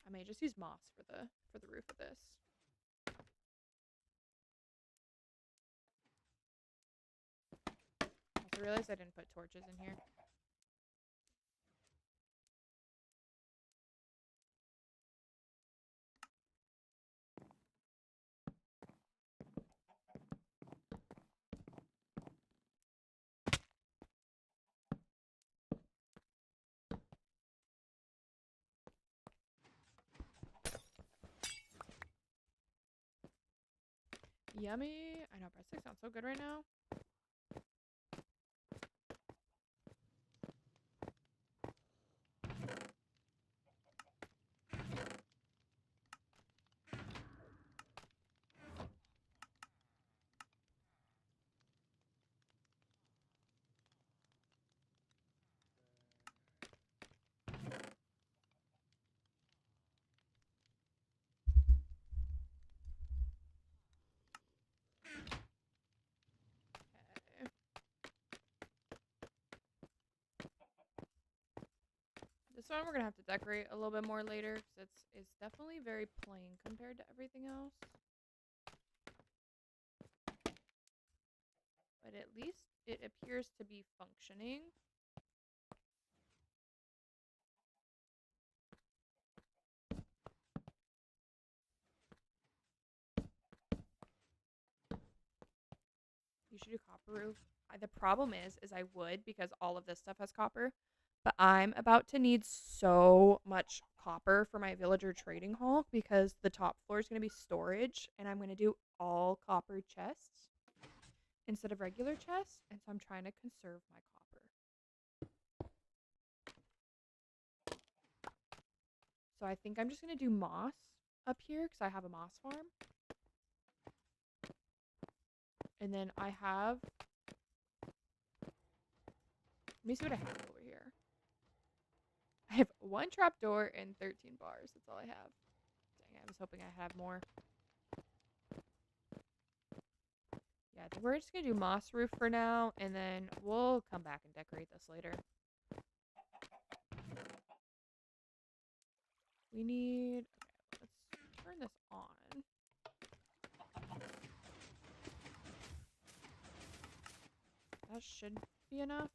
I may just use moss for the roof of this. Also realized I didn't put torches in here. Yummy. I know breadsticks sound so good right now. Okay. This one we're gonna have to decorate a little bit more later because it's definitely very plain compared to everything else. But at least it appears to be functioning. You should do copper roof. The problem is I would because all of this stuff has copper, but I'm about to need so much copper for my villager trading hall because the top floor is going to be storage and I'm going to do all copper chests instead of regular chests, and so I'm trying to conserve my copper. So I think I'm just going to do moss up here because I have a moss farm. And then I have, let me see what I have over here. I have 1 trapdoor and 13 bars. That's all I have. Dang, I was hoping I had more. Yeah, I think we're just going to do moss roof for now, and then we'll come back and decorate this later. We need, okay, let's turn this on. That should be enough.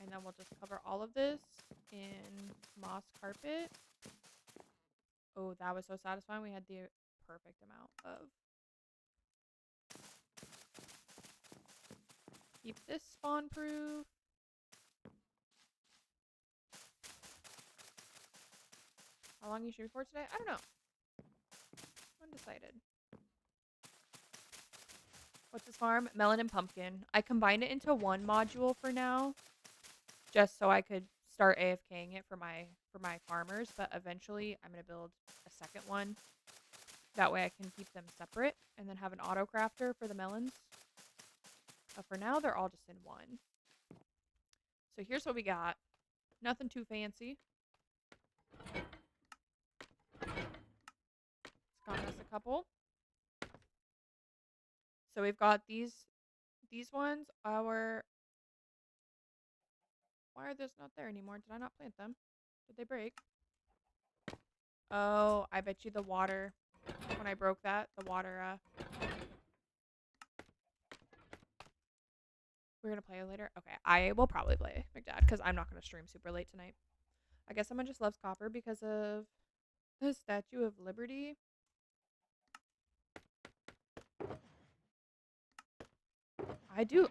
And then we'll just cover all of this in moss carpet. Oh, that was so satisfying. We had the perfect amount of. Keep this spawn proof. How long you shooting for today? I don't know. Undecided. What's this farm? Melon and pumpkin. I combined it into one module for now, just so I could start AFKing it for my farmers. But eventually, I'm gonna build a second one. That way, I can keep them separate and then have an auto crafter for the melons. But for now, they're all just in one. So here's what we got. Nothing too fancy. It's gotten us a couple. So we've got these ones. Why are those not there anymore? Did I not plant them? Did they break? Oh, I bet you the water, when I broke that, the water, we're gonna play it later? Okay, I will probably play McDad, because I'm not gonna stream super late tonight. I guess someone just loves copper because of the Statue of Liberty.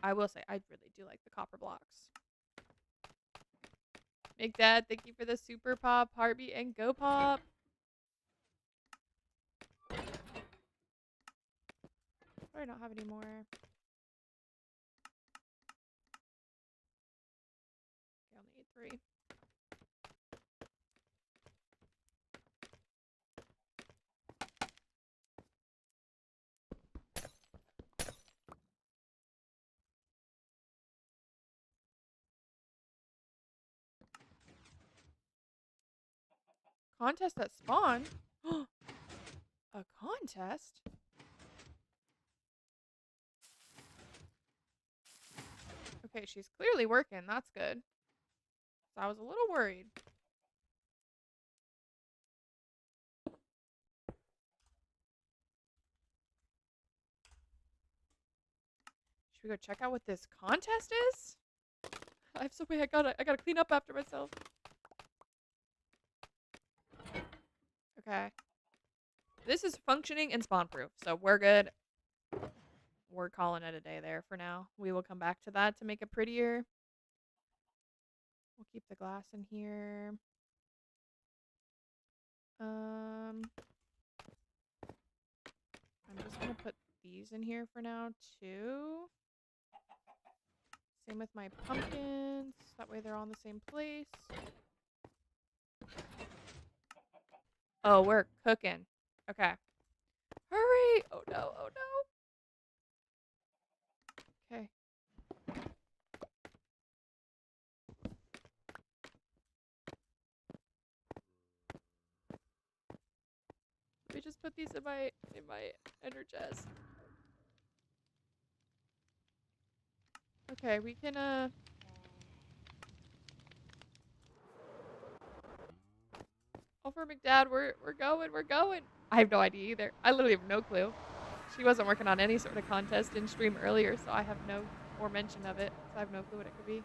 I will say, I really do like the copper blocks. McDad, thank you for the super pop, heartbeat, and go pop. Why do I not have any more? Okay, I only need 3. Contest at spawn? A contest? Okay, she's clearly working. That's good. So I was a little worried. Should we go check out what this contest is? I'm so wait, I gotta clean up after myself. Okay. This is functioning and spawn proof, so we're good. We're calling it a day there for now. We will come back to that to make it prettier. We'll keep the glass in here. I'm just gonna put these in here for now too. Same with my pumpkins. That way they're all in the same place. Oh, we're cooking. Okay. Hurry! Oh no, oh no. Okay. Let me just put these in my ender chest. Okay, we can Oh, for McDad, we're going. I have no idea either. I literally have no clue. She wasn't working on any sort of contest in stream earlier, so I have no or mention of it. So I have no clue what it could be.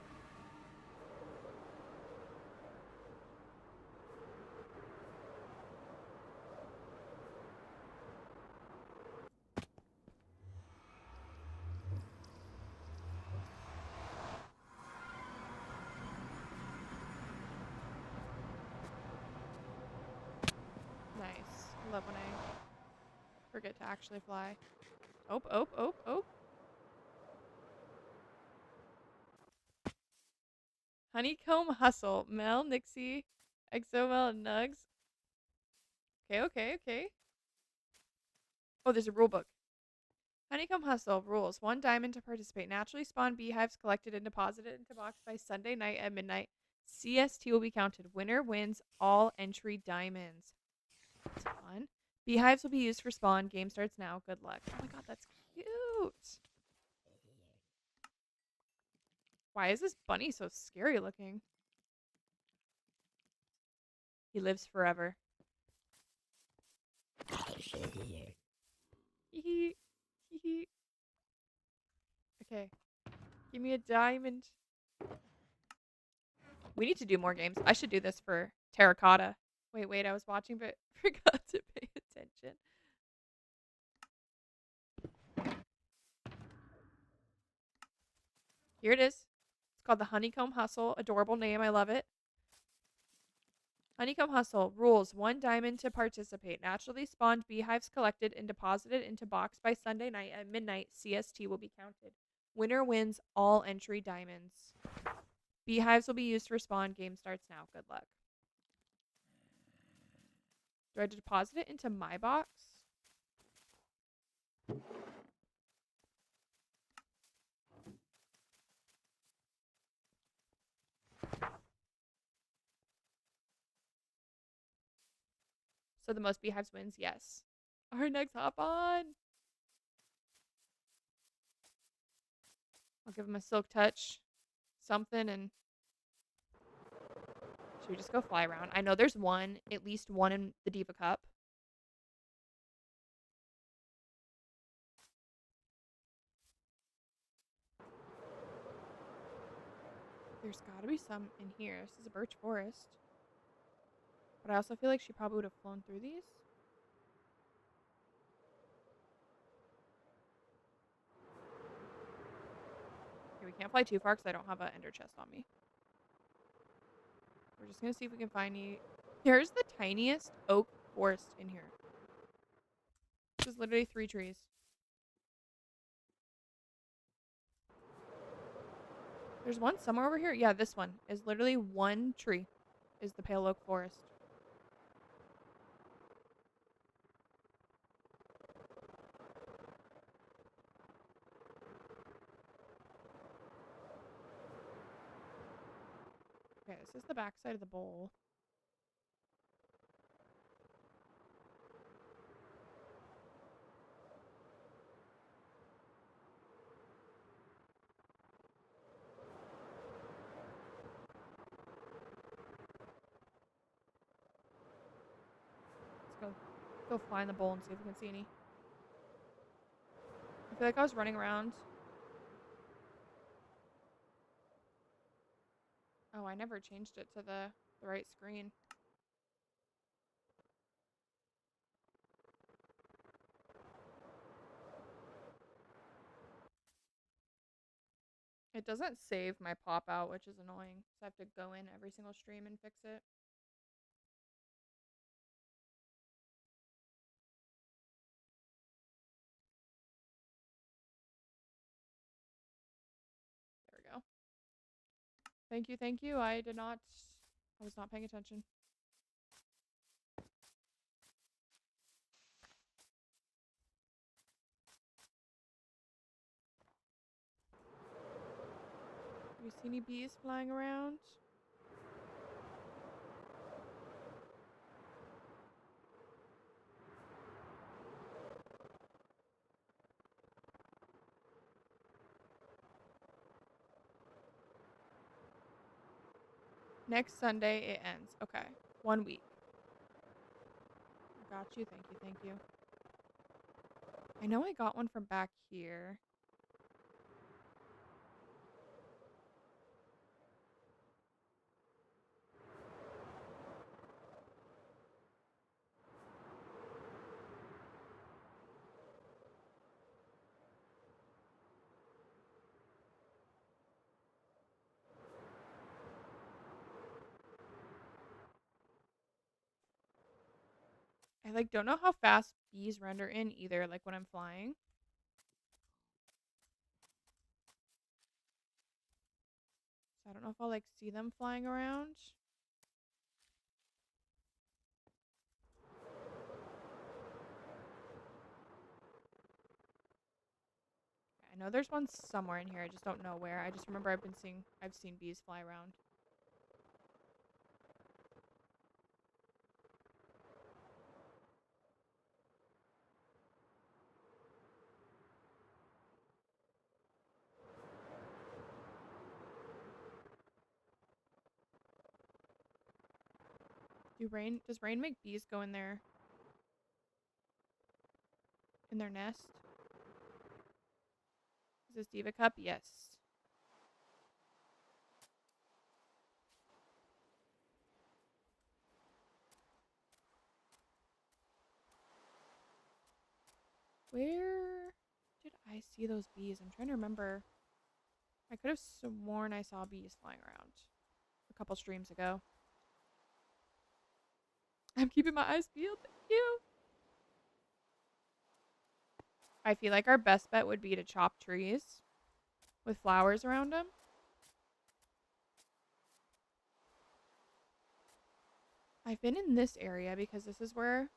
Nice. I love when I forget to actually fly. Oh, oh, oh, oh. Honeycomb Hustle. Mel, Nixie, Exomel, and Nugs. Okay, okay, okay. Oh, there's a rule book. Honeycomb Hustle rules. 1 diamond to participate. Naturally spawn beehives collected and deposited into box by Sunday night at midnight. CST will be counted. Winner wins all entry diamonds. That's fun. Beehives will be used for spawn. Game starts now. Good luck. Oh my god, that's cute. Why is this bunny so scary looking? He lives forever. Hee hee. Okay. Give me a diamond. We need to do more games. I should do this for terracotta. Wait, I was watching but forgot to pay attention. Here it is. It's called the Honeycomb Hustle. Adorable name. I love it. Honeycomb Hustle. Rules. 1 diamond to participate. Naturally spawned beehives collected and deposited into box by Sunday night at midnight CST will be counted. Winner wins all entry diamonds. Beehives will be used for spawn. Game starts now. Good luck. Do I deposit it into my box? So the most beehives wins? Yes. Our next hop on. I'll give him a silk touch. Something and should we just go fly around? I know there's one, at least one in the Diva Cup. There's gotta be some in here. This is a birch forest. But I also feel like she probably would have flown through these. Okay, we can't fly too far because I don't have an ender chest on me. We're just gonna see if we can find any. Here's the tiniest oak forest in here. This is literally 3 trees. There's one somewhere over here. Yeah, this one is literally 1 tree. Is the pale oak forest. Okay, this is the back side of the bowl. Let's go fly in the bowl and see if we can see any. I feel like I was running around. Oh, I never changed it to the right screen. It doesn't save my pop out, which is annoying. So I have to go in every single stream and fix it. There we go. Thank you, thank you. I was not paying attention. Do you see any bees flying around? Next Sunday it ends. Okay. 1 week. Got you. Thank you. Thank you. I know I got one from back here. I don't know how fast bees render in either, like when I'm flying. So I don't know if I'll see them flying around. I know there's one somewhere in here. I just don't know where. I just remember I've seen bees fly around. Does rain make bees go in their nest? Is this Diva Cup? Yes. Where did I see those bees? I'm trying to remember. I could have sworn I saw bees flying around a couple streams ago. I'm keeping my eyes peeled. Thank you. I feel like our best bet would be to chop trees with flowers around them. I've been in this area because this is where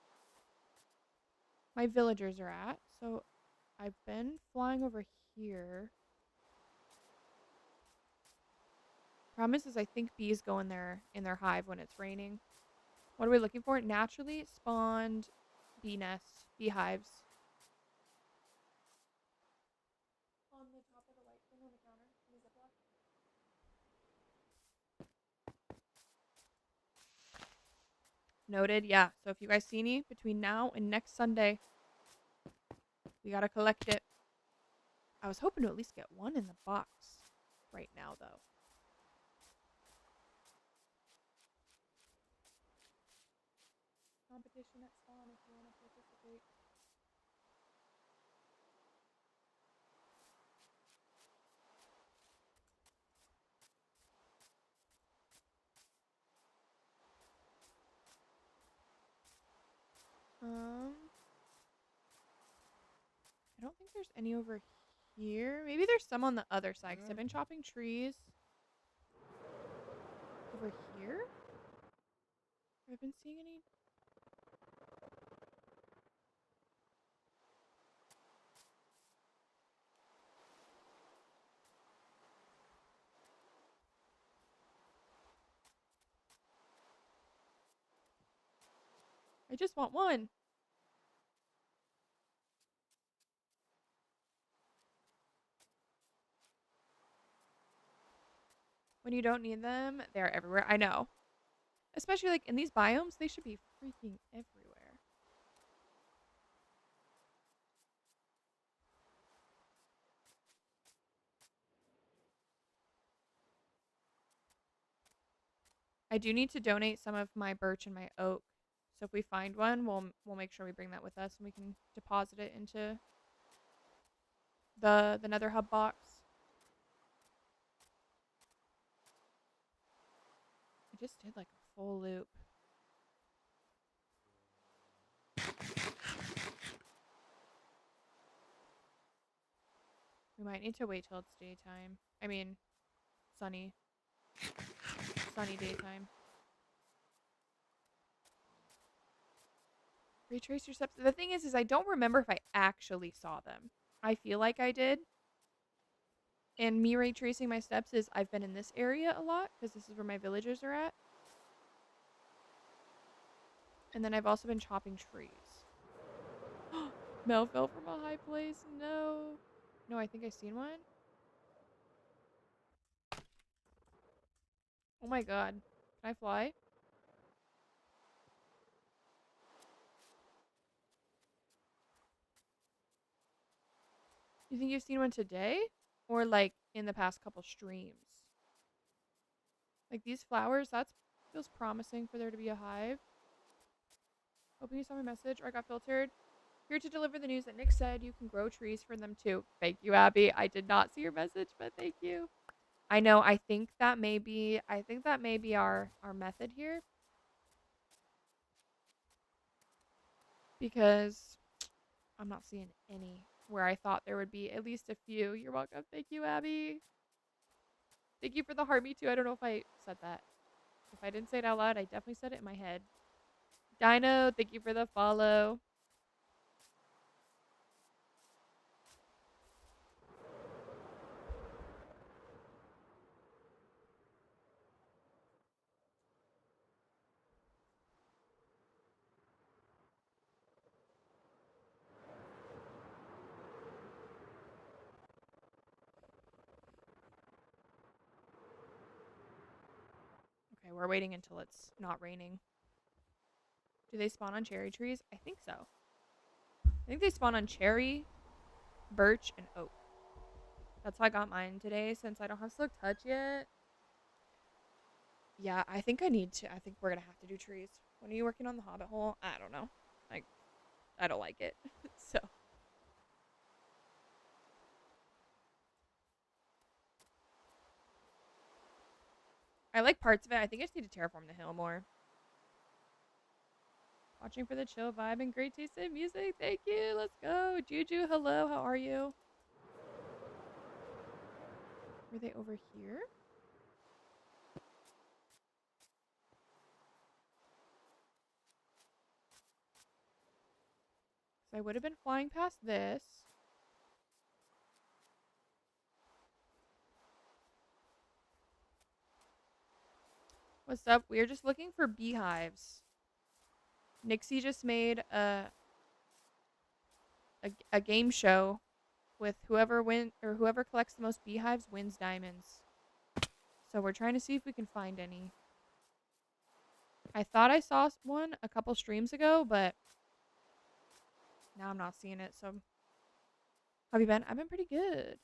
my villagers are at. So I've been flying over here. Problem is I think bees go in their hive when it's raining. What are we looking for? Naturally spawned bee nests, beehives. On the top of the white thing on the counter in the Ziploc. Noted. Yeah. So if you guys see any between now and next Sunday, we gotta collect it. I was hoping to at least get one in the box right now, though. Competition at spawn if you want to participate. I don't think there's any over here. Maybe there's some on the other side because I've been chopping trees over here. Have I been seeing any? I just want one. When you don't need them, they're everywhere. I know. Especially like in these biomes, they should be freaking everywhere. I do need to donate some of my birch and my oak. So if we find one, we'll make sure we bring that with us and we can deposit it into the Nether Hub box. I just did like a full loop. We might need to wait till it's daytime. I mean, sunny. Sunny daytime. Retrace your steps. The thing is I don't remember if I actually saw them. I feel like I did. And me retracing my steps is I've been in this area a lot because this is where my villagers are at. And then I've also been chopping trees. Mel fell from a high place. No. No, I think I seen one. Oh my god. Can I fly? You think you've seen one today? Or like in the past couple streams? Like these flowers, that feels promising for there to be a hive. Hoping you saw my message or I got filtered. Here to deliver the news that Nick said you can grow trees for them too. Thank you, Abby. I did not see your message, but thank you. I know. I think that may be our method here. Because I'm not seeing any where I thought there would be at least a few. You're welcome. Thank you, Abby. Thank you for the heart. Me too. I don't know if I said that. If I didn't say it out loud, I definitely said it in my head. Dino, thank you for the follow. Okay, we're waiting until it's not raining. Do they spawn on cherry trees? I think so. I think they spawn on cherry, birch, and oak. That's how I got mine today since I don't have Silk Touch yet. Yeah, I think I need to. I think we're going to have to do trees. When are you working on the Hobbit hole? I don't know. Like, I don't like it. So. I like parts of it. I think I just need to terraform the hill more. Watching for the chill vibe and great taste in music. Thank you. Let's go. Juju, hello. How are you? Were they over here? So I would have been flying past this. What's up? We're just looking for beehives. Nixie just made a game show with whoever collects the most beehives wins diamonds. So we're trying to see if we can find any. I thought I saw one a couple streams ago, but now I'm not seeing it. So, how have you been? I've been pretty good.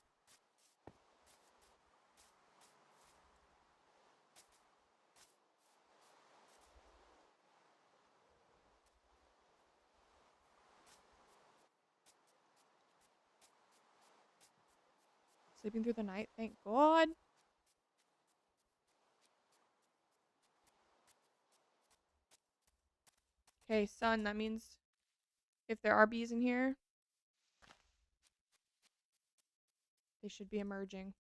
Sleeping through the night, thank God. Okay, sun, that means if there are bees in here, they should be emerging.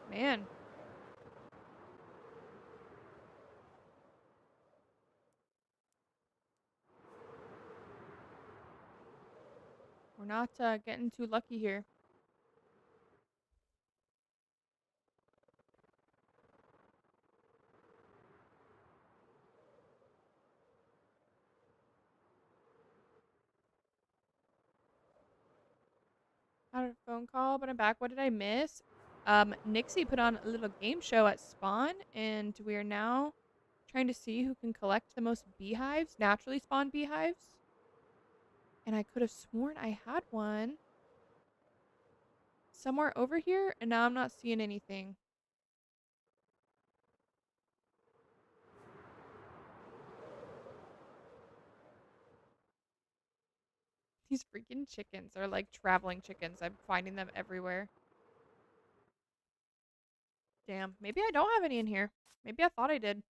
Man. We're not getting too lucky here. Had a phone call, but I'm back. What did I miss? Nixie put on a little game show at Spawn, and we are now trying to see who can collect the most beehives, naturally spawned beehives. And I could have sworn I had one somewhere over here, and now I'm not seeing anything. These freaking chickens are like traveling chickens. I'm finding them everywhere. Damn, maybe I don't have any in here. Maybe I thought I did.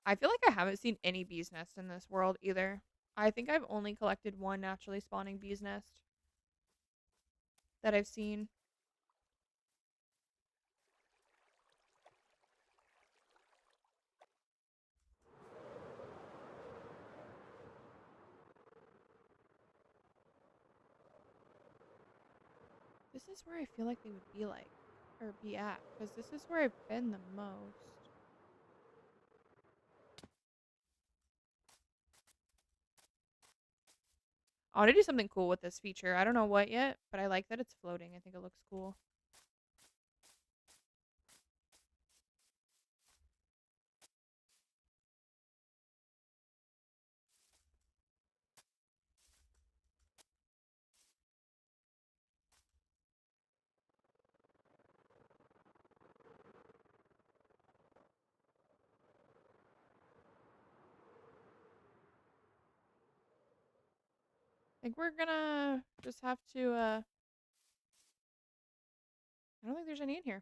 I feel like I haven't seen any bee's nests in this world either. I think I've only collected one naturally spawning bee's nest that I've seen. This is where I feel like they would be like, or be at, because this is where I've been the most. I want to do something cool with this feature. I don't know what yet, but I like that it's floating. I think it looks cool. I think we're gonna just have to, I don't think there's any in here.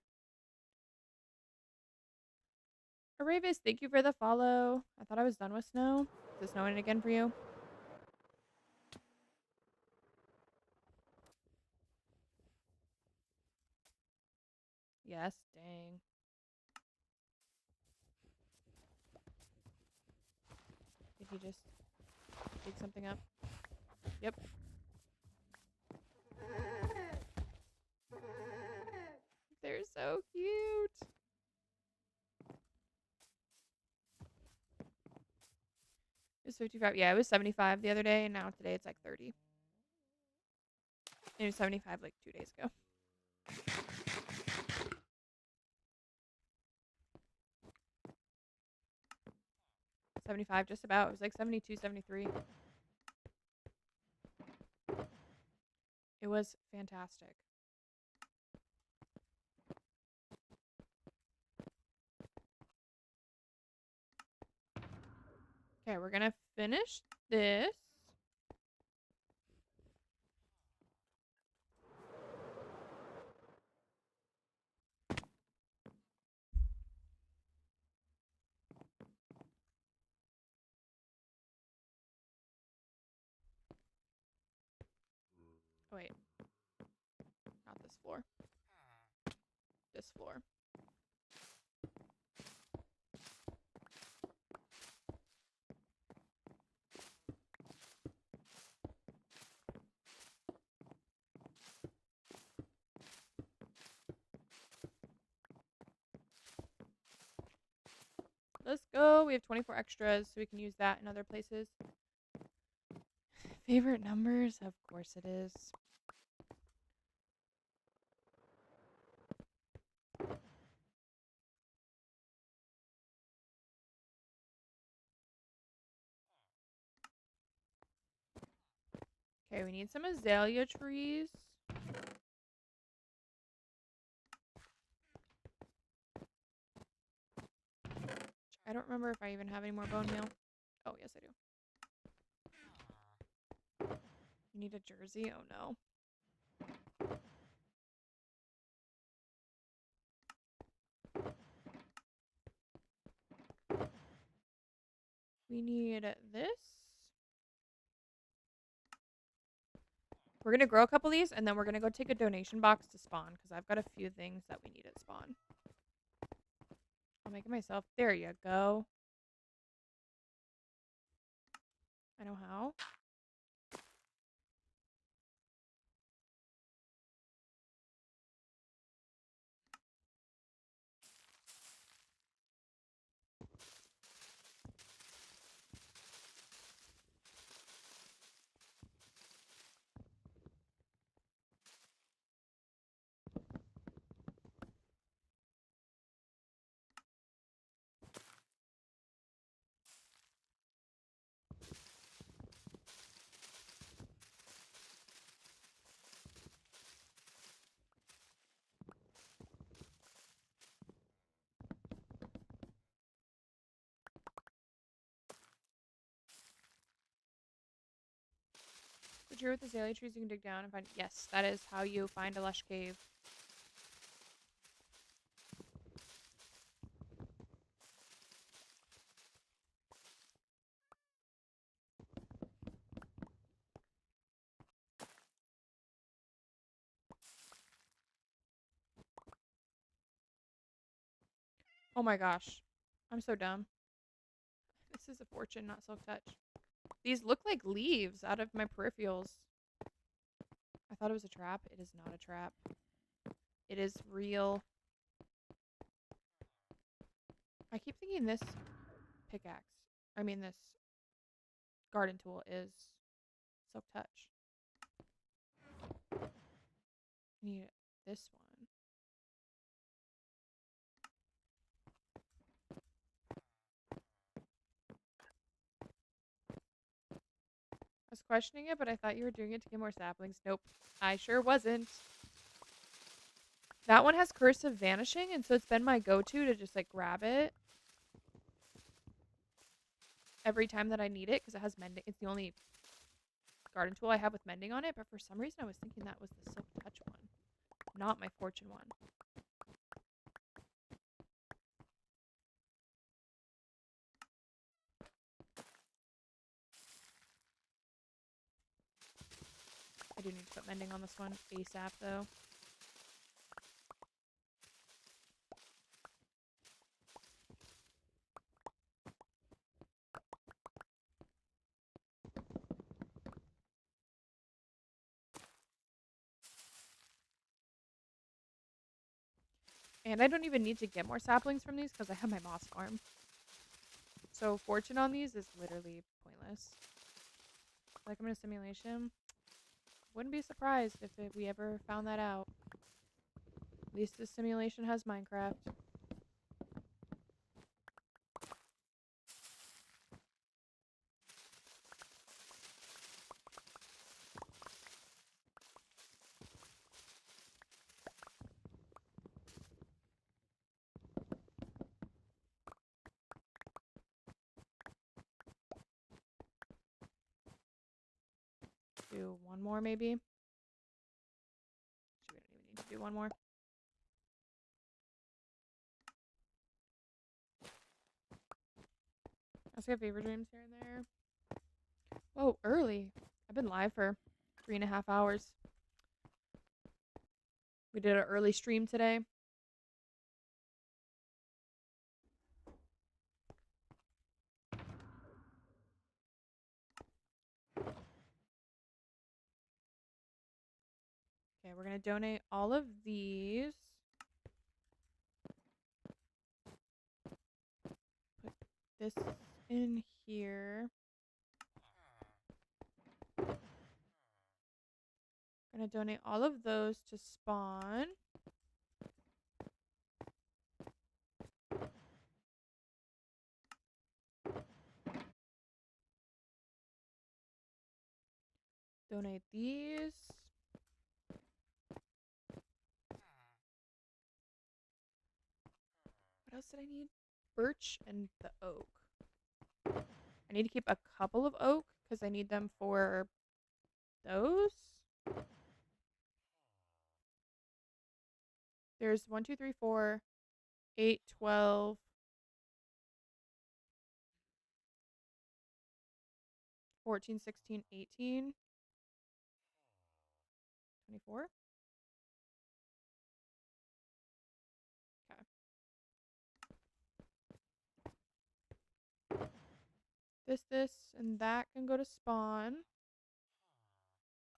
Aravis, thank you for the follow. I thought I was done with snow. Is it snowing again for you? Yes, dang. he just picked something up. Yep. They're so cute. It was 55. Yeah, it was 75 the other day, and now today it's like 30. And it was 75 like 2 days ago. $75 just about. It was like 72, 73. It was fantastic. Okay, we're gonna finish this. Oh wait, not this floor. This floor. Let's go. We have 24 extras, so we can use that in other places. Favorite numbers? Of course it is. Okay, we need some azalea trees. I don't remember if I even have any more bone meal. Oh, yes, I do. You need a jersey? Oh, no. We need this. We're going to grow a couple of these, and then we're going to go take a donation box to spawn, because I've got a few things that we need at spawn. I'll make it myself. There you go. I know how. The tree with the azalea trees you can dig down and find. Yes, that is how you find a lush cave. Oh my gosh. I'm so dumb. This is a fortune, not silk touch. These look like leaves out of my peripherals. I thought it was a trap. It is not a trap. It is real. I keep thinking this pickaxe, this garden tool is silk touch. I need this one. I was questioning it, but I thought you were doing it to get more saplings. Nope, I sure wasn't. That one has Curse of Vanishing, and so it's been my go-to to just like grab it every time that I need it because it has mending. It's the only garden tool I have with mending on it, but for some reason I was thinking that was the silk touch one, not my fortune one. I do need to put mending on this one ASAP though. And I don't even need to get more saplings from these because I have my moss farm. So fortune on these is literally pointless. Like I'm in a simulation. Wouldn't be surprised if we ever found that out. At least this simulation has Minecraft. Do one more maybe. Actually, we don't even need to do one more. I also have fever dreams here and there. Whoa, early. I've been live for 3.5 hours. We did an early stream today. Okay, we're going to donate all of these. Put this in here. Going to donate all of those to spawn. Donate these. What else did I need? Birch and the oak. I need to keep a couple of oak because I need them for those. There's 1, 2, 3, 4, 8, 12, 14, 16, 18, 24. Okay. This, and that can go to spawn.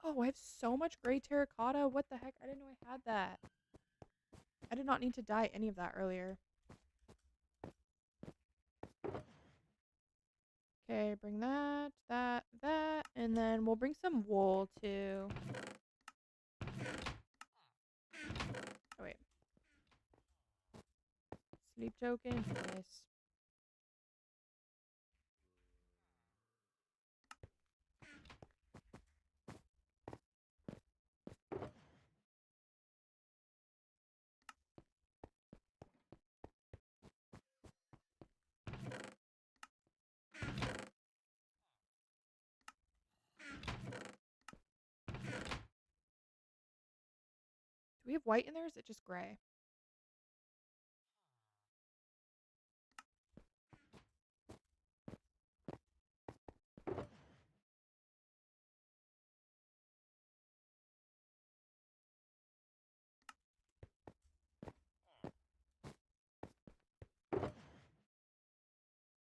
Oh, I have so much gray terracotta. What the heck? I didn't know I had that. I did not need to dye any of that earlier. Okay, bring that, that, and then we'll bring some wool too. Oh, wait. Sleep token. Nice. Do we have white in there? Or is it just gray?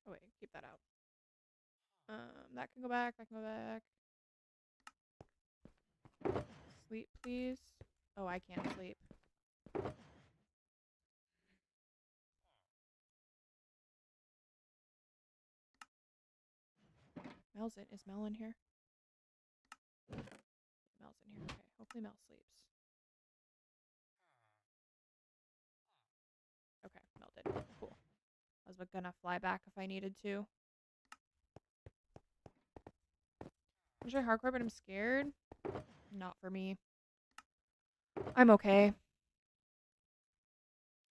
Oh wait, keep that out. That can go back. That can go back. Sleep, please. Oh, I can't sleep. Mel's in. Is Mel in here? Mel's in here. Okay, hopefully Mel sleeps. Okay, Mel did. Cool. I was gonna fly back if I needed to. I'm sure hardcore, but I'm scared. Not for me. I'm okay.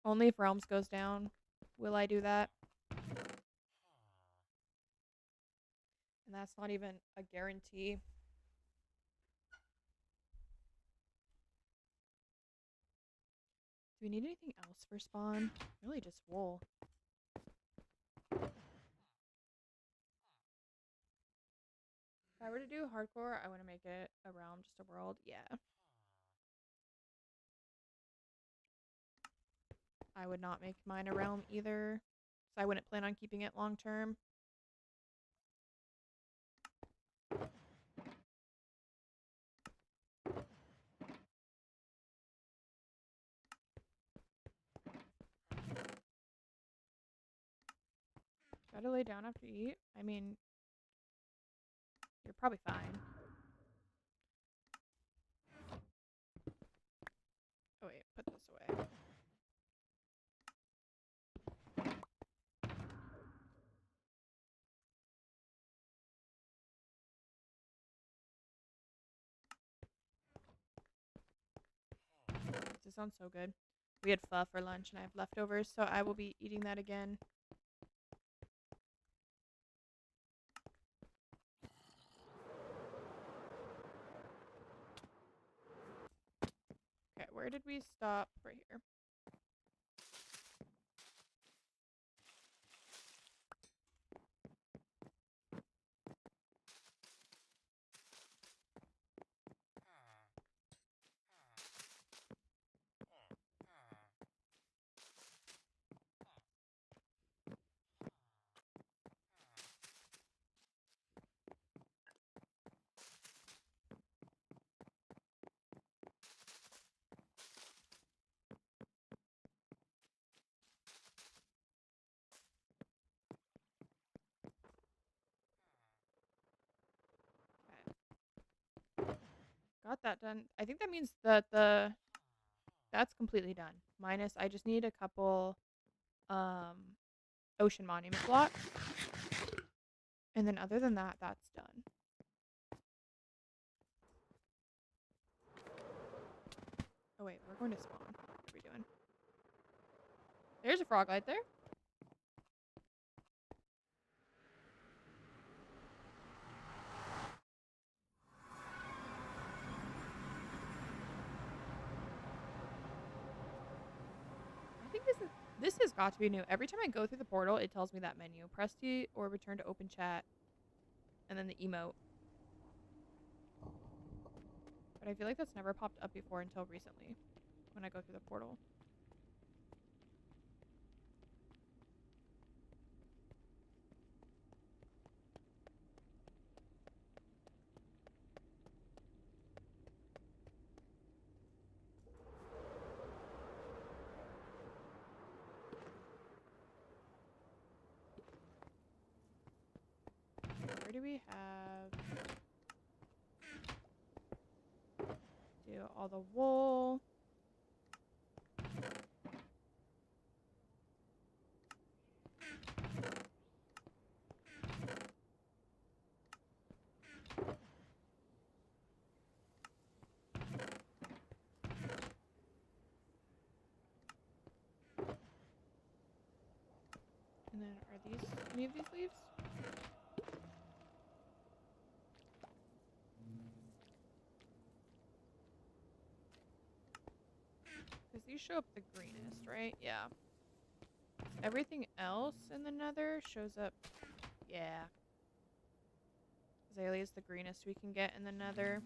Only if Realms goes down will I do that. And that's not even a guarantee. Do we need anything else for spawn? Really just wool. If I were to do hardcore, I want to make it a realm, just a world. Yeah. I would not make mine a realm either. So I wouldn't plan on keeping it long term. Try to lay down after you eat. I mean, you're probably fine. Oh wait, put this away. This sounds so good. We had pho for lunch and I have leftovers, so I will be eating that again. Okay, where did we stop? Right here. Got that done. I think that means that that's completely done. Minus I just need a couple ocean monument blocks. And then other than that, that's done. Oh wait, we're going to spawn. What are we doing? There's a frog right there. I think this has got to be new. Every time I go through the portal, it tells me that menu. Press T or return to open chat. And then the emote. But I feel like that's never popped up before until recently when I go through the portal. Where do we have... Do all the wool. And then are these any of these leaves? Because these show up the greenest, right? Yeah. Everything else in the nether shows up... Yeah. Azalea is the greenest we can get in the nether.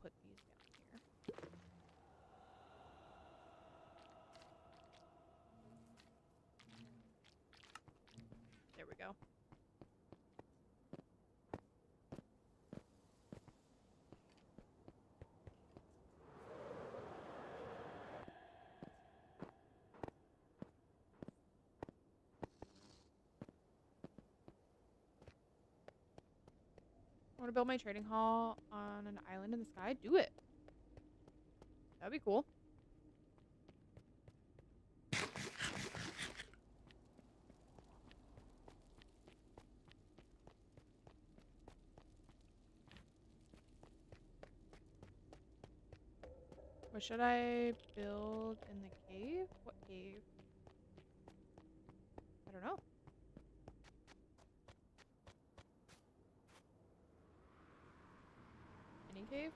Put these down here. There we go. I want to build my trading hall on an island in the sky. Do it. That'd be cool. What should I build in the cave? What cave? I don't know. Any cave?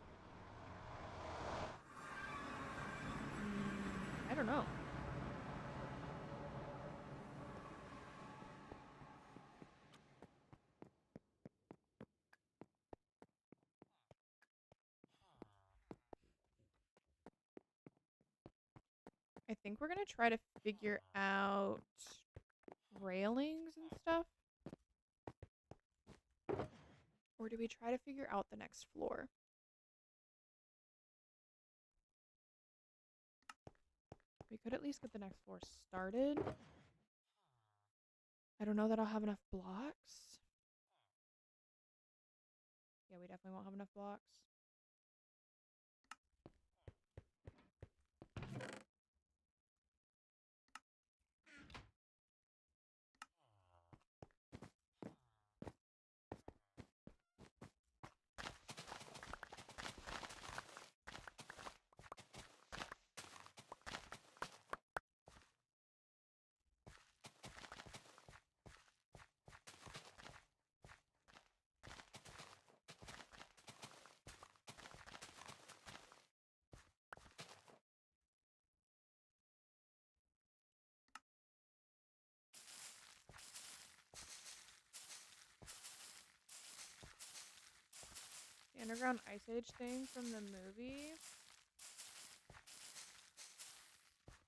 I don't know. I think we're gonna try to figure out railings and stuff. Or do we try to figure out the next floor? We could at least get the next floor started. I don't know that I'll have enough blocks. Yeah, we definitely won't have enough blocks. The underground ice age thing from the movie.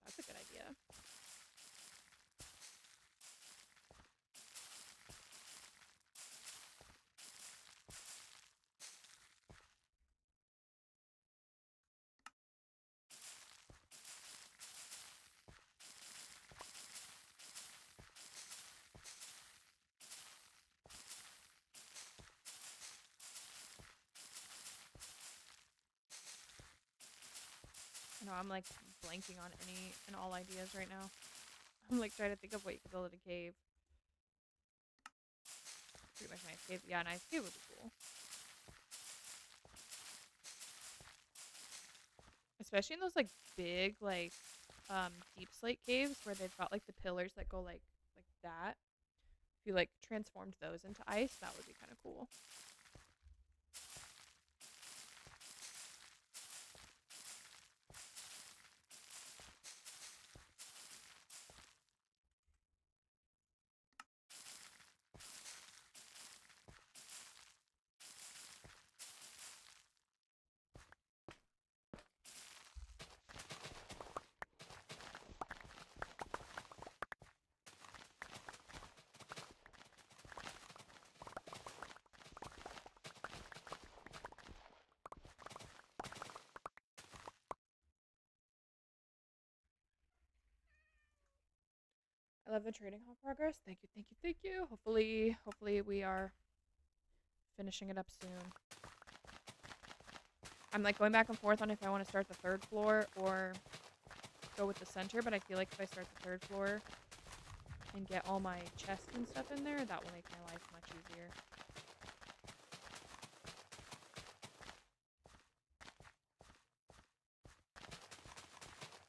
That's a good idea. I know I'm like blanking on any and all ideas right now. I'm like trying to think of what you could build in a cave. Pretty much an ice cave. Yeah, an ice cave would be cool. Especially in those like big like deep slate caves where they've got like the pillars that go like that. If you like transformed those into ice, that would be kind of cool. I love the trading hall progress. Thank you, thank you, thank you. Hopefully we are finishing it up soon. I'm like going back and forth on if I want to start the third floor or go with the center, but I feel like if I start the third floor and get all my chests and stuff in there, that will make my life much easier.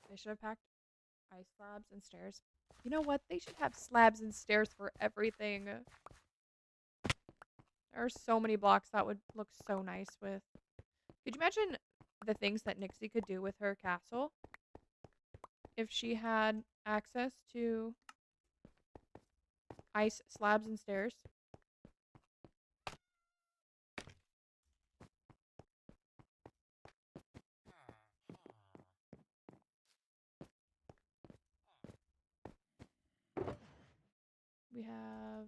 They should have packed ice slabs and stairs. You know what? They should have slabs and stairs for everything. There are so many blocks that would look so nice with. Could you imagine the things that Nixie could do with her castle if she had access to ice slabs and stairs? We have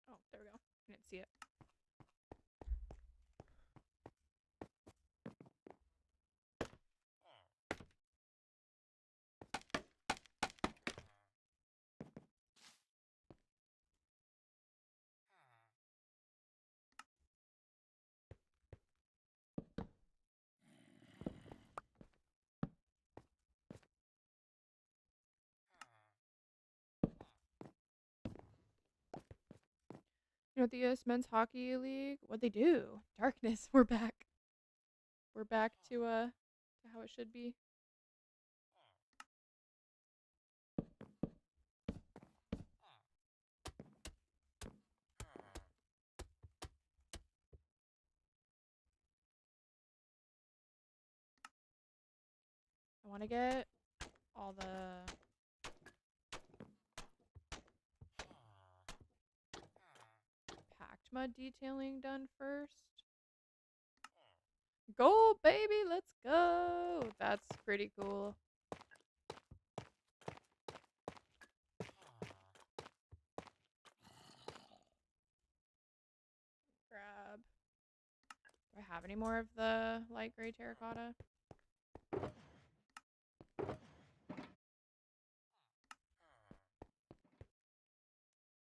oh, there we go. I didn't see it. You know what the U.S. Men's Hockey League? What they do? Darkness. We're back. We're back to how it should be. I want to get all the packed mud detailing done first. Gold, baby, let's go. That's pretty cool. Grab. Do I have any more of the light gray terracotta?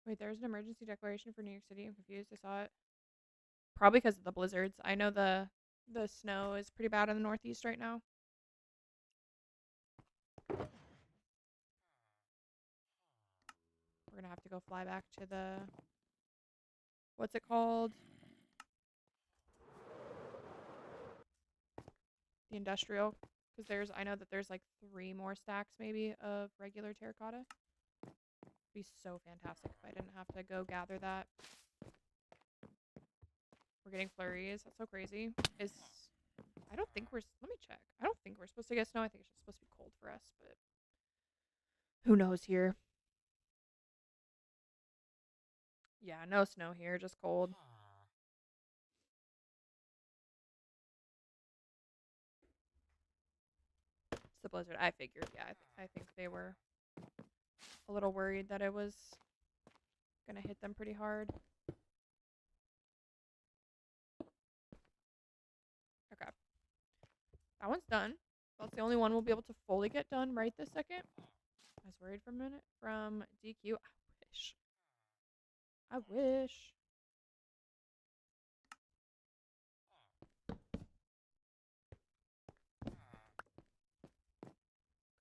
Wait, there's an emergency declaration for New York City. I'm confused. I saw it. Probably because of the blizzards. I know the snow is pretty bad in the Northeast right now. We're gonna have to go fly back to the what's it called? The industrial. Because I know that there's like 3 more stacks maybe of regular terracotta. It'd be so fantastic if I didn't have to go gather that. We're getting flurries. That's so crazy. I don't think let me check. I don't think we're supposed to get snow. I think it's just supposed to be cold for us, but who knows here. Yeah, no snow here, just cold. It's the blizzard. I figured. Yeah, I think they were a little worried that it was gonna hit them pretty hard. Okay, that one's done. That's the only one we'll be able to fully get done right this second. I was worried for a minute from DQ. I wish.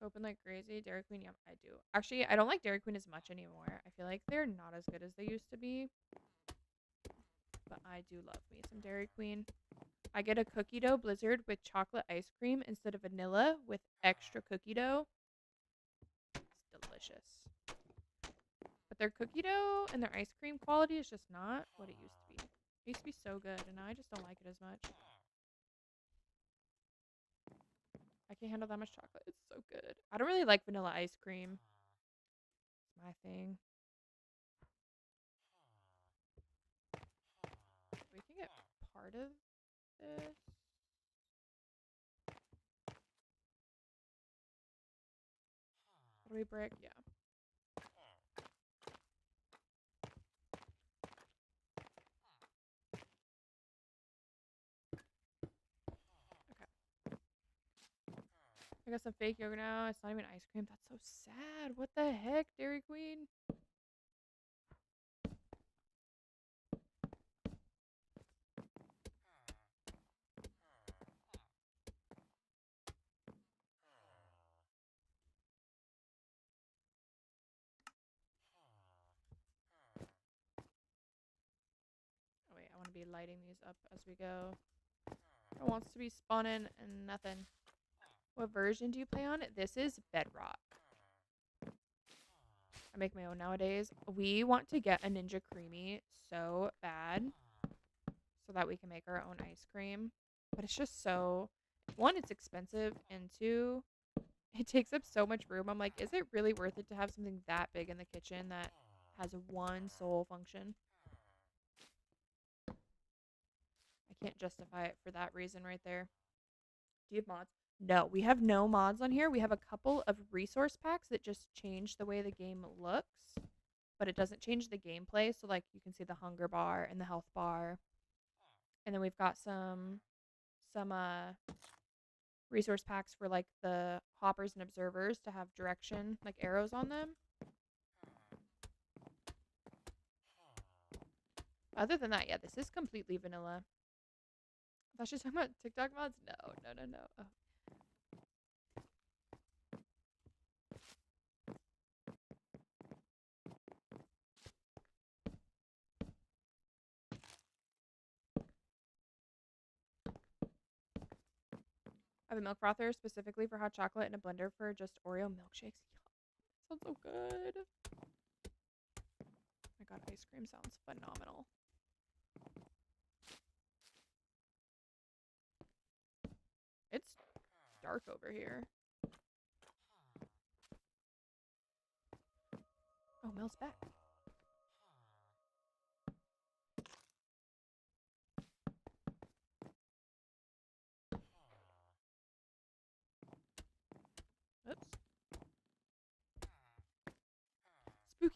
Open like crazy. Dairy Queen, yeah, I do. Actually, I don't like Dairy Queen as much anymore. I feel like they're not as good as they used to be. But I do love me some Dairy Queen. I get a cookie dough blizzard with chocolate ice cream instead of vanilla with extra cookie dough. It's delicious. But their cookie dough and their ice cream quality is just not what it used to be. It used to be so good, and now I just don't like it as much. I can't handle that much chocolate. It's so good. I don't really like vanilla ice cream. It's my thing. We can get part of this. What do we break? Yeah. Okay. I got some fake yogurt now. It's not even ice cream. That's so sad. What the heck, Dairy Queen? Oh, wait. I want to be lighting these up as we go. It wants to be spawning and nothing. What version do you play on? This is Bedrock. I make my own nowadays. We want to get a Ninja Creamy so bad so that we can make our own ice cream. But it's just so, one, it's expensive, and two, it takes up so much room. I'm like, is it really worth it to have something that big in the kitchen that has one sole function? I can't justify it for that reason right there. Do you have mods? No, we have no mods on here. We have a couple of resource packs that just change the way the game looks, but it doesn't change the gameplay. So, like, you can see the hunger bar and the health bar. And then we've got some resource packs for like the hoppers and observers to have direction, like arrows on them. Other than that, yeah, this is completely vanilla. I thought she was talking about TikTok mods. No. Oh. I have a milk frother specifically for hot chocolate and a blender for just Oreo milkshakes. Yum. Sounds so good. Oh my god, ice cream sounds phenomenal. It's dark over here. Oh, Mel's back.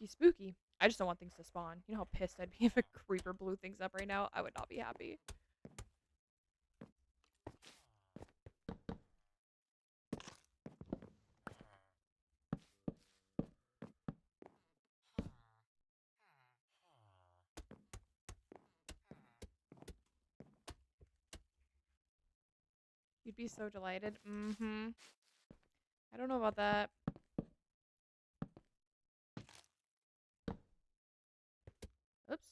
Spooky, spooky. I just don't want things to spawn. You know how pissed I'd be if a creeper blew things up right now? I would not be happy. You'd be so delighted. Mm-hmm. I don't know about that. Oops.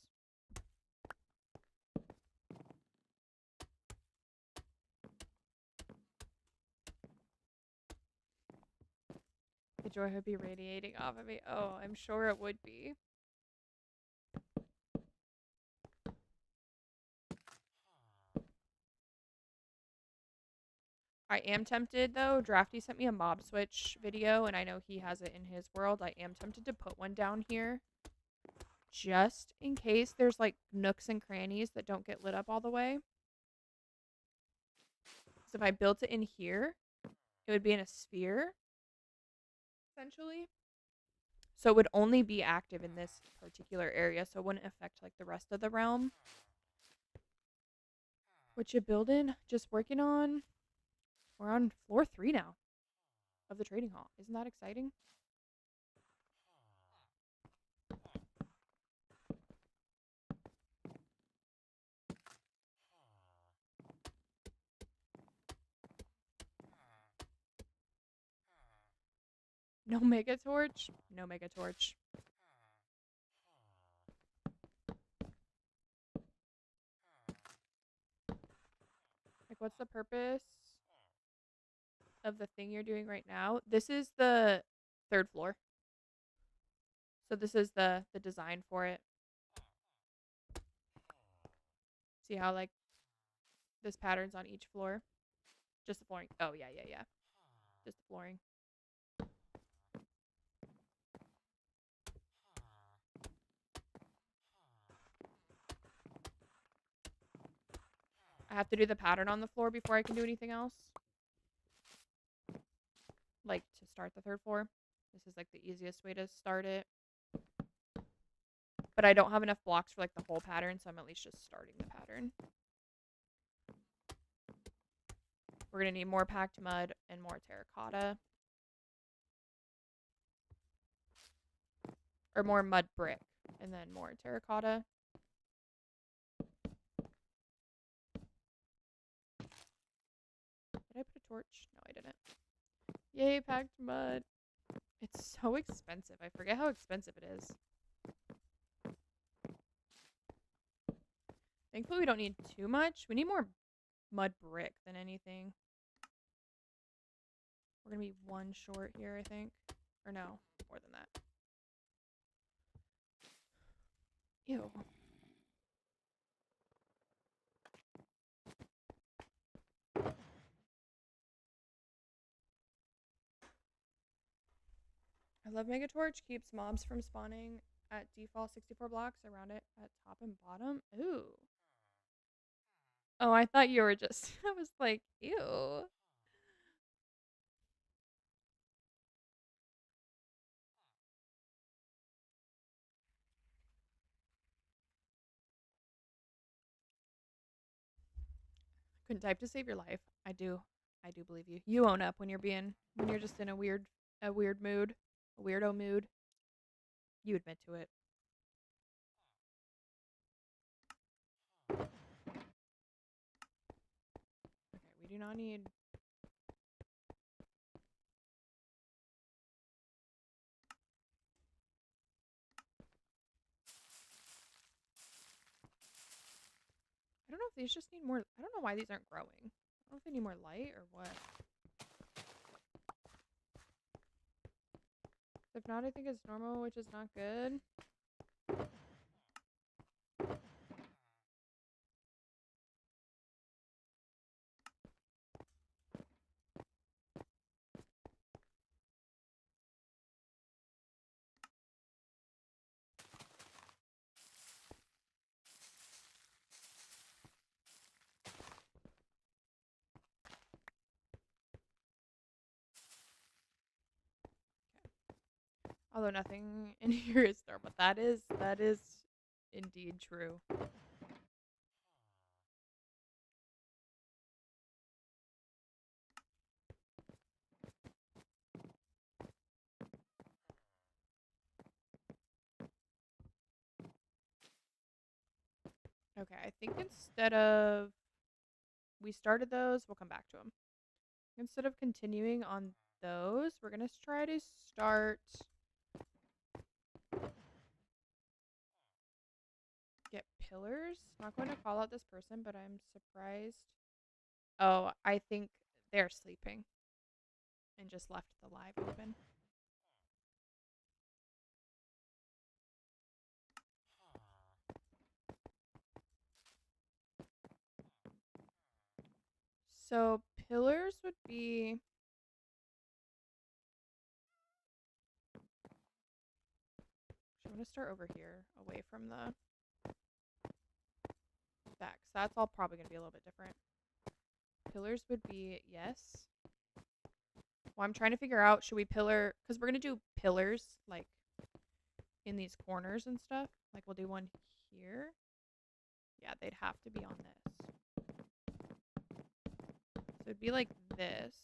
The joy would be radiating off of me. Oh, I'm sure it would be. I am tempted, though. Drafty sent me a mob switch video, and I know he has it in his world. I am tempted to put one down here just in case there's, like, nooks and crannies that don't get lit up all the way. So if I built it in here, it would be in a sphere, essentially. So it would only be active in this particular area, so it wouldn't affect, like, the rest of the realm. What you building? Just working on... We're on floor 3 now of the trading hall. Isn't that exciting? No mega torch? No mega torch. Like, what's the purpose of the thing you're doing right now? This is the 3rd floor. So this is the design for it. See how, like, this pattern's on each floor? Just the flooring. Oh, yeah. Just the flooring. I have to do the pattern on the floor before I can do anything else. Like, to start the 3rd floor. This is, like, the easiest way to start it. But I don't have enough blocks for, like, the whole pattern, so I'm at least just starting the pattern. We're going to need more packed mud and more terracotta. Or more mud brick and then more terracotta. Did I put a torch? No, I didn't. Yay, packed mud. It's so expensive. I forget how expensive it is. Thankfully, we don't need too much. We need more mud brick than anything. We're going to be 1 short here, I think. Or no, more than that. Ew. I love Megatorch. Keeps mobs from spawning at default 64 blocks around it at top and bottom. Ooh. Oh, I thought you were just... I was like, ew. Couldn't type to save your life. I do believe you. You own up when you're just in a weird mood, a weirdo mood. You admit to it. Okay, we do not need... I don't know if these just need more... I don't know why these aren't growing. I don't know if they need more light or what. If not, I think it's normal, which is not good. Although nothing in here is thermal. That is indeed true. Okay, I think instead of we started those, we'll come back to them. Instead of continuing on those, we're going to try to start get pillars. Not going to call out this person, but I'm surprised. Oh, I think they're sleeping and just left the live open. So pillars would be I'm going to start over here away from the back. So that's all probably going to be a little bit different. Pillars would be yes. Well, I'm trying to figure out, should we pillar, because we're going to do pillars like in these corners and stuff. Like we'll do one here. Yeah, they'd have to be on this. So it'd be like this.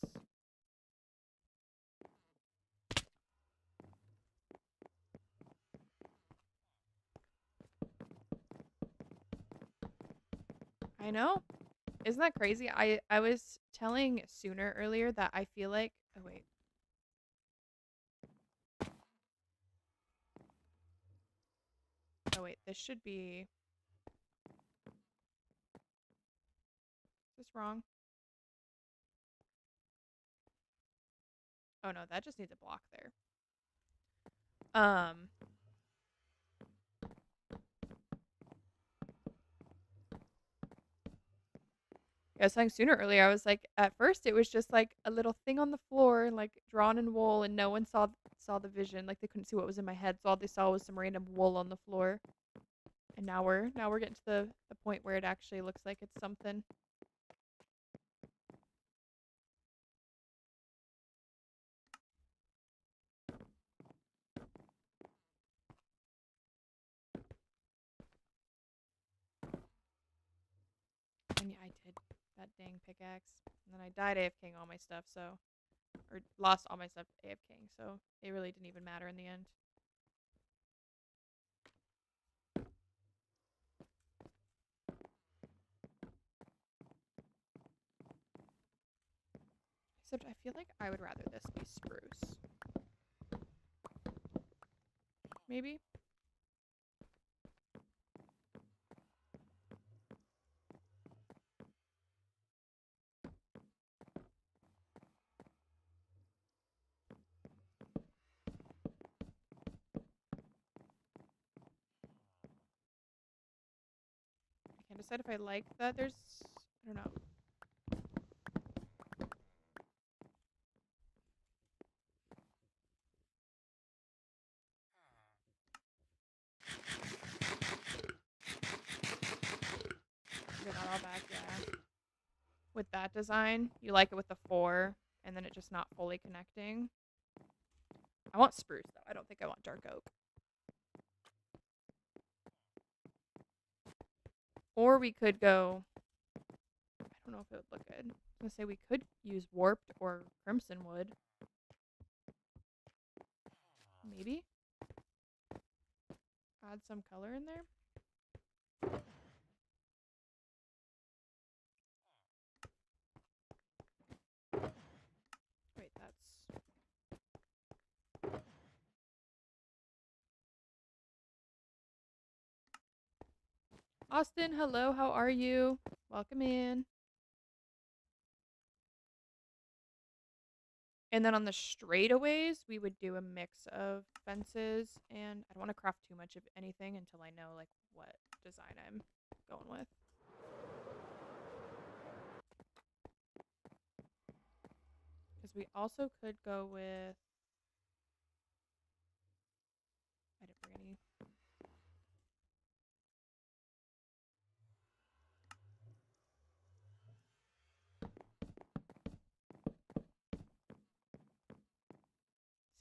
I know. Isn't that crazy? I was telling Sooner earlier that I feel like, oh wait. Oh wait, this should be, is this wrong? Oh no, that just needs a block there. I was saying Sooner earlier, I was like, at first it was just like a little thing on the floor, like drawn in wool, and no one saw the vision. Like they couldn't see what was in my head, so all they saw was some random wool on the floor. And now we're getting to the point where it actually looks like it's something. And yeah, I did that dang pickaxe. And then I died AFKing all my stuff, so or lost all my stuff AFKing, so it really didn't even matter in the end. Except I feel like I would rather this be spruce. Maybe? I can't decide if I like that there's, I don't know. Get that all back, yeah. With that design, you like it with the 4, and then it just not fully connecting. I want spruce, though. I don't think I want dark oak. Or we could go, I don't know if it would look good. I was going to say we could use warped or crimson wood. Maybe? Add some color in there. Wait, that's... Austin, hello, how are you? Welcome in. And then on the straightaways, we would do a mix of fences, and I don't want to craft too much of anything until I know like what design I'm going with. Because we also could go with, I didn't bring any.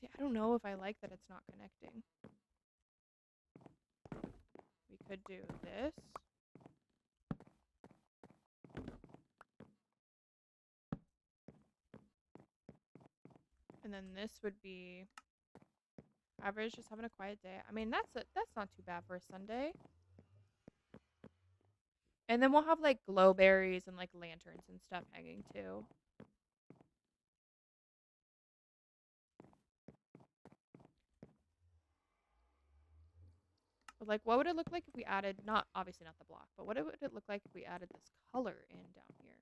See, I don't know if I like that it's not connecting. We could do this. And then this would be average, just having a quiet day. I mean, that's not too bad for a Sunday. And then we'll have like glow berries and like lanterns and stuff hanging too. But like, what would it look like if we added, not obviously not the block, but what would it look like if we added this color in down here?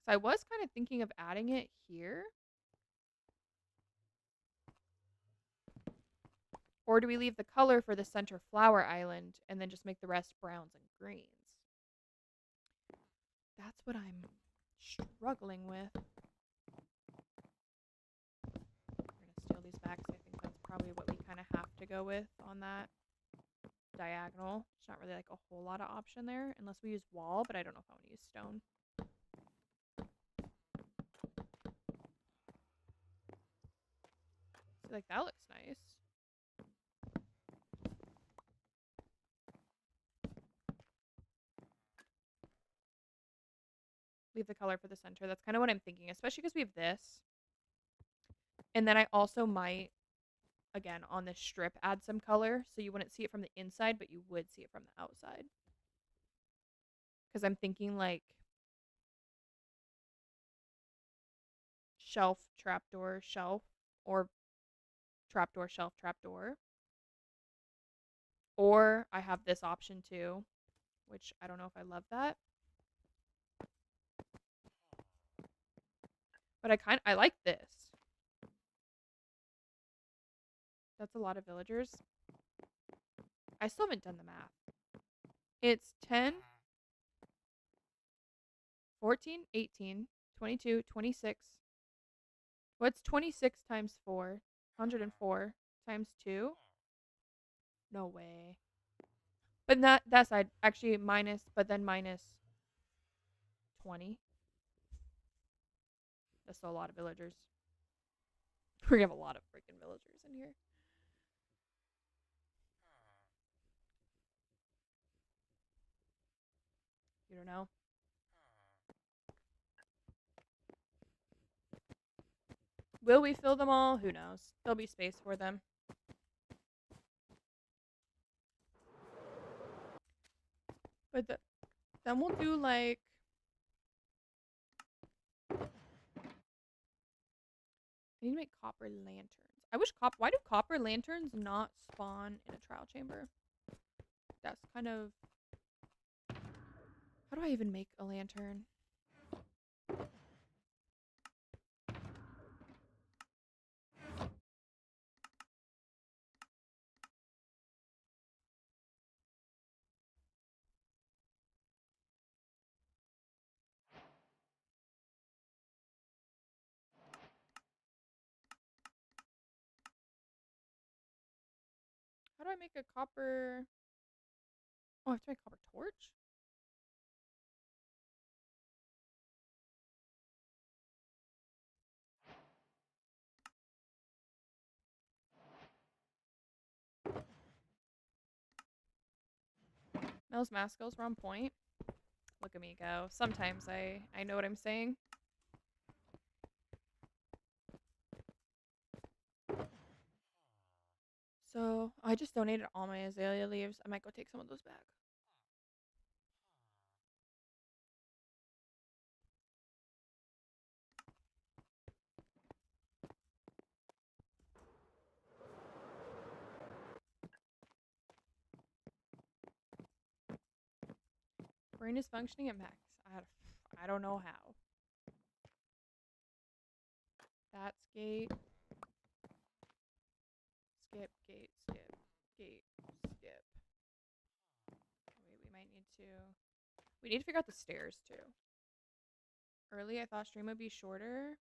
So I was kind of thinking of adding it here. Or do we leave the color for the center flower island and then just make the rest browns and greens? That's what I'm struggling with. We're going to steal these back because I think that's probably what we kind of have to go with on that diagonal. There's not really like a whole lot of option there unless we use wall, but I don't know if I want to use stone. So like that looks nice. Leave the color for the center. That's kind of what I'm thinking, especially because we have this. And then I also might, again, on this strip, add some color so you wouldn't see it from the inside, but you would see it from the outside. Because I'm thinking like shelf, trapdoor, shelf, or trapdoor, shelf, trapdoor. Or I have this option too, which I don't know if I love that. But I like this. That's a lot of villagers. I still haven't done the math. It's 10, 14, 18, 22, 26. What's 26 times 4? 104 times 2? No way. But not that side. Actually, minus, but then minus 20. That's still a lot of villagers. We're going to have a lot of freaking villagers in here. You don't know? Will we fill them all? Who knows? There'll be space for them. But then we'll do like... I need to make copper lanterns. I wish why do copper lanterns not spawn in a trial chamber? That's kind of... How do I even make a lantern? How do I make a copper... Oh, I have to make a copper torch? Those math skills were on point. Look at me go. Sometimes I know what I'm saying. So I just donated all my azalea leaves. I might go take some of those back. Brain is functioning at max. I don't know how. That's gate. Skip, gate, skip, gate, skip. Wait, we might need to... We need to figure out the stairs, too. Early, I thought stream would be shorter.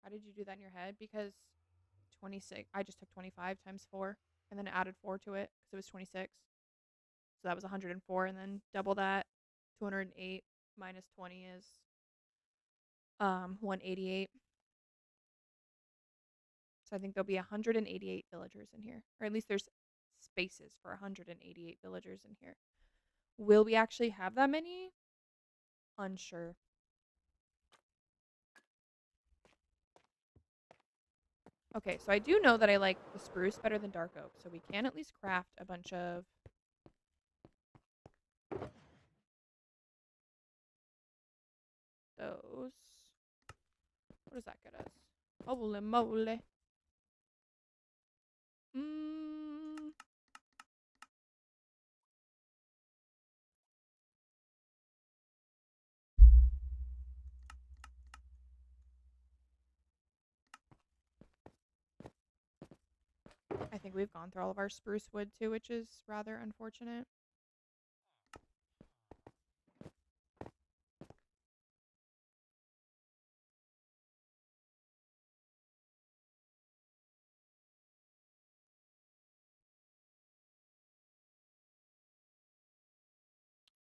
How did you do that in your head? Because 26... I just took 25 times 4, and then added 4 to it, because it was 26. So that was 104, and then double that. 208 minus 20 is 188. So I think there'll be 188 villagers in here. Or at least there's spaces for 188 villagers in here. Will we actually have that many? Unsure. Okay, so I do know that I like the spruce better than dark oak, so we can at least craft a bunch of those. What does that get us? Holy moly. I think we've gone through all of our spruce wood too, which is rather unfortunate.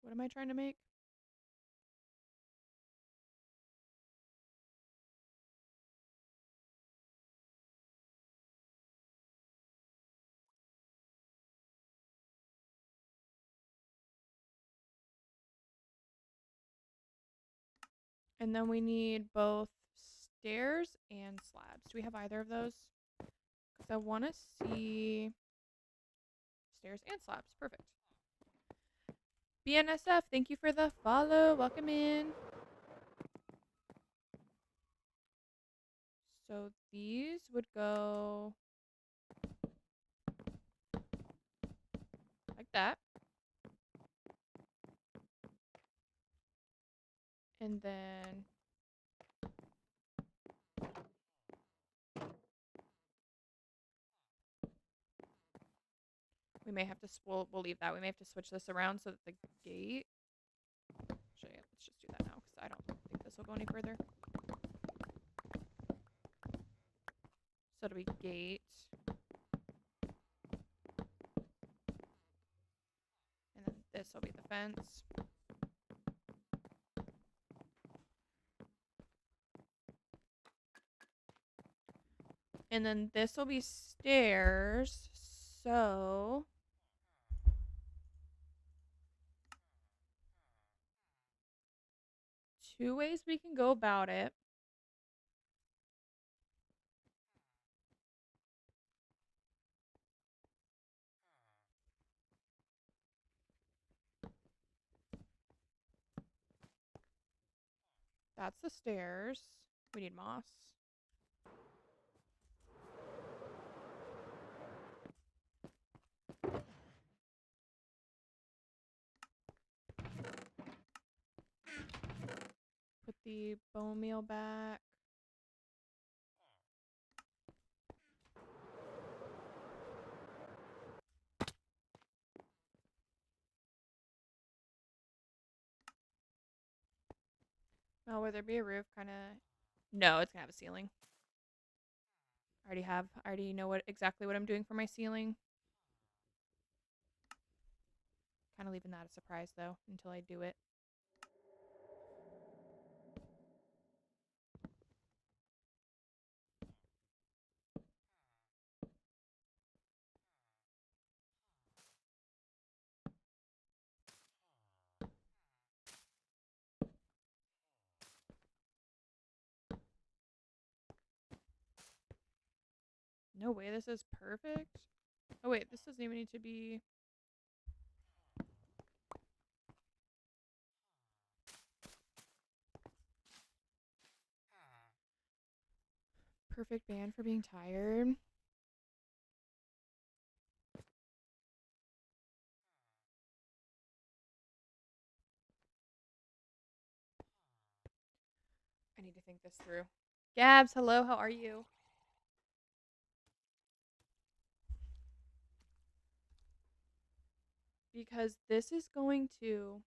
What am I trying to make? And then we need both stairs and slabs. Do we have either of those? Because I want to see stairs and slabs. Perfect. BNSF, thank you for the follow. Welcome in. So these would go like that. And then we may have to, we'll leave that. We may have to switch this around so that the gate, actually, let's just do that now because I don't think this will go any further. So it'll be gate. And then this will be the fence. And then this will be stairs. So two ways we can go about it. That's the stairs. We need moss. Put the bone meal back. Oh, will there be a roof? Kind of. No, it's gonna have a ceiling. I already know exactly what I'm doing for my ceiling. Kind of leaving that a surprise though until I do it. No way, this is perfect. Oh wait, this doesn't even need to be. Perfect band for being tired. I need to think this through. Gabs, hello, how are you? Because this is going to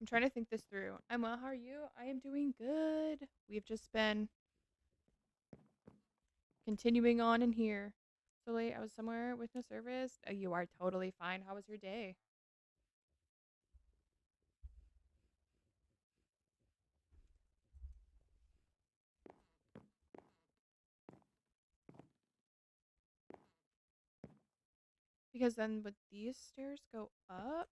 I'm trying to think this through. I'm well. How are you? I am doing good. We've just been continuing on in here. So late. I was somewhere with no service. Oh, you are totally fine. How was your day? Because then would these stairs go up?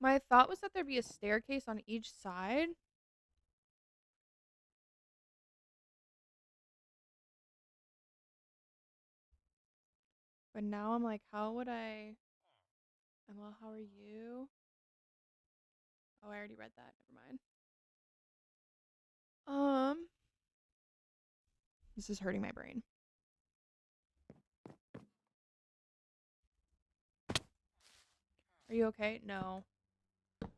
My thought was that there'd be a staircase on each side. But now I'm like, how would I? Well, how are you? Oh, I already read that. Never mind. This is hurting my brain. Are you okay? No.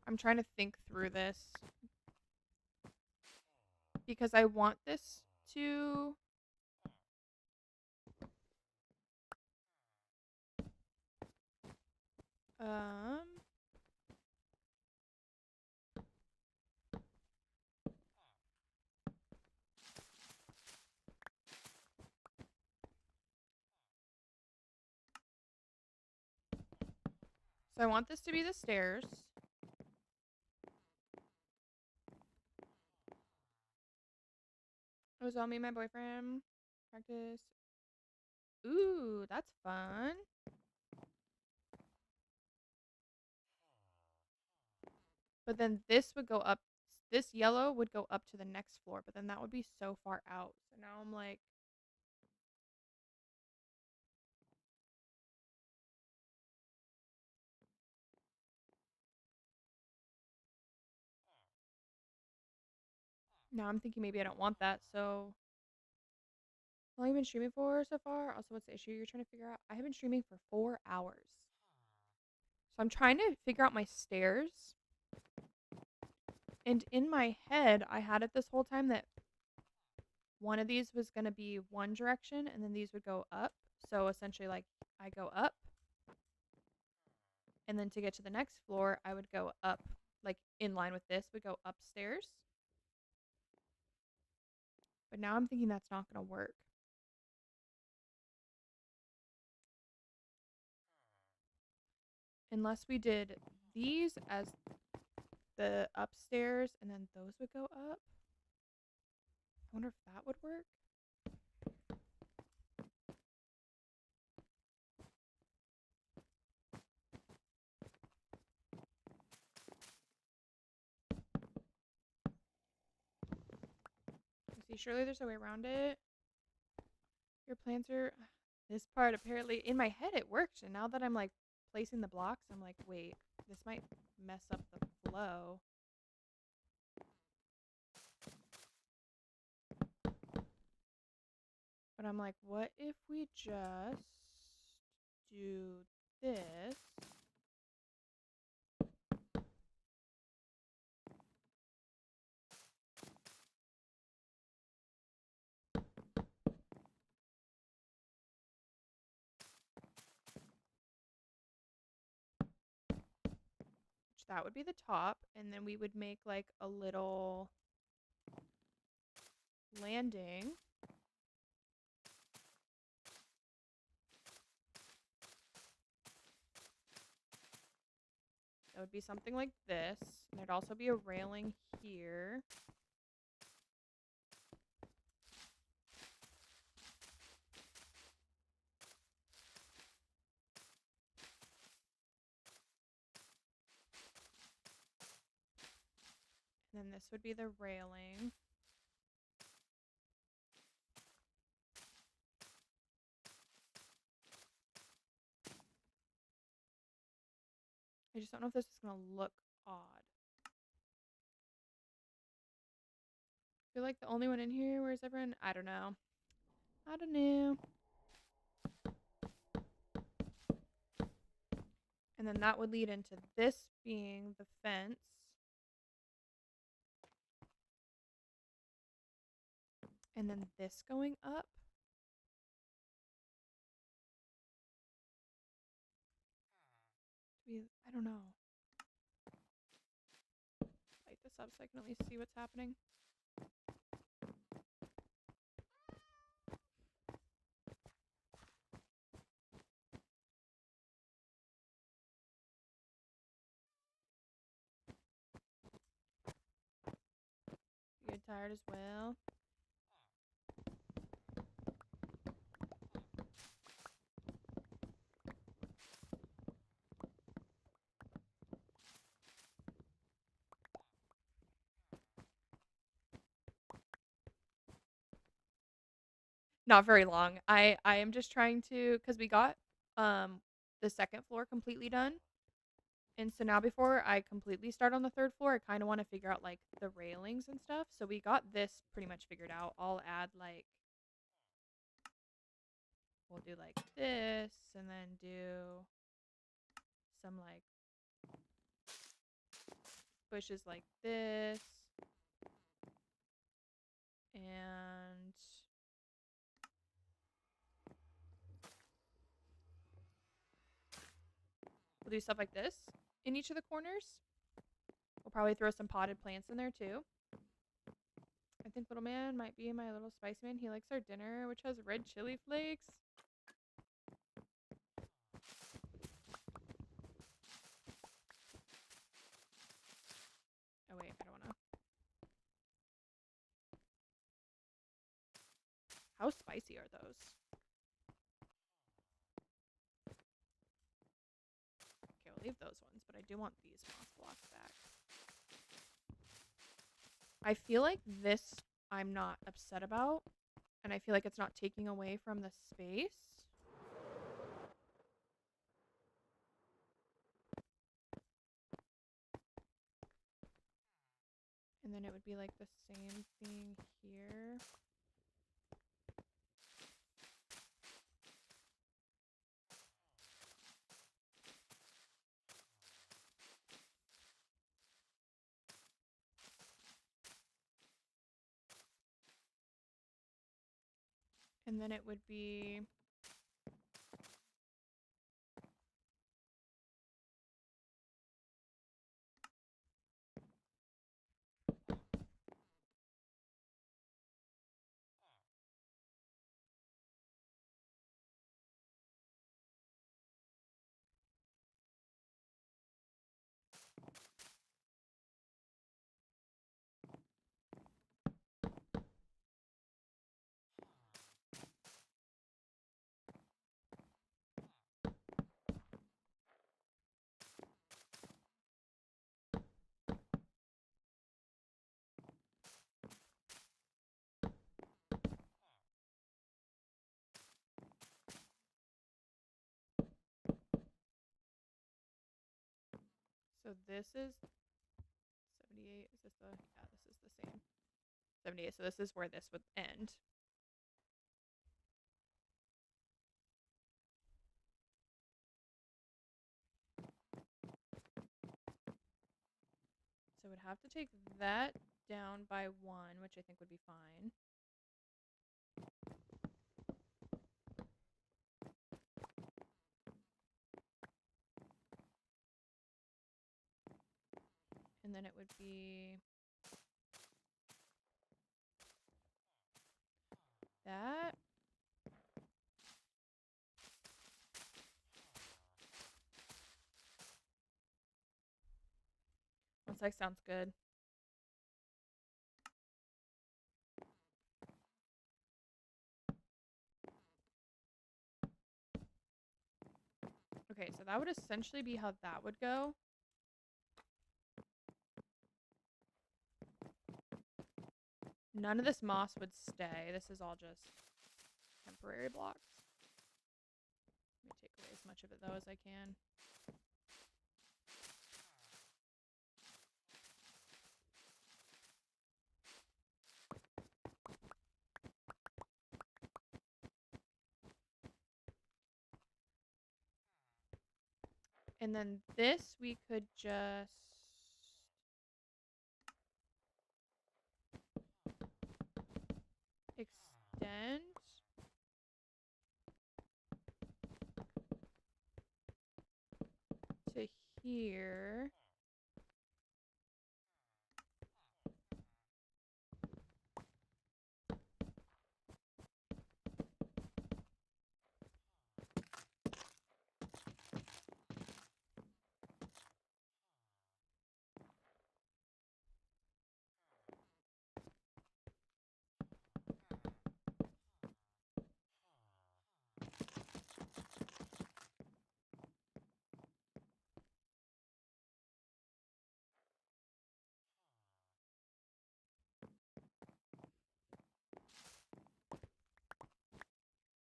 I'm trying to think through this because I want this to um so I want this to be the stairs. It was all me and my boyfriend. Practice. Ooh, that's fun. But then this would go up. This yellow would go up to the next floor, but then that would be so far out. So now I'm like, now I'm thinking maybe I don't want that. So how long have you been streaming for so far? Also, what's the issue you're trying to figure out? I have been streaming for 4 hours. So I'm trying to figure out my stairs. And in my head, I had it this whole time that one of these was going to be one direction and then these would go up. So essentially, like, I go up. And then to get to the next floor, I would go up, like in line with this, would go upstairs. But now I'm thinking that's not going to work. Unless we did these as the upstairs and then those would go up. I wonder if that would work. See, surely there's a way around it. Your plans are this part apparently in my head it worked, and now that I'm like placing the blocks, I'm like, wait, this might mess up the flow. But I'm like, what if we just do this? Which that would be the top, and then we would make like a little landing. That would be something like this. And there'd also be a railing here. And then this would be the railing. I just don't know if this is going to look odd. I feel like the only one in here. Where's everyone? I don't know. I don't know. And then that would lead into this being the fence. And then this going up. I don't know. Light this up so I can at least see what's happening. You're tired as well. Not very long. I am just trying to, because we got the second floor completely done. And so now before I completely start on the third floor, I kind of want to figure out like the railings and stuff. So we got this pretty much figured out. I'll add like, we'll do like this and then do some like bushes like this. And we'll do stuff like this in each of the corners. We'll probably throw some potted plants in there too. I think little man might be my little spice man. He likes our dinner, which has red chili flakes. Oh wait, I don't wanna. How spicy are those? Okay, we'll leave those ones, but I do want these moss blocks back. I feel like this I'm not upset about, and I feel like it's not taking away from the space. And then it would be like the same thing here. And then it would be so this is 78. Is this the, yeah, this is the same. 78. So this is where this would end. So we'd have to take that down by 1, which I think would be fine. And then it would be that. One sec, sounds good. Okay, so that would essentially be how that would go. None of this moss would stay. This is all just temporary blocks. Let me take away as much of it, though, as I can. And then this we could just extend. to here.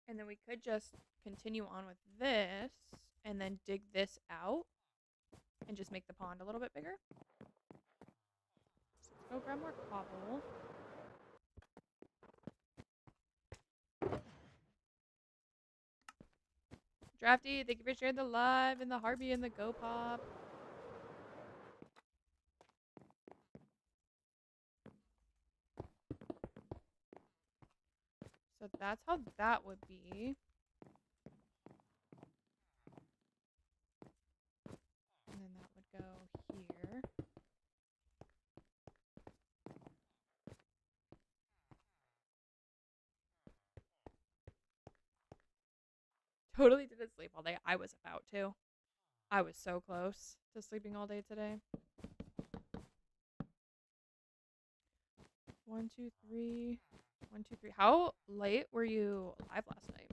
And then we could just continue on with this and then dig this out and just make the pond a little bit bigger. So let's go grab more cobble. Drafty, thank you for sharing the live and the Harvey and the Go Pop. So that's how that would be. And then that would go here. Totally didn't sleep all day. I was about to. I was so close to sleeping all day today. 1, 2, 3. 1, 2, 3. How late were you live last night?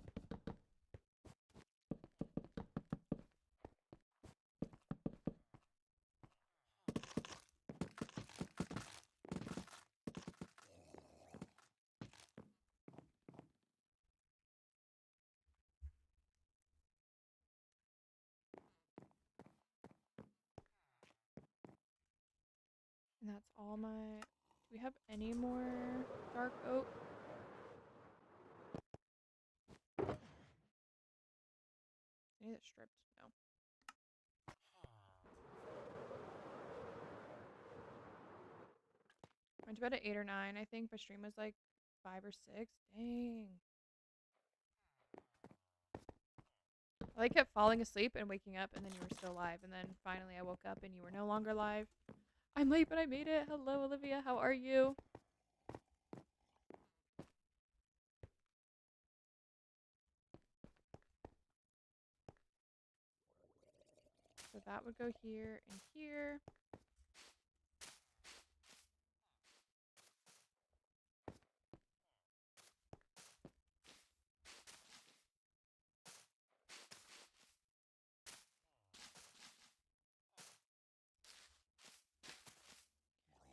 And that's all my... Do we have any more dark oak? Any that stripped? No. Went to bed at 8 or 9, I think, but stream was like 5 or 6. Dang. I like kept falling asleep and waking up, and then you were still live. And then finally I woke up and you were no longer live. I'm late, but I made it. Hello, Olivia. How are you? So that would go here and here.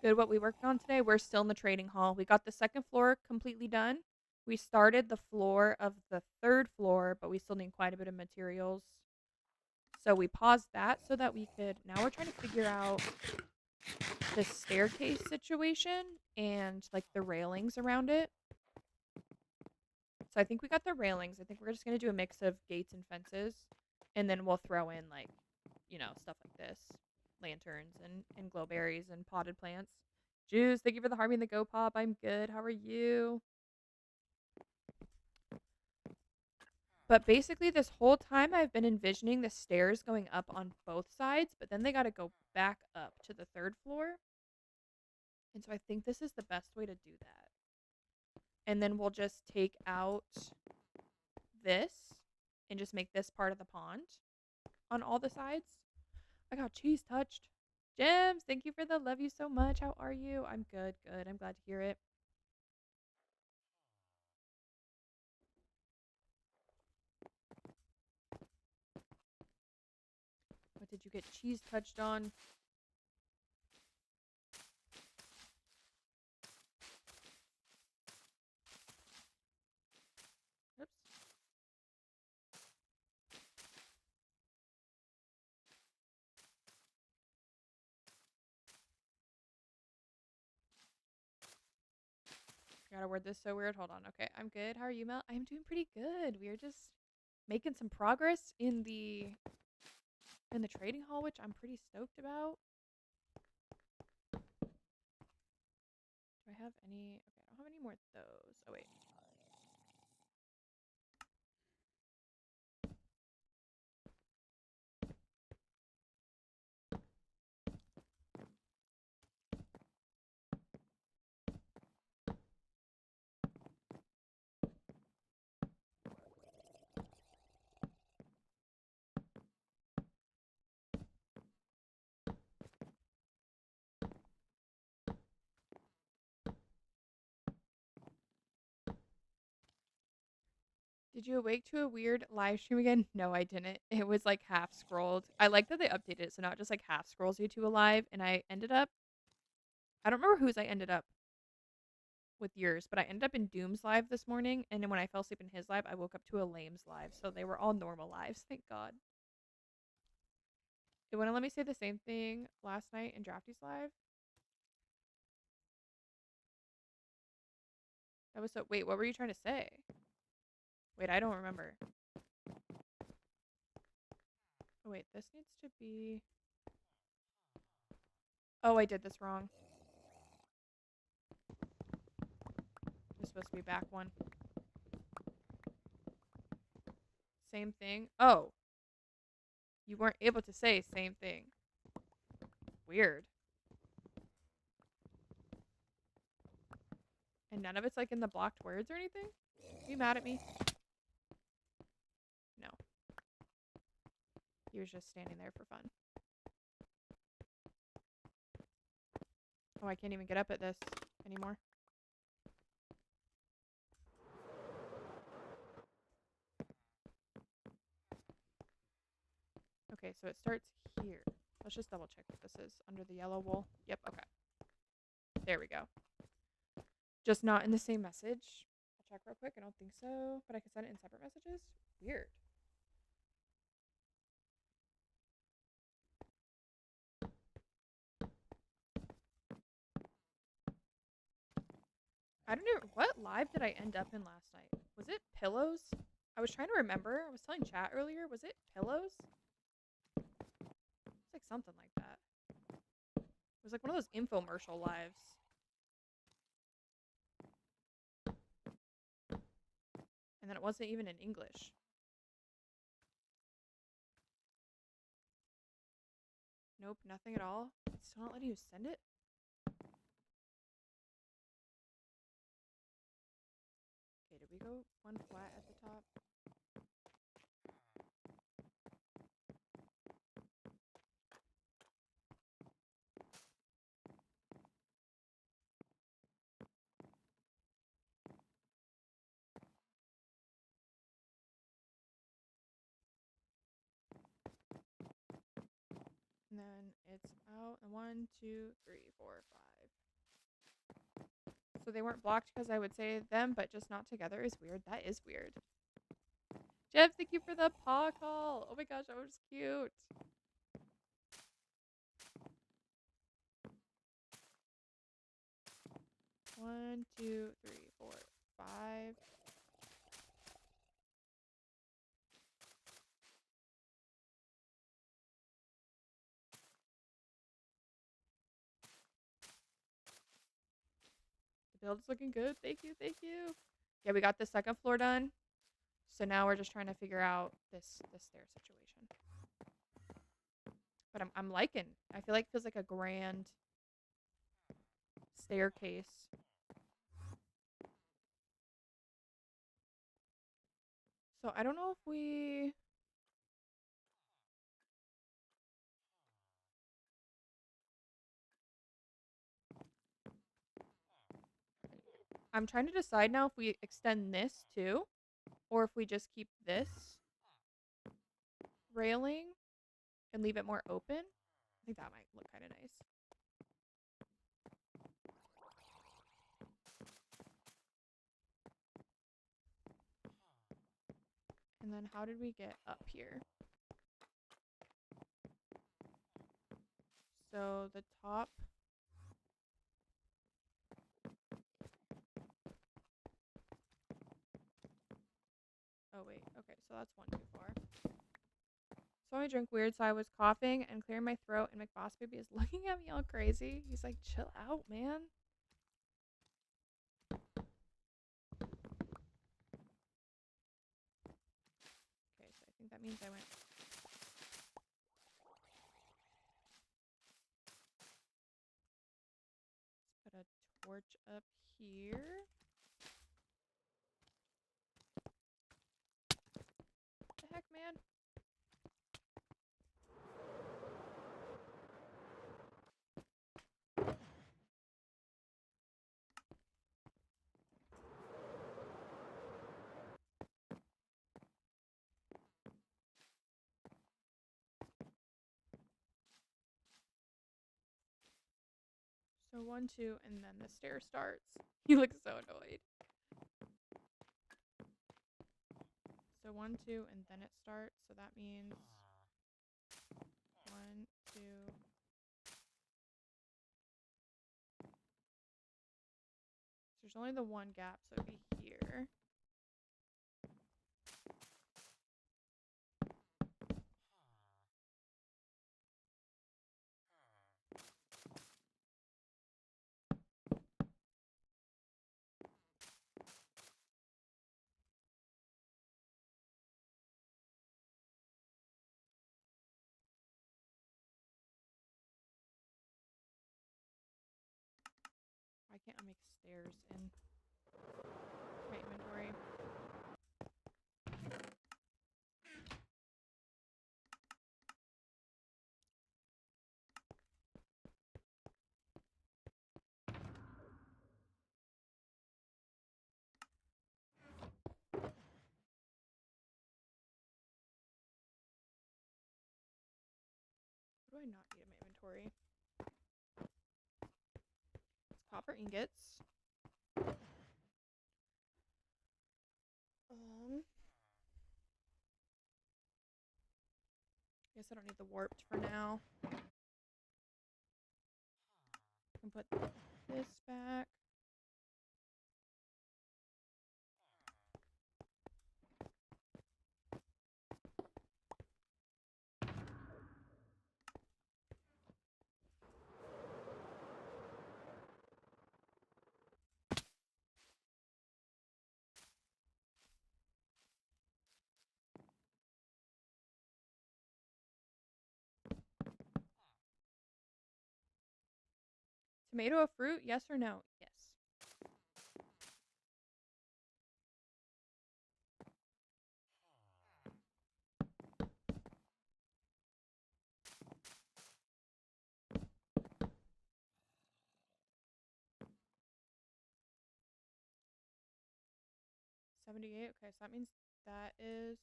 Good what we worked on today. We're still in the trading hall. We got the second floor completely done. We started the floor of the third floor, but we still need quite a bit of materials. So we paused that so that we could... Now we're trying to figure out the staircase situation and like the railings around it. So I think we got the railings. I think we're just going to do a mix of gates and fences. And then we'll throw in like, you know, stuff like this. Lanterns and glowberries and potted plants. Juice, thank you for the Harvey and the Go Pop. I'm good. How are you? But basically this whole time I've been envisioning the stairs going up on both sides, but then they got to go back up to the third floor. And so I think this is the best way to do that. And then we'll just take out this and just make this part of the pond on all the sides. I got cheese touched. Gems, thank you for the love you so much. How are you? I'm good, good. I'm glad to hear it. What did you get cheese touched on? Oops. I gotta word this so weird. Hold on. Okay, I'm good. How are you, Mel? I'm doing pretty good. We are just making some progress in the trading hall, which I'm pretty stoked about. Do I have any? Okay, I don't have any more of those. Oh wait. Did you awake to a weird live stream again? No, I didn't. It was like half scrolled. I like that they updated it, so now it just like half scrolls you to a live. And I don't remember whose I ended up with yours, but I ended up in Doom's live this morning. And then when I fell asleep in his live, I woke up to a Lame's live. So they were all normal lives, thank God. It wouldn't let me say the same thing last night in Drafty's live. That was so. Wait, what were you trying to say? Wait, I don't remember. Oh, wait, this needs to be. Oh, I did this wrong. It's supposed to be back one. Same thing. Oh. You weren't able to say same thing. Weird. And none of it's like in the blocked words or anything? Are you mad at me? No. He was just standing there for fun. Oh, I can't even get up at this anymore. Okay, so it starts here. Let's just double check what this is. Under the yellow wool. Yep, okay. There we go. Just not in the same message. I'll check real quick. I don't think so. But I can send it in separate messages. Weird. I don't know. What live did I end up in last night? Was it pillows? I was trying to remember. I was telling chat earlier. Was it pillows? It's like something like that. It was like one of those infomercial lives. And then it wasn't even in English. Nope, nothing at all. It's still not letting you send it? Okay, did we go one flat at the top? And then it's out. And 1, 2, 3, 4, 5. So they weren't blocked because I would say them, but just not together is weird. That is weird. Jeff, thank you for the paw call. Oh my gosh, that was cute. One, two, three, four, 5. The build's looking good. Thank you, thank you. Yeah, we got the second floor done. So now we're just trying to figure out this stair situation. But I'm liking. I feel like it feels like a grand staircase. So I don't know if we. I'm trying to decide now if we extend this too, or if we just keep this railing and leave it more open. I think that might look kind of nice. And then how did we get up here? So the top. Oh wait, okay, so that's one too far. So I drink weird, so I was coughing and clearing my throat, and McBoss Baby is looking at me all crazy. He's like, chill out, man. Okay, so I think that means I went. Let's put a torch up here. What the heck, man? So 1, 2, and then the stair starts. He looks so annoyed. So 1, 2, and then it starts. So that means 1, 2. So there's only the one gap, so it'd be here. Why can't I make stairs in my inventory? What do I not need in my inventory? It's copper ingots. Guess I don't need the warped for now. I can put this back. Tomato a fruit? Yes or no? Yes. $78. Okay, so that means that is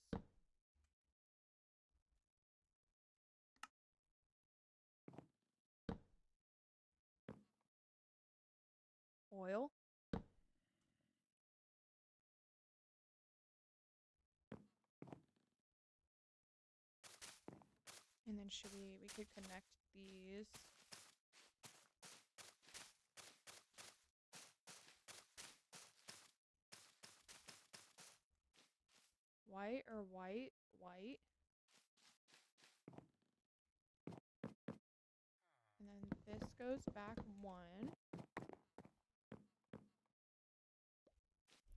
oil. And then we could connect these. White or white? White. And then this goes back 1.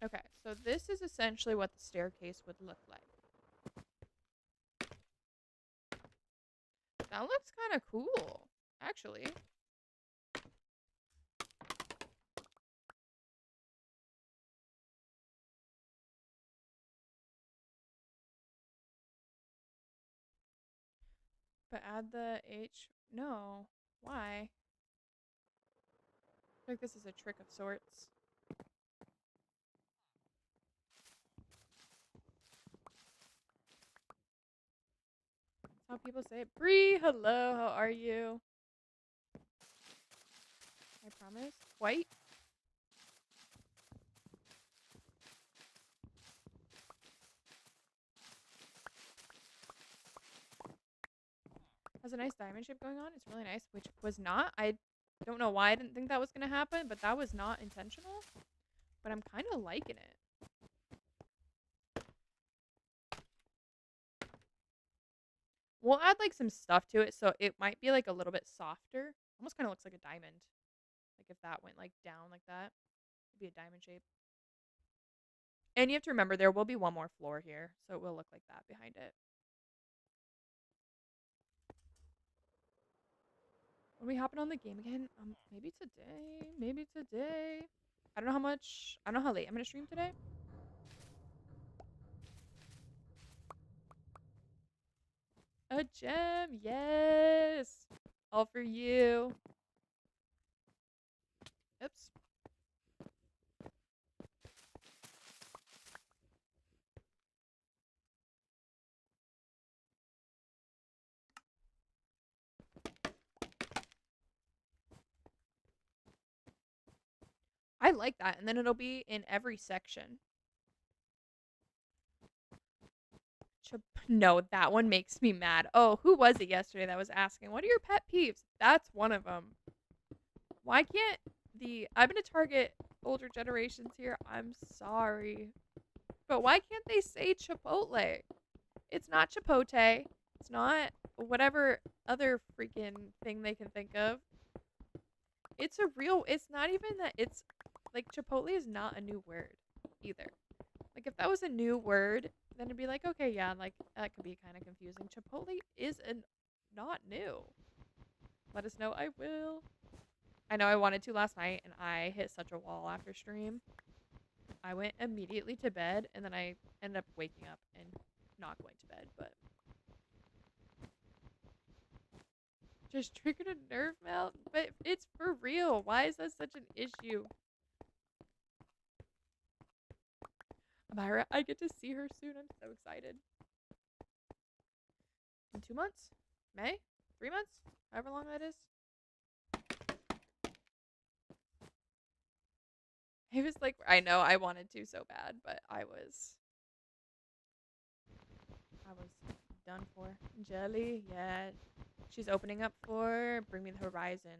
Okay, so this is essentially what the staircase would look like. That looks kind of cool, actually. But add the H. No. Why? I feel like this is a trick of sorts. That's how people say it. Bree, hello, how are you? I promise. White. Has a nice diamond shape going on. It's really nice, which was not. I don't know why I didn't think that was going to happen, but that was not intentional. But I'm kind of liking it. We'll add like some stuff to it, so it might be like a little bit softer. Almost kind of looks like a diamond. Like if that went like down like that, it'd be a diamond shape. And you have to remember there will be one more floor here, so it will look like that behind it. When we hopping on the game again? Maybe today. Maybe today. I don't know how much. I don't know how late I'm gonna stream today. A gem, yes. All for you. Oops. I like that. And then it'll be in every section. No, that one makes me mad. Oh, who was it yesterday that was asking, what are your pet peeves? That's one of them. Why can't I'm going to target older generations here. I'm sorry. But why can't they say Chipotle? It's not Chipotle. It's not whatever other freaking thing they can think of. It's not even that it's like Chipotle is not a new word either. Like if that was a new word, then it'd be like, okay, yeah, like that could be kind of confusing. Chipotle is not new. Let us know. I will. I know I wanted to last night and I hit such a wall after stream. I went immediately to bed and then I ended up waking up and not going to bed, but just triggered a nerve melt. But it's for real. Why is that such an issue? Amira, I get to see her soon. I'm so excited. In 2 months? May? 3 months? However long that is. He was like, I know I wanted to so bad, but I was done for. Jelly, yeah. She's opening up for Bring Me the Horizon.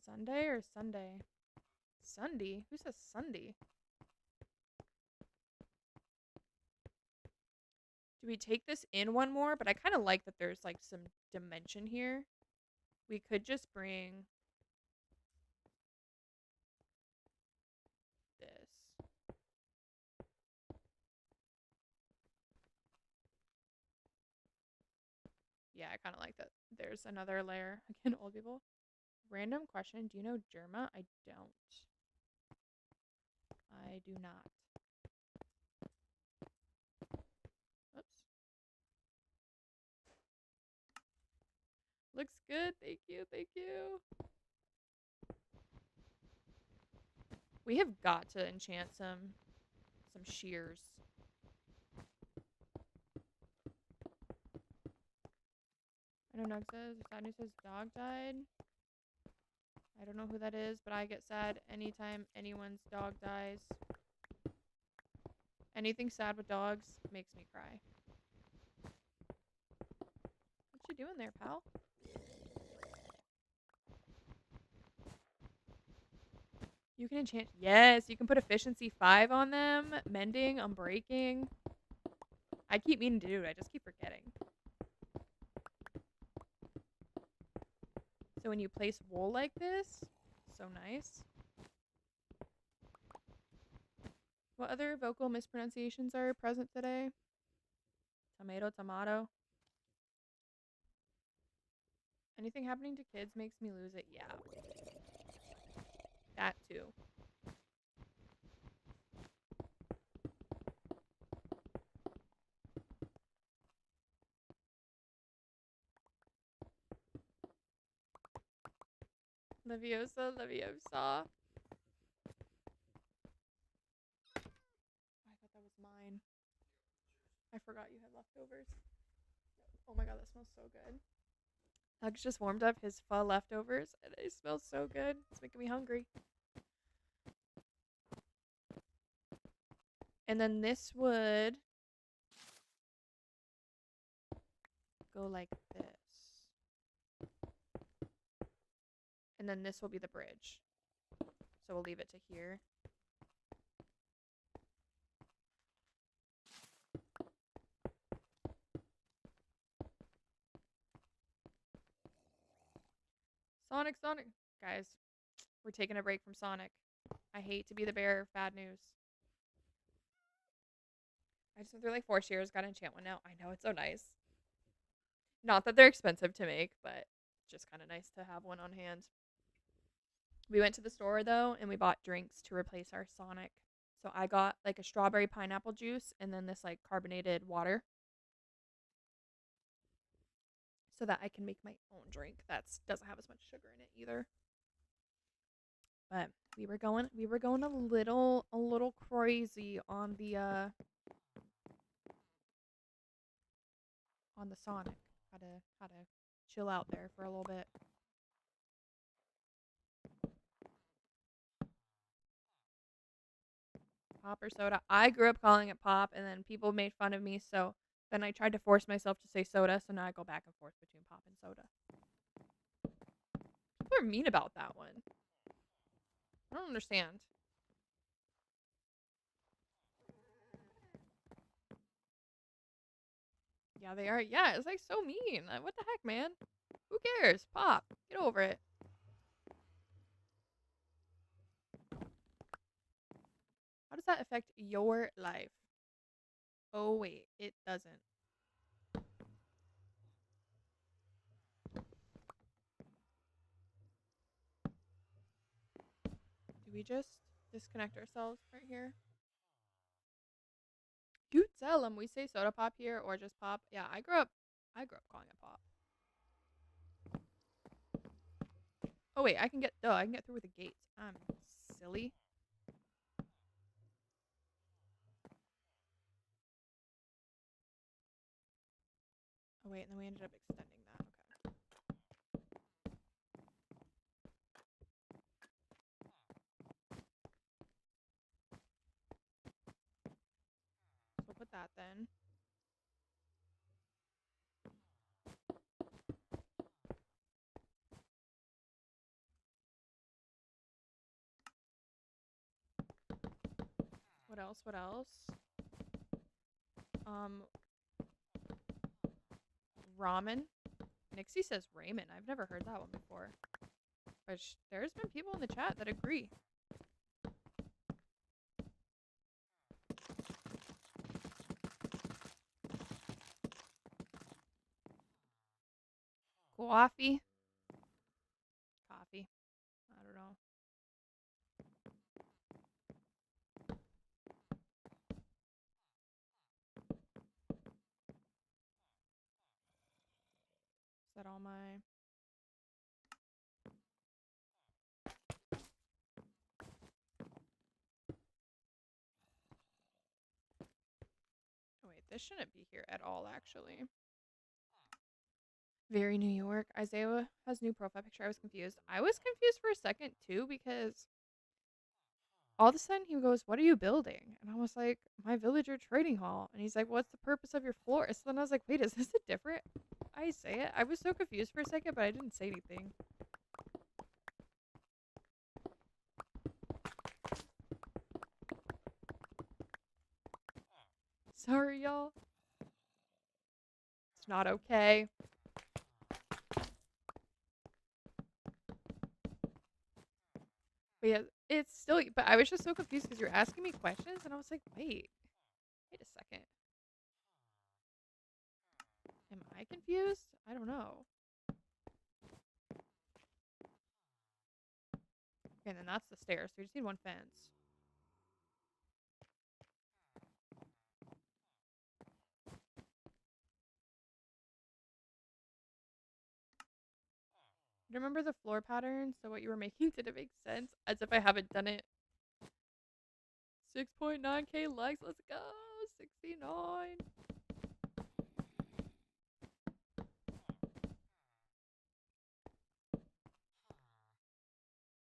Sunday or Sunday? Sunday? Who says Sunday? Do we take this in one more? But I kind of like that there's like some dimension here. We could just bring this. Yeah, I kind of like that. There's another layer. Again, old people. Random question. Do you know Germa? I don't. I do not. Oops. Looks good. Thank you. Thank you. We have got to enchant some shears. I know Nug says, Sad News says dog died. I don't know who that is, but I get sad anytime anyone's dog dies. Anything sad with dogs makes me cry. What you doing there, pal? You can enchant. Yes, you can put efficiency 5 on them. Mending, unbreaking. I keep meaning to do it. I just keep forgetting. So when you place wool like this, so nice. What other vocal mispronunciations are present today? Tomato, tomato. Anything happening to kids makes me lose it. Yeah. That too. Leviosa, Leviosa. I thought that was mine. I forgot you had leftovers. Oh my god, that smells so good. Hugs just warmed up his pho leftovers and it smells so good. It's making me hungry. And then this would go like this. And then this will be the bridge. So we'll leave it to here. Sonic, Sonic. Guys, we're taking a break from Sonic. I hate to be the bearer of bad news. I just went through like 4 shears, got an enchant one now. I know, it's so nice. Not that they're expensive to make, but just kind of nice to have one on hand. We went to the store though, and we bought drinks to replace our Sonic. So I got like a strawberry pineapple juice and then this like carbonated water. So that I can make my own drink that doesn't have as much sugar in it either. But we were going a little crazy on the on the Sonic. How to chill out there for a little bit. Pop or soda? I grew up calling it pop, and then people made fun of me, so then I tried to force myself to say soda, so now I go back and forth between pop and soda. People are mean about that one. I don't understand. Yeah, they are. Yeah, it's like so mean. What the heck, man? Who cares? Pop. Get over it. How does that affect your life? Oh, wait. It doesn't. Do we just disconnect ourselves right here? You tell them we say soda pop here or just pop. Yeah, I grew up calling it pop. Oh wait, I can get through with the gates. I'm silly. Oh wait, and then we ended up extending that. Okay. So we'll put that then. What else? What else? Um Ramen. Nixie says ramen. I've never heard that one before. But there's been people in the chat that agree. Coffee. Coffee. I don't know. Is that all my... Oh wait, this shouldn't be here at all actually. Very New York. Isaiah has new profile picture. I was confused. I was confused for a second too because all of a sudden he goes, "What are you building?" And I was like, "My villager trading hall." And he's like, "What's the purpose of your floor?" So then I was like, "Wait, is this a different Isaiah?" I was so confused for a second, but I didn't say anything. Sorry, y'all. It's not okay. But yeah, it's still. But I was just so confused because you're asking me questions, and I was like, wait a second. Am I confused? I don't know. Okay, then that's the stairs. So we just need one fence. Remember the floor pattern? So what you were making didn't make sense, as if I haven't done it. 6.9k likes. Let's go. 69.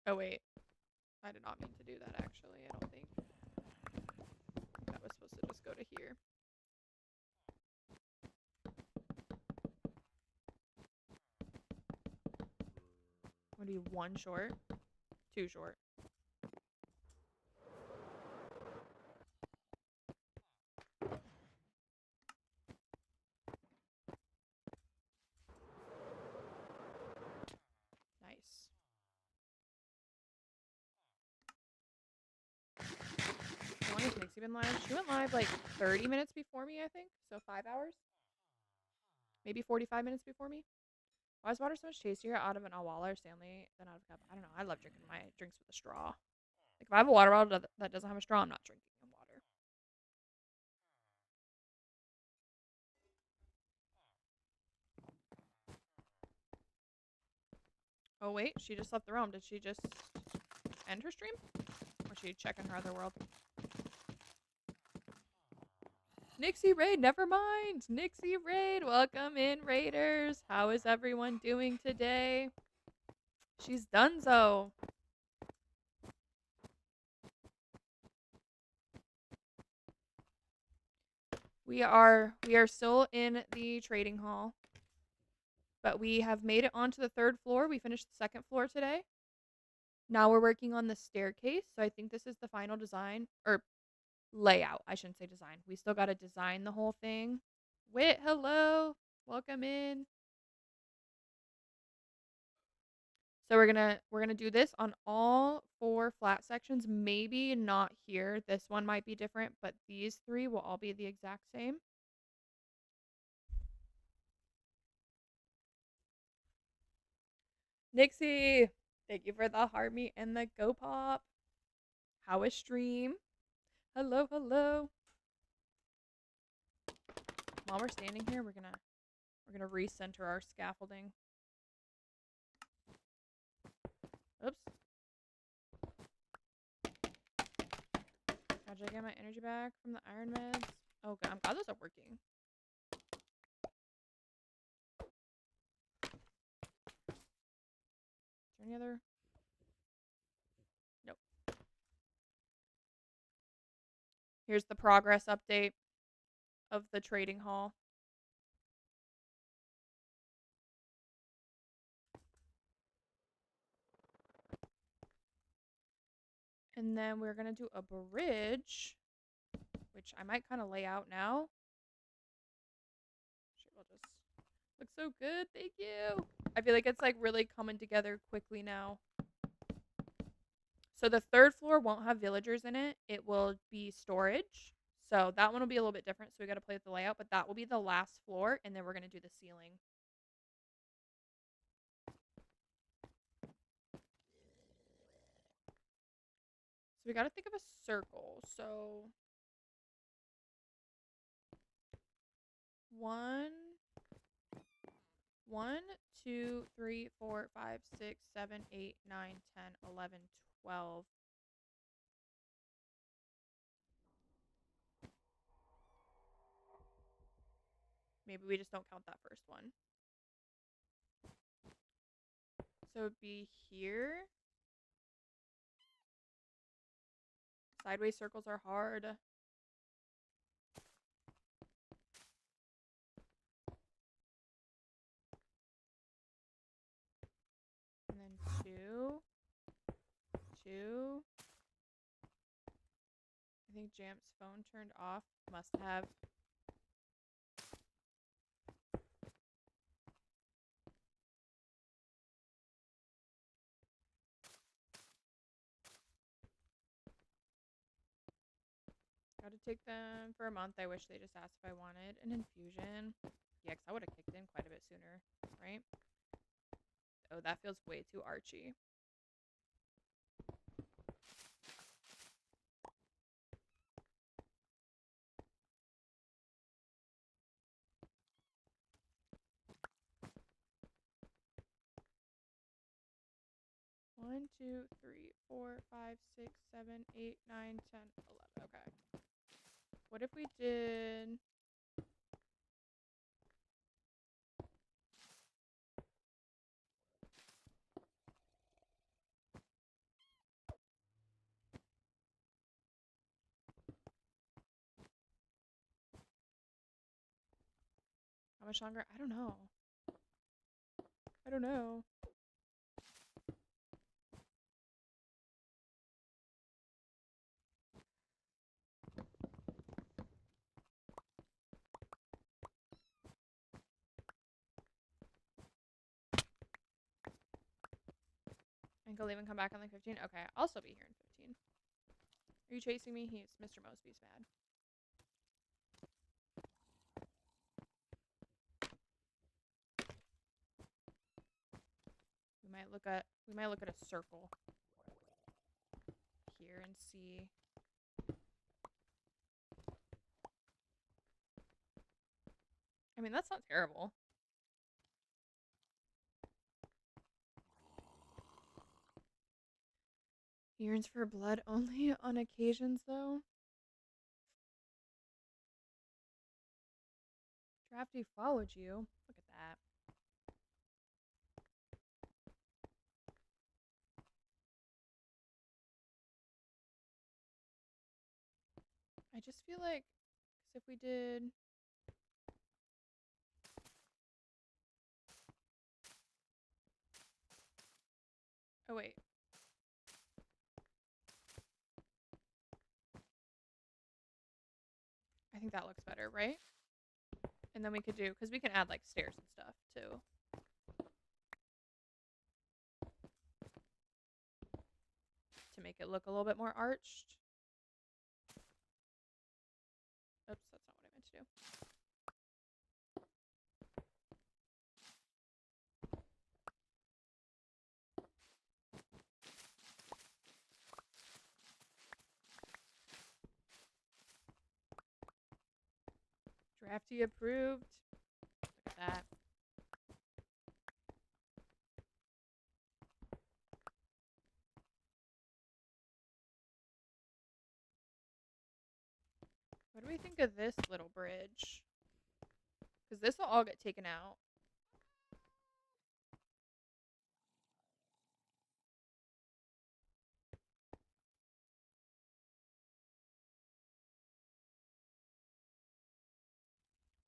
Oh wait, I did not mean to do that actually. I don't think that was supposed to just go to here. I'm gonna be one short, two short. Nice. How long has Nixie been live? She went live like 30 minutes before me, I think. So 5 hours? Maybe 45 minutes before me. Why is water so much tastier out of an Awala or Stanley than out of a cup? I don't know. I love drinking my drinks with a straw. Like if I have a water bottle that doesn't have a straw, I'm not drinking water. Oh wait, she just left the room. Did she just end her stream? Or is she checking her other world? Nixie Raid, never mind. Nixie Raid, welcome in, Raiders. How is everyone doing today? She's donezo. We are still in the trading hall, but we have made it onto the 3rd floor. We finished the 2nd floor today. Now we're working on the staircase, so I think this is the final design or layout. I shouldn't say design. We still got to design the whole thing. Wit, hello. Welcome in. So we're gonna do this on all 4 flat sections. Maybe not here. This one might be different, but these 3 will all be the exact same. Nixie, thank you for the heart meet and the go pop. How is stream? Hello, hello. While we're standing here, we're gonna recenter our scaffolding. Oops. Did I get my energy back from the iron meds? Oh god, I'm glad those are working. Is there any other? Nope. Here's the progress update of the trading hall. And then we're gonna do a bridge, which I might kind of lay out now. Sure, we'll just look so good. Thank you. I feel like it's like really coming together quickly now. So the 3rd floor won't have villagers in it. It will be storage. So that one will be a little bit different. So we got to play with the layout, but that will be the last floor, and then we're gonna do the ceiling. So we got to think of a circle. So 1, 2, 3, 4, 5, 6, 7, 8, 9, 10, 11, 12. Maybe we just don't count that first one. So it'd be here. Sideways circles are hard. And then 2, 2. I think Jamp's phone turned off. Must have. Got to take them for a month. I wish they just asked if I wanted an infusion. Yeah, because I would have kicked in quite a bit sooner, right? Oh, that feels way too Archie. One, 2, 3, 4, 5, 6, 7, 8, 9, 10, 11. Okay. What if we did... How much longer? I don't know. I don't know. And go leave and come back on like 15? Okay, I'll still be here in 15. Are you chasing me? He's Mr. Mosby's mad. We might look at a circle here and see. I mean, that's not terrible. Yearns for blood only on occasions, though. Crafty followed you. Look at that. I just feel like, because if we did... Oh, wait. I think that looks better, right? And then we could do, because we can add like stairs and stuff too. To make it look a little bit more arched. Oops, that's not what I meant to do. Drafty approved. Look at that. What do we think of this little bridge? Because this will all get taken out.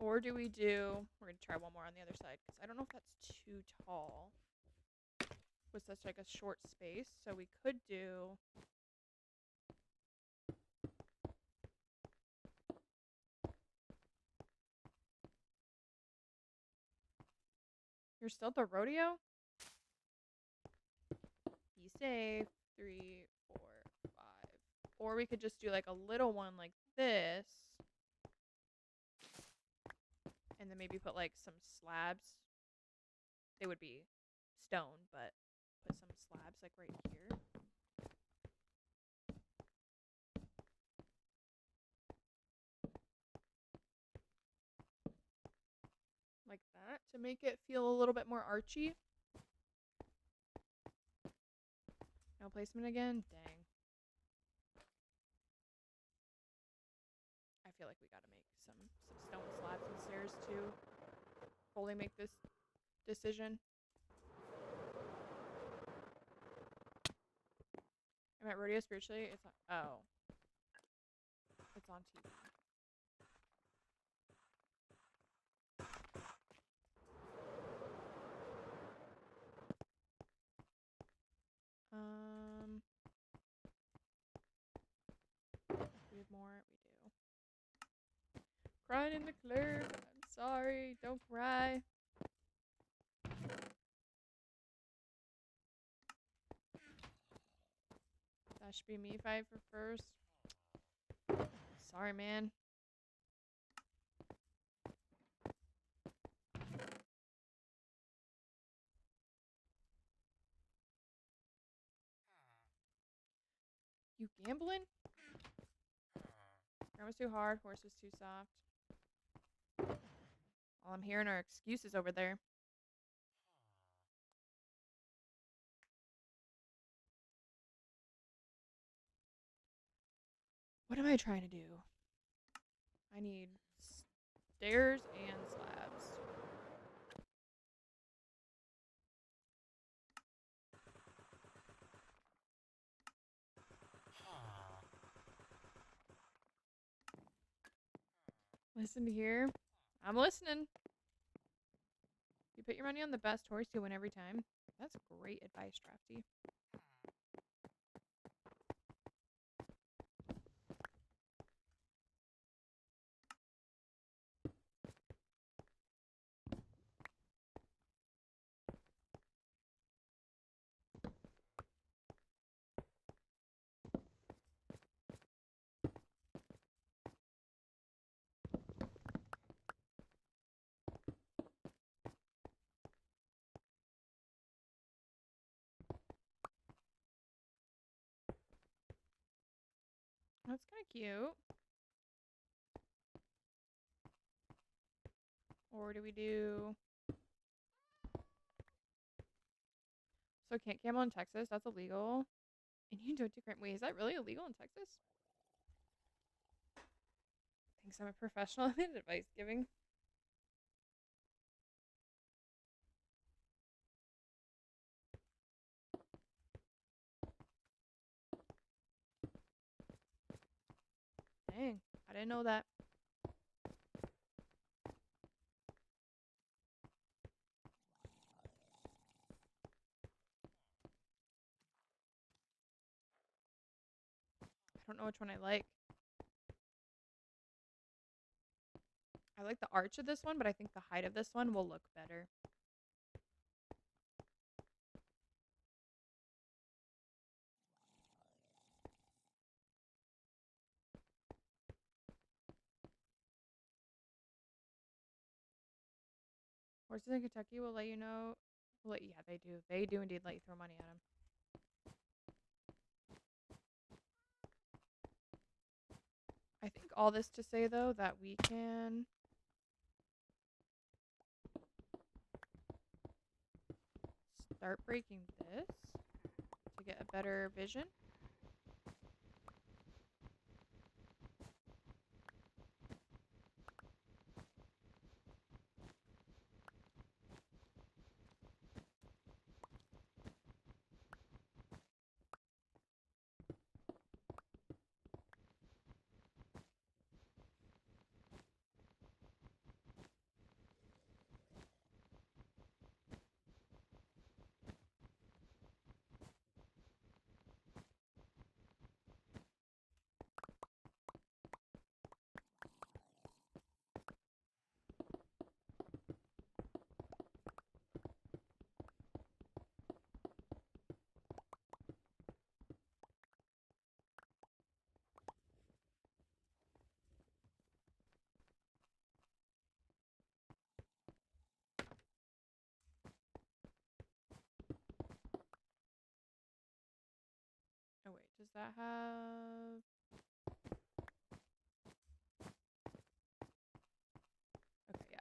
Or do we do... We're going to try one more on the other side. Because I don't know if that's too tall. With such like a short space. So we could do... You're still at the rodeo? Be safe. 3, 4, 5. Or we could just do like a little one like this. And then maybe put like some slabs. They would be stone, but put some slabs like right here. Like that to make it feel a little bit more archy. No placement again? Dang. I feel like we gotta make some stone slabs and stairs to fully make this decision. I'm at rodeo spiritually. It's on, oh. It's on TV. We have more. We do. Crying in the clear. I'm sorry. Don't cry. That should be me fight for first. Sorry, man. You gambling? Ground was too hard. Horse was too soft. All I'm hearing are excuses over there. What am I trying to do? I need stairs and slabs. Listen here. I'm listening. You put your money on the best horse, you win every time. That's great advice, Drafty. That's kind of cute. Or do we do... So can't camel in Texas. That's illegal. And you can do it different. Wait, is that really illegal in Texas? Thinks I'm a professional in advice giving. Dang, I didn't know that. I don't know which one I like. I like the arch of this one, but I think the height of this one will look better. Horses in Kentucky will let you know. Yeah, they do. They do indeed let you throw money at them. I think all this to say, though, that we can start breaking this to get a better vision. Oh, wait. Does that have... Okay, yeah.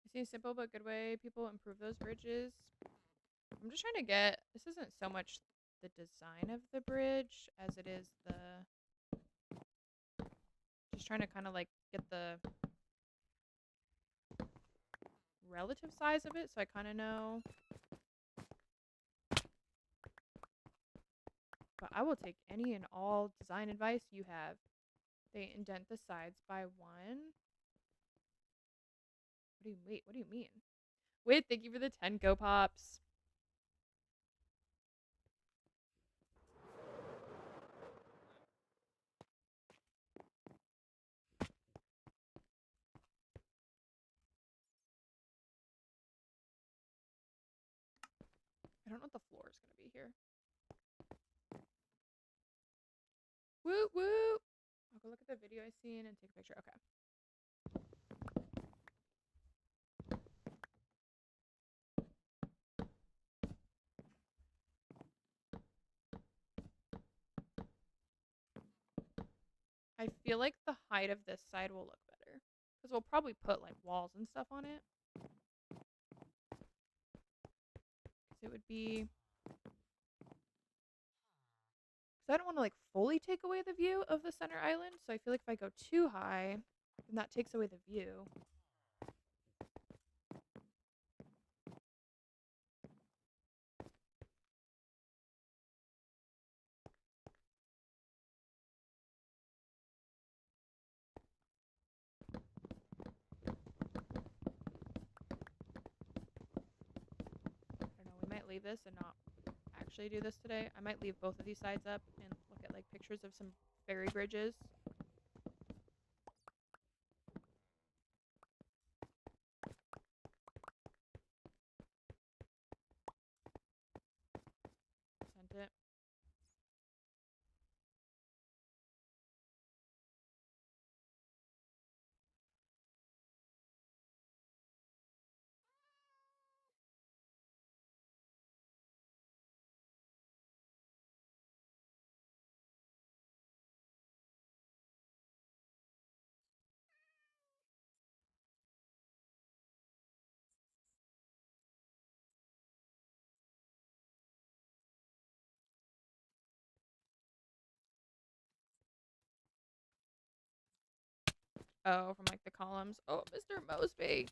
I see a simple but good way people improve those bridges. I'm just trying to get... This isn't so much the design of the bridge as it is the... Just trying to kind of like get the relative size of it so I kind of know. But I will take any and all design advice you have. They indent the sides by 1. What do you mean? Wait, thank you for the 10 Go Pops. I don't know what the floor is going to be here. Woo woo! I'll go look at the video I seen and take a picture. Okay. I feel like the height of this side will look better. Because we'll probably put like walls and stuff on it. Because it would be... Because I don't want to like fully take away the view of the center island. So I feel like if I go too high, then that takes away the view. I don't know, we might leave this and not actually do this today. I might leave both of these sides up and look at like pictures of some ferry bridges. Oh, from like the columns. Oh, Mr. Mosby.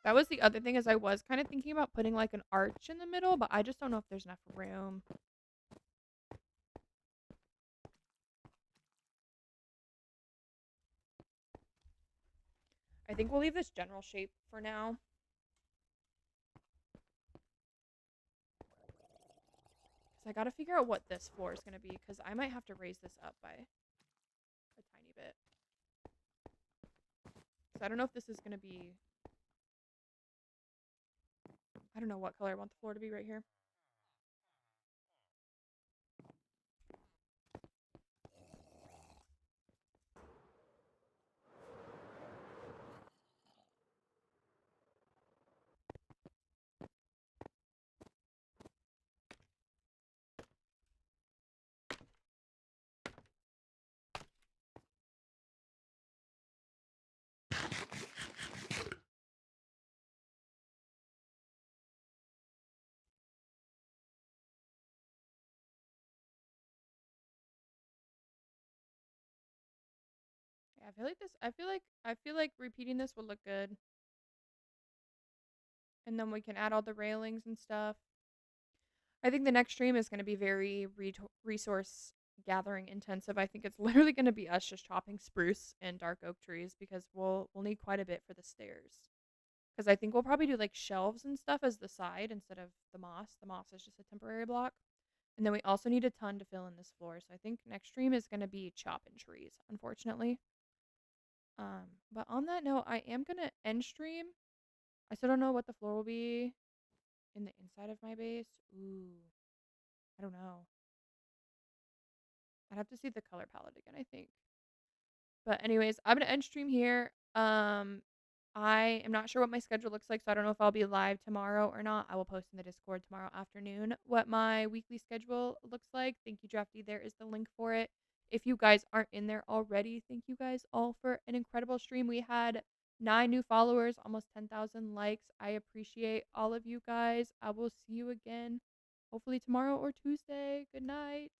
That was the other thing is I was kind of thinking about putting like an arch in the middle, but I just don't know if there's enough room. I think we'll leave this general shape for now. Because I got to figure out what this floor is going to be because I might have to raise this up by a tiny bit. So I don't know if this is going to be... I don't know what color I want the floor to be right here. Yeah, I feel like this... I feel like repeating this will look good. And then we can add all the railings and stuff. I think the next stream is going to be very resource gathering intensive. I think it's literally going to be us just chopping spruce and dark oak trees because we'll need quite a bit for the stairs. Because I think we'll probably do like shelves and stuff as the side instead of the moss. The moss is just a temporary block. And then we also need a ton to fill in this floor. So I think next stream is going to be chopping trees, unfortunately. But on that note, I am going to end stream. I still don't know what the floor will be in the inside of my base. Ooh, I don't know. I'd have to see the color palette again, I think. But anyways, I'm gonna end stream here. I am not sure what my schedule looks like, so I don't know if I'll be live tomorrow or not. I will post in the Discord tomorrow afternoon what my weekly schedule looks like. Thank you, Drafty. There is the link for it. If you guys aren't in there already, thank you guys all for an incredible stream. We had 9 new followers, almost 10,000 likes. I appreciate all of you guys. I will see you again hopefully tomorrow or Tuesday. Good night.